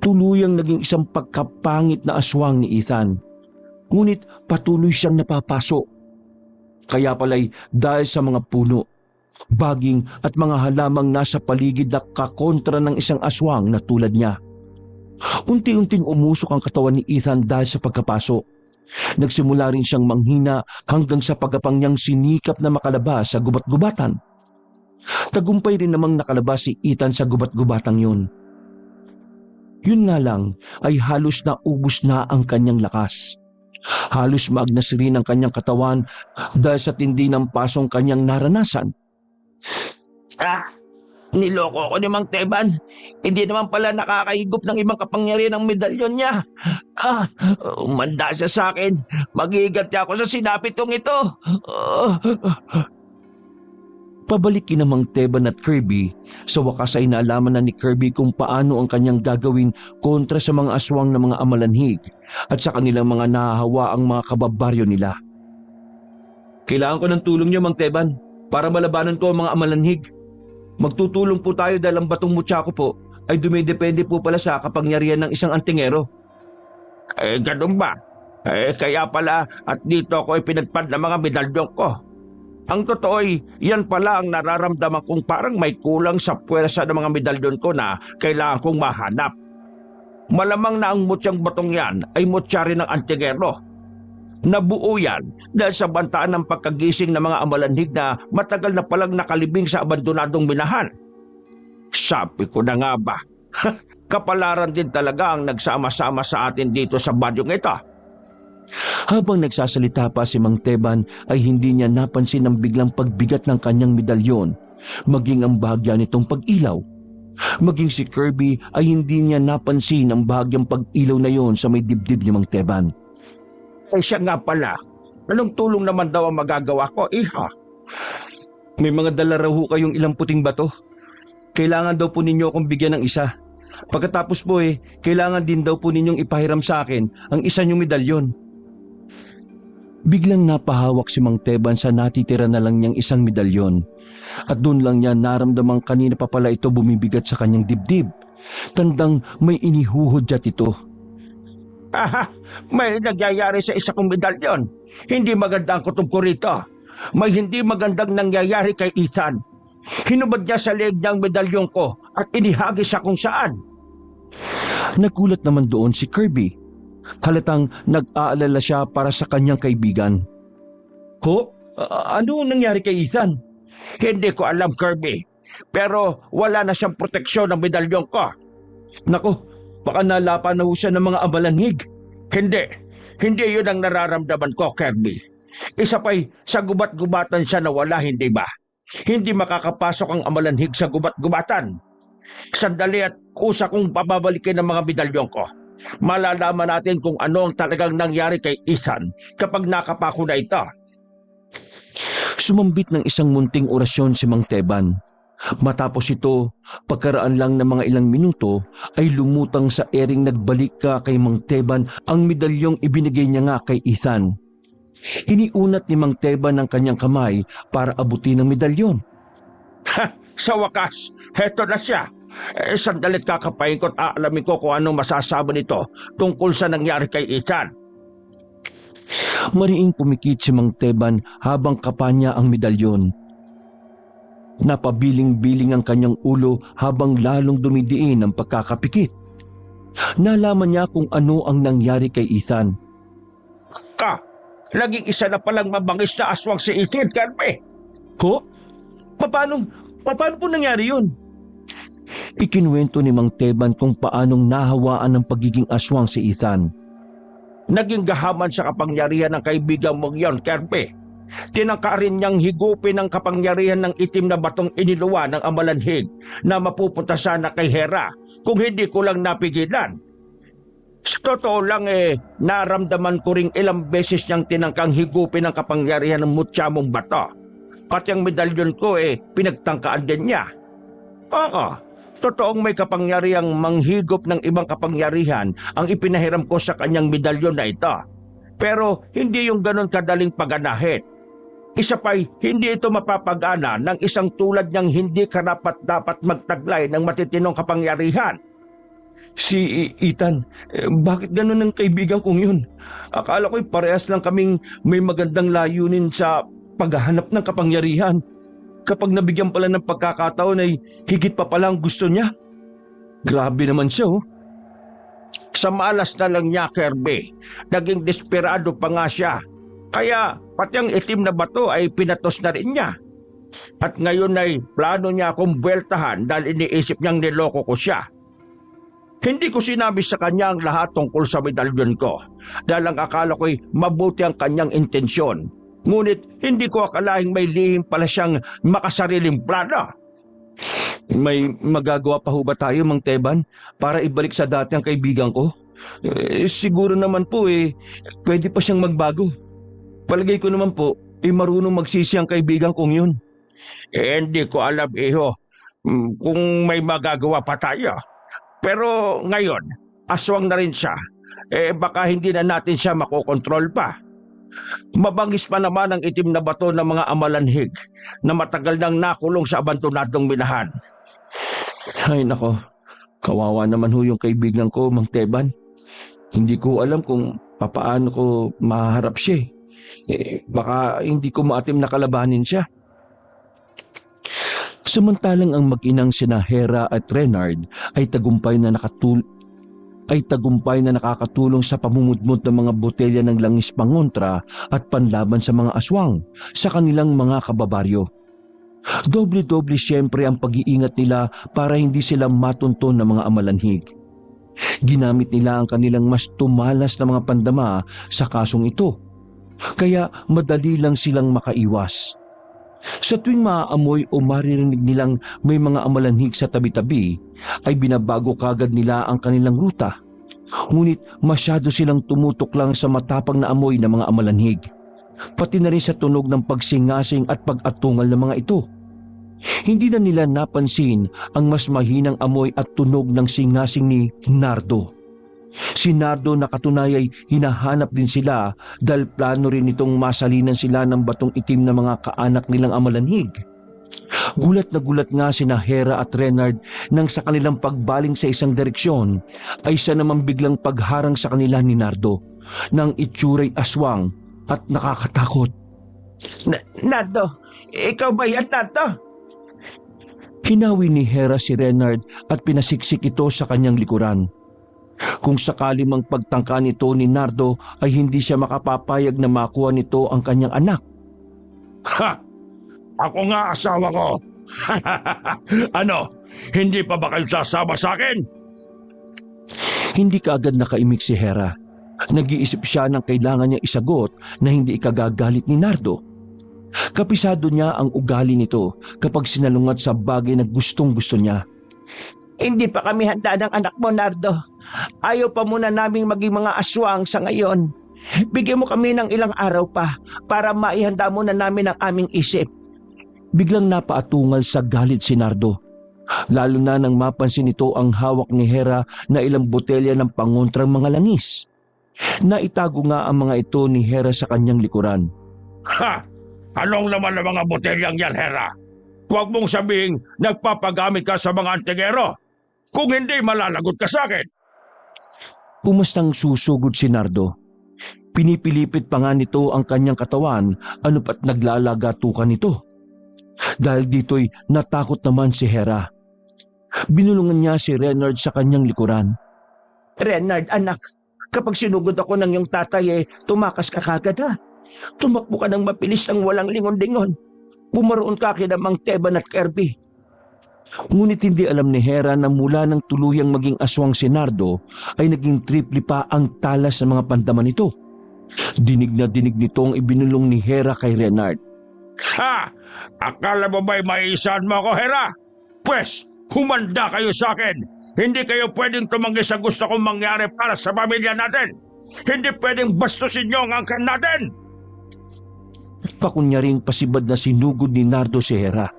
Tuluyang naging isang pagkapangit na aswang ni Ethan. Ngunit patuloy siyang napapaso. Kaya pala'y dahil sa mga puno, baging at mga halamang nasa paligid na kakontra ng isang aswang na tulad niya. Unti-unting umusok ang katawan ni Ethan dahil sa pagkapaso. Nagsimula rin siyang manghina hanggang sa pagkapang niyang sinikap na makalabas sa gubat-gubatan. Tagumpay rin namang nakalabas si Ethan sa gubat-gubatang yun. Yun nga lang ay halos na ubos na ang kanyang lakas. Halos maagnas rin ang kanyang katawan dahil sa tindi ng pasong kanyang naranasan. Niloko ko ni Mang Teban. Hindi naman pala nakakaigop ng ibang kapangyarihan ng medalyon niya. Umanda siya sa akin. Magiganti ako sa sinapitong ito. Pabalik kina Mang Teban at Kirby, sa wakas ay naalaman na ni Kirby kung paano ang kanyang gagawin kontra sa mga aswang na mga amalanhig at sa kanilang mga nahahawa ang mga kababaryo nila. Kailangan ko ng tulong niyo, Mang Teban, para malabanan ko ang mga amalanhig. Magtutulong po tayo dahil ang batong mutya ko po ay dumidepende po pala sa kapangyarihan ng isang antingero. Ganun ba? Kaya pala at dito ako pinagpad ng mga medalyon ko. Ang totoo ay yan pala ang nararamdaman kong parang may kulang sa puwersa ng mga medalyon ko na kailangan kong mahanap. Malamang na ang mutyang batong yan ay mutya rin ng antingero. Nabuo yan dahil sa bantaan ng pagkagising ng mga amalanhig na matagal na palang nakalibing sa abandonadong minahan. Sabi ko na nga ba, kapalaran din talaga ang nagsama-sama sa atin dito sa badyong ito. Habang nagsasalita pa si Mang Teban ay hindi niya napansin ang biglang pagbigat ng kanyang medalyon, maging ang bahagya nitong pag-ilaw. Maging si Kirby ay hindi niya napansin ang bahagyang pag-ilaw na yon sa may dibdib ni Mang Teban. Siya nga pala, anong tulong naman daw ang magagawa ko, iha? May mga dala raw ho kayong ilang puting bato. Kailangan daw po ninyo akong bigyan ng isa. Pagkatapos po kailangan din daw po ninyong ipahiram sa akin ang isa niyong medalyon. Biglang napahawak si Mang Teban sa natitira na lang niyang isang medalyon. At doon lang niya naramdamang kanina pa pala ito bumibigat sa kanyang dibdib. Tandang may inihuhudyat ito. May nangyayari sa isa kong medalyon. Hindi maganda ang kutob ko rito. May hindi magandang nangyayari kay Ethan. Hinubad niya sa leeg niya ang medalyon ko at inihagis sa kung saan. Nagulat naman doon si Kirby. Halatang nag-aalala siya para sa kanyang kaibigan. Ano nangyari kay Ethan? Hindi ko alam, Kirby. Pero wala na siyang proteksyon ng medalyon ko. Nako, baka nalapan na ho siya ng mga amalanhig. Hindi yun ang nararamdaman ko, Kirby. Isa pa'y sa gubat-gubatan siya nawala, hindi ba? Hindi makakapasok ang amalanhig sa gubat-gubatan. Sandali at kusa kong bababalikin ang mga medalyon ko. Malalaman natin kung ano ang talagang nangyari kay Ethan kapag nakapako na ito. Sumambit ng isang munting orasyon si Mang Teban. Matapos ito, pagkaraan lang ng mga ilang minuto, ay lumutang sa ering nagbalik ka kay Mang Teban ang medalyong ibinigay niya nga kay Ethan. Iniunat ni Mang Teban ang kanyang kamay para abutin ang medalyon. Sa wakas, heto na siya. Sandalit kakapain ko at aalamin ko kung anong masasabi nito tungkol sa nangyari kay Ethan. Mariing pumikit si Mang Teban habang kapanya ang medalyon. Napabiling-biling ang kanyang ulo habang lalong dumidiin ang pagkakapikit. Nalaman niya kung ano ang nangyari kay Ethan. Laging isa na palang mabangis na aswang si Ethan, Kirby. Paano po nangyari yun? Ikinuwento ni Mang Teban kung paanong nahawaan ng pagiging aswang si Ethan. Naging gahaman sa kapangyarihan ng kaibigan mong yon, Kirby. Tinangka rin niyang higupin ang kapangyarihan ng itim na batong iniluwa ng amalanhig na mapupunta sana kay Hera kung hindi ko lang napigilan. Sa totoo lang naramdaman ko ring ilang beses niyang tinangkang higupin ang kapangyarihan ng mutya mong bato. Pati ang medalyon ko pinagtangkaan din niya. Oo, totoong may kapangyarihang manghigop ng ibang kapangyarihan ang ipinahiram ko sa kanyang medalyon na ito. Pero hindi yung ganon kadaling paganahin. Isa pa'y hindi ito mapapagana ng isang tulad niyang hindi karapat-dapat magtaglay ng matitinong kapangyarihan. Si Ethan, bakit ganun ang kaibigan kong yun? Akala ko'y parehas lang kaming may magandang layunin sa paghahanap ng kapangyarihan. Kapag nabigyan pala ng pagkakataon ay higit pa pala ang gusto niya. Grabe naman siya. Sa malas na lang niya, Kirby. Naging desperado pa nga siya. Kaya pati ang itim na bato ay pinatos na rin niya. At ngayon ay plano niya akong buweltahan dahil iniisip niyang niloko ko siya. Hindi ko sinabi sa kanya ang lahat tungkol sa medalyon ko dahil ang akala ko'y mabuti ang kanyang intensyon. Ngunit hindi ko akalaing may lihim pala siyang makasariling plano. May magagawa pa ho ba tayo, Mang Teban, para ibalik sa dati ang kaibigan ko? Siguro naman po pwede pa siyang magbago. Palagay ko naman po, marunong magsisi ang kaibigan kong yun. Hindi ko alam, iho, kung may magagawa pa tayo. Pero ngayon, aswang na rin siya. Baka hindi na natin siya makokontrol pa. Mabangis pa naman ang itim na bato ng mga amalanhig na matagal nang nakulong sa abandonadong minahan. Ay nako, kawawa naman ho yung kaibigan ko, Mang Teban. Hindi ko alam kung papaano ko maharap siya. Baka hindi ko maatim na kalabanin siya. Samantalang ang mag-inang sina Hera at Renard ay tagumpay na nakakatulong sa pamumudmod ng mga botelya ng langis pangontra at panlaban sa mga aswang sa kanilang mga kababaryo. Doble-doble siyempre ang pag-iingat nila para hindi sila matunton ng mga amalanhig. Ginamit nila ang kanilang mas tumalas na mga pandama sa kasong ito, kaya madali lang silang makaiwas. Sa tuwing maaamoy o maririnig nilang may mga amalanhig sa tabi-tabi, ay binabago kagad nila ang kanilang ruta. Ngunit masyado silang tumutok lang sa matapang na amoy ng mga amalanhig, pati na rin sa tunog ng pagsingasing at pag-atungal ng mga ito. Hindi na nila napansin ang mas mahinang amoy at tunog ng singasing ni Nardo. Si Nardo na katunay ay hinahanap din sila dahil plano rin nitong masalinan sila ng batong itim na mga kaanak nilang amalanhig. Gulat na gulat nga sina Hera at Renard nang sa kanilang pagbaling sa isang direksyon ay siya naman biglang pagharang sa kanila ni Nardo ng itsuray aswang at nakakatakot. Nardo, ikaw ba yan, Nardo? Hinawi ni Hera si Renard at pinasiksik ito sa kanyang likuran. Kung sakali mang pagtangka nito ni Nardo ay hindi siya makapapayag na makuha nito ang kanyang anak. Ha! Ako nga asawa ko! Ano? Hindi pa ba kayo sasama sa akin? Hindi kaagad nakaimik si Hera. Nag-iisip siya ng kailangan niya isagot na hindi ikagagalit ni Nardo. Kapisado niya ang ugali nito kapag sinalungat sa bagay na gustong-gusto niya. Hindi pa kami handa ng anak mo, Nardo. Ayaw pa muna naming maging mga aswang sa ngayon. Bigyan mo kami ng ilang araw pa para maihanda muna namin ang aming isip. Biglang napaatungal sa galit si Nardo. Lalo na nang mapansin nito ang hawak ni Hera na ilang botelya ng pangontrang mga langis. Naitago nga ang mga ito ni Hera sa kanyang likuran. Ha! Anong laman ng mga botelyang yan, Hera? Huwag mong sabihing nagpapagamit ka sa mga antingero. Kung hindi, malalagot ka sa akin. Pumastang susugod si Nardo. Pinipilipit pa nga nito ang kanyang katawan ano pat naglalagatukan nito. Dahil dito'y natakot naman si Hera. Binulungan niya si Renard sa kanyang likuran. Renard, anak, kapag sinugod ako ng iyong tatay, tumakas ka kagad ha. Tumakbo ka ng mapilis ng walang lingon-lingon. Pumaroon ka kina Mang Teban at Kirby. Ngunit hindi alam ni Hera na mula ng tuluyang maging aswang si Nardo ay naging triple pa ang talas ng mga pandaman nito. Dinig na dinig nito ang ibinulong ni Hera kay Renard. Ha! Akala mo ba'y maiisahan mo ako, Hera? Pwes, humanda kayo sa akin. Hindi kayo pwedeng tumanggi sa gusto kong mangyari para sa pamilya natin. Hindi pwedeng bastusin niyo ang angkan natin. Pakunyaring pasibad na sinugod ni Nardo si Hera.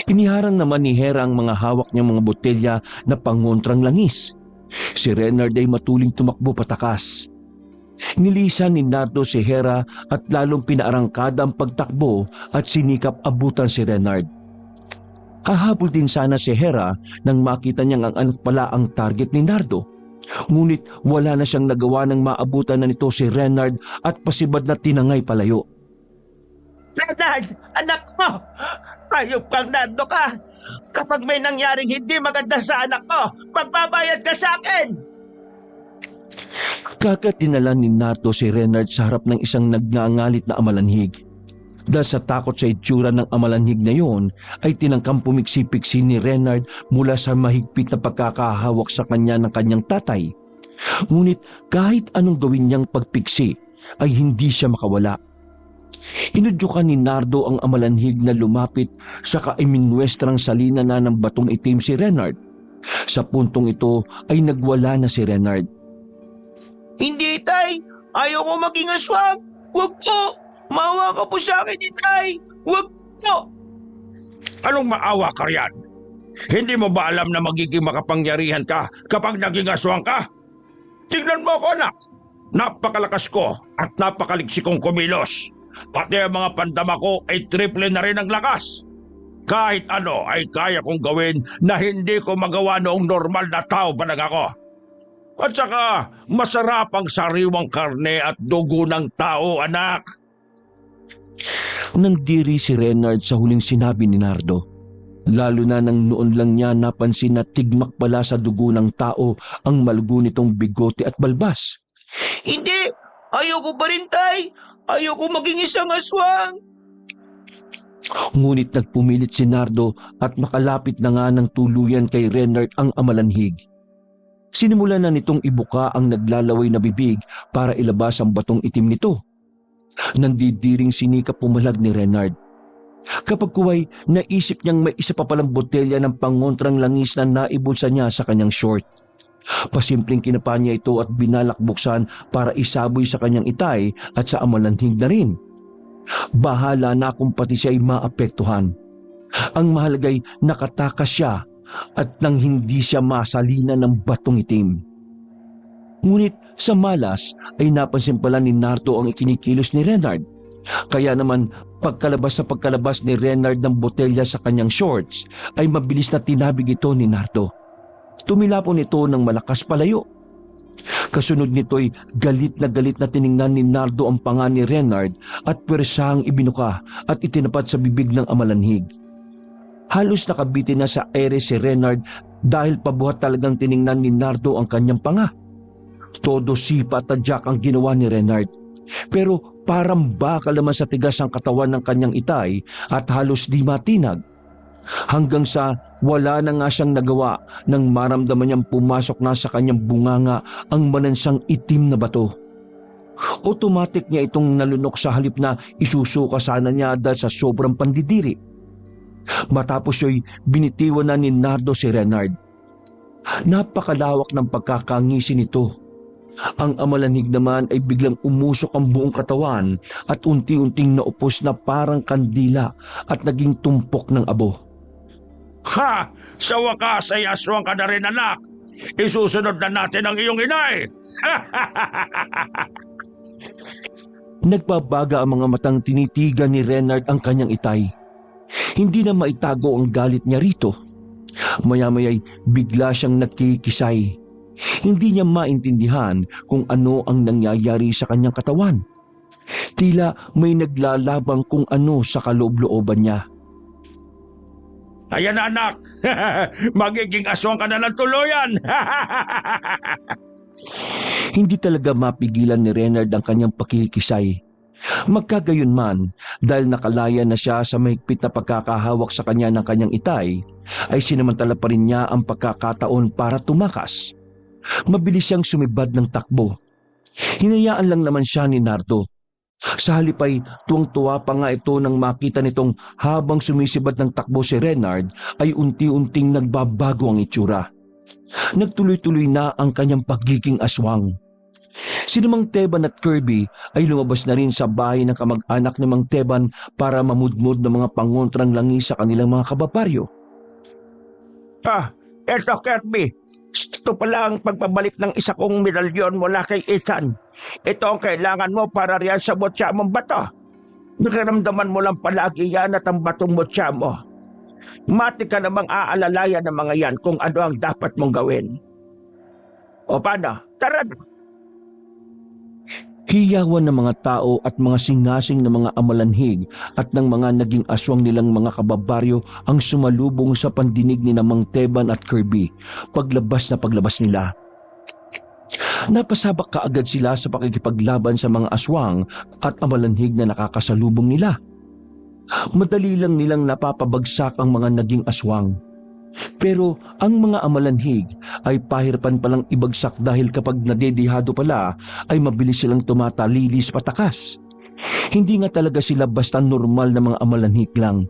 Iniharang naman ni Hera ang mga hawak niyang mga botelya na pangontrang langis. Si Renard ay matuling tumakbo patakas. Nilisan ni Nardo si Hera at lalong pinaarangkada ang pagtakbo at sinikap abutan si Renard. Hahabol din sana si Hera nang makita niyang ang anak pala ang target ni Nardo. Ngunit wala na siyang nagawa nang maabutan na nito si Renard at pasibad na tinangay palayo. Renard, anak mo! Ayop kang Nardo ka! Kapag may nangyaring hindi maganda sa anak ko, magbabayad ka sa akin! Kagat dinala ni Nardo si Renard sa harap ng isang nagngangalit na amalanhig. Dahil sa takot sa itsura ng amalanhig na yon, ay tinangkang pumiksi-piksi ni Renard mula sa mahigpit na pagkakahawak sa kanya ng kanyang tatay. Ngunit kahit anong gawin niyang pagpiksi, ay hindi siya makawala. Inudyukan ni Nardo ang amalanhig na lumapit sa kaiminwestrang salina na ng batong itim si Renard. Sa puntong ito ay nagwala na si Renard. Hindi, Tay! Ayaw ko maging aswang! Huwag po! Maawa ka po sa akin, Tay! Huwag po! Anong maawa ka riyan? Hindi mo ba alam na magiging makapangyarihan ka kapag naging aswang ka? Tingnan mo ako, anak! Napakalakas ko at napakaliksi kong kumilos. Pati ang mga pandama ko ay triple na rin ang lakas. Kahit ano ay kaya kong gawin na hindi ko magawa noong normal na tao pa lang ako. At saka masarap ang sariwang karne at dugo ng tao, anak. Nandiri si Renard sa huling sinabi ni Nardo. Lalo na nang noon lang niya napansin na tigmak pala sa dugo ng tao ang malgo nitong bigote at balbas. Hindi! Ayaw ko pa rin, Tay! Ayaw ko maging isang aswang! Ngunit nagpumilit si Nardo at makalapit na nga ng tuluyan kay Renard ang amalanhig. Sinimulan na nitong ibuka ang naglalaway na bibig para ilabas ang batong itim nito. Nandidiring sinikap pumalag ni Renard. Kapag kuway, naisip niyang may isa pa palang botelya ng pangontrang langis na naibulsa niya sa kanyang short. Pasimpleng kinapa niya ito at binalak buksan para isaboy sa kanyang itay at sa amalanhig na rin. Bahala na kung pati siya ay maapektuhan. Ang mahalagay nakatakas siya at nang hindi siya masalina ng batong itim. Ngunit sa malas ay napansin pala ni Nardo ang ikinikilos ni Renard. Kaya naman pagkalabas ni Renard ng botelya sa kanyang shorts ay mabilis na tinabig ito ni Nardo. Tumilapon ito ng malakas palayo. Kasunod nito'y galit na tiningnan ni Nardo ang panga ni Renard at pwersahang ibinuka at itinapat sa bibig ng amalanhig. Halos nakabitin na sa ere si Renard dahil pabuhat talagang tiningnan ni Nardo ang kanyang panga. Todo sipa at tadyak ang ginawa ni Renard. Pero parang bakal naman sa tigas ang katawan ng kanyang itay at halos di matinag. Hanggang sa wala na nga siyang nagawa nang maramdaman niyang pumasok na sa kanyang bunganga ang manansang itim na bato. Automatic niya itong nalunok sa halip na isusuka sana niya dahil sa sobrang pandidiri. Matapos yo'y binitiwan na ni Nardo si Renard. Napakalawak ng pagkakangisi nito. Ang amalanhig naman ay biglang umusok ang buong katawan at unti-unting naupos na parang kandila at naging tumpok ng abo. Ha! Sa wakas ay aswang ka na rin, anak. Isusunod na natin ang iyong inay. Nagbabaga ang mga matang tinitigan ni Renard ang kanyang itay. Hindi na maitago ang galit niya rito. Maya-maya'y bigla siyang nagkikisay. Hindi niya maintindihan kung ano ang nangyayari sa kanyang katawan. Tila may naglalabang kung ano sa kaloob-looban niya. Ayan na, anak. Magiging aswang ka na ng tuluyan. Hindi talaga mapigilan ni Renard ang kanyang pakikisay. Magkagayon man, dahil nakalaya na siya sa mahigpit na pagkakahawak sa kanya ng kanyang itay, ay sinamantala pa rin niya ang pagkakataon para tumakas. Mabilis siyang sumibad ng takbo. Hinayaan lang naman siya ni Nardo. Sa halip ay tuwang-tuwa pa nga ito nang makita nitong habang sumisibad ng takbo si Renard ay unti-unting nagbabago ang itsura. Nagtuloy-tuloy na ang kanyang pagiging aswang. Si Mang Teban at Kirby ay lumabas na rin sa bahay ng kamag-anak ni Mang Teban para mamudmod ng mga pangontrang langis sa kanilang mga kababaryo. Eto Kirby. Ito pala ang pagpabalik ng isa kong medalyon mula kay Ethan. Ito ang kailangan mo para riyan sa mutya mong bato. Nakiramdaman mo lang palagi yan at ang batong mutya mo. Mati ka namang aalalayan ng mga yan kung ano ang dapat mong gawin. O paano? Tara na! Hiyawan ng mga tao at mga singasing ng mga amalanhig at ng mga naging aswang nilang mga kababaryo ang sumalubong sa pandinig ni Mang Teban at Kirby paglabas nila. Napasabak kaagad sila sa pakikipaglaban sa mga aswang at amalanhig na nakakasalubong nila. Madali lang nilang napapabagsak ang mga naging aswang. Pero ang mga amalanhig ay pahirapan palang ibagsak dahil kapag nadedihado pala ay mabilis silang tumatalilis patakas. Hindi nga talaga sila basta normal na mga amalanhig lang.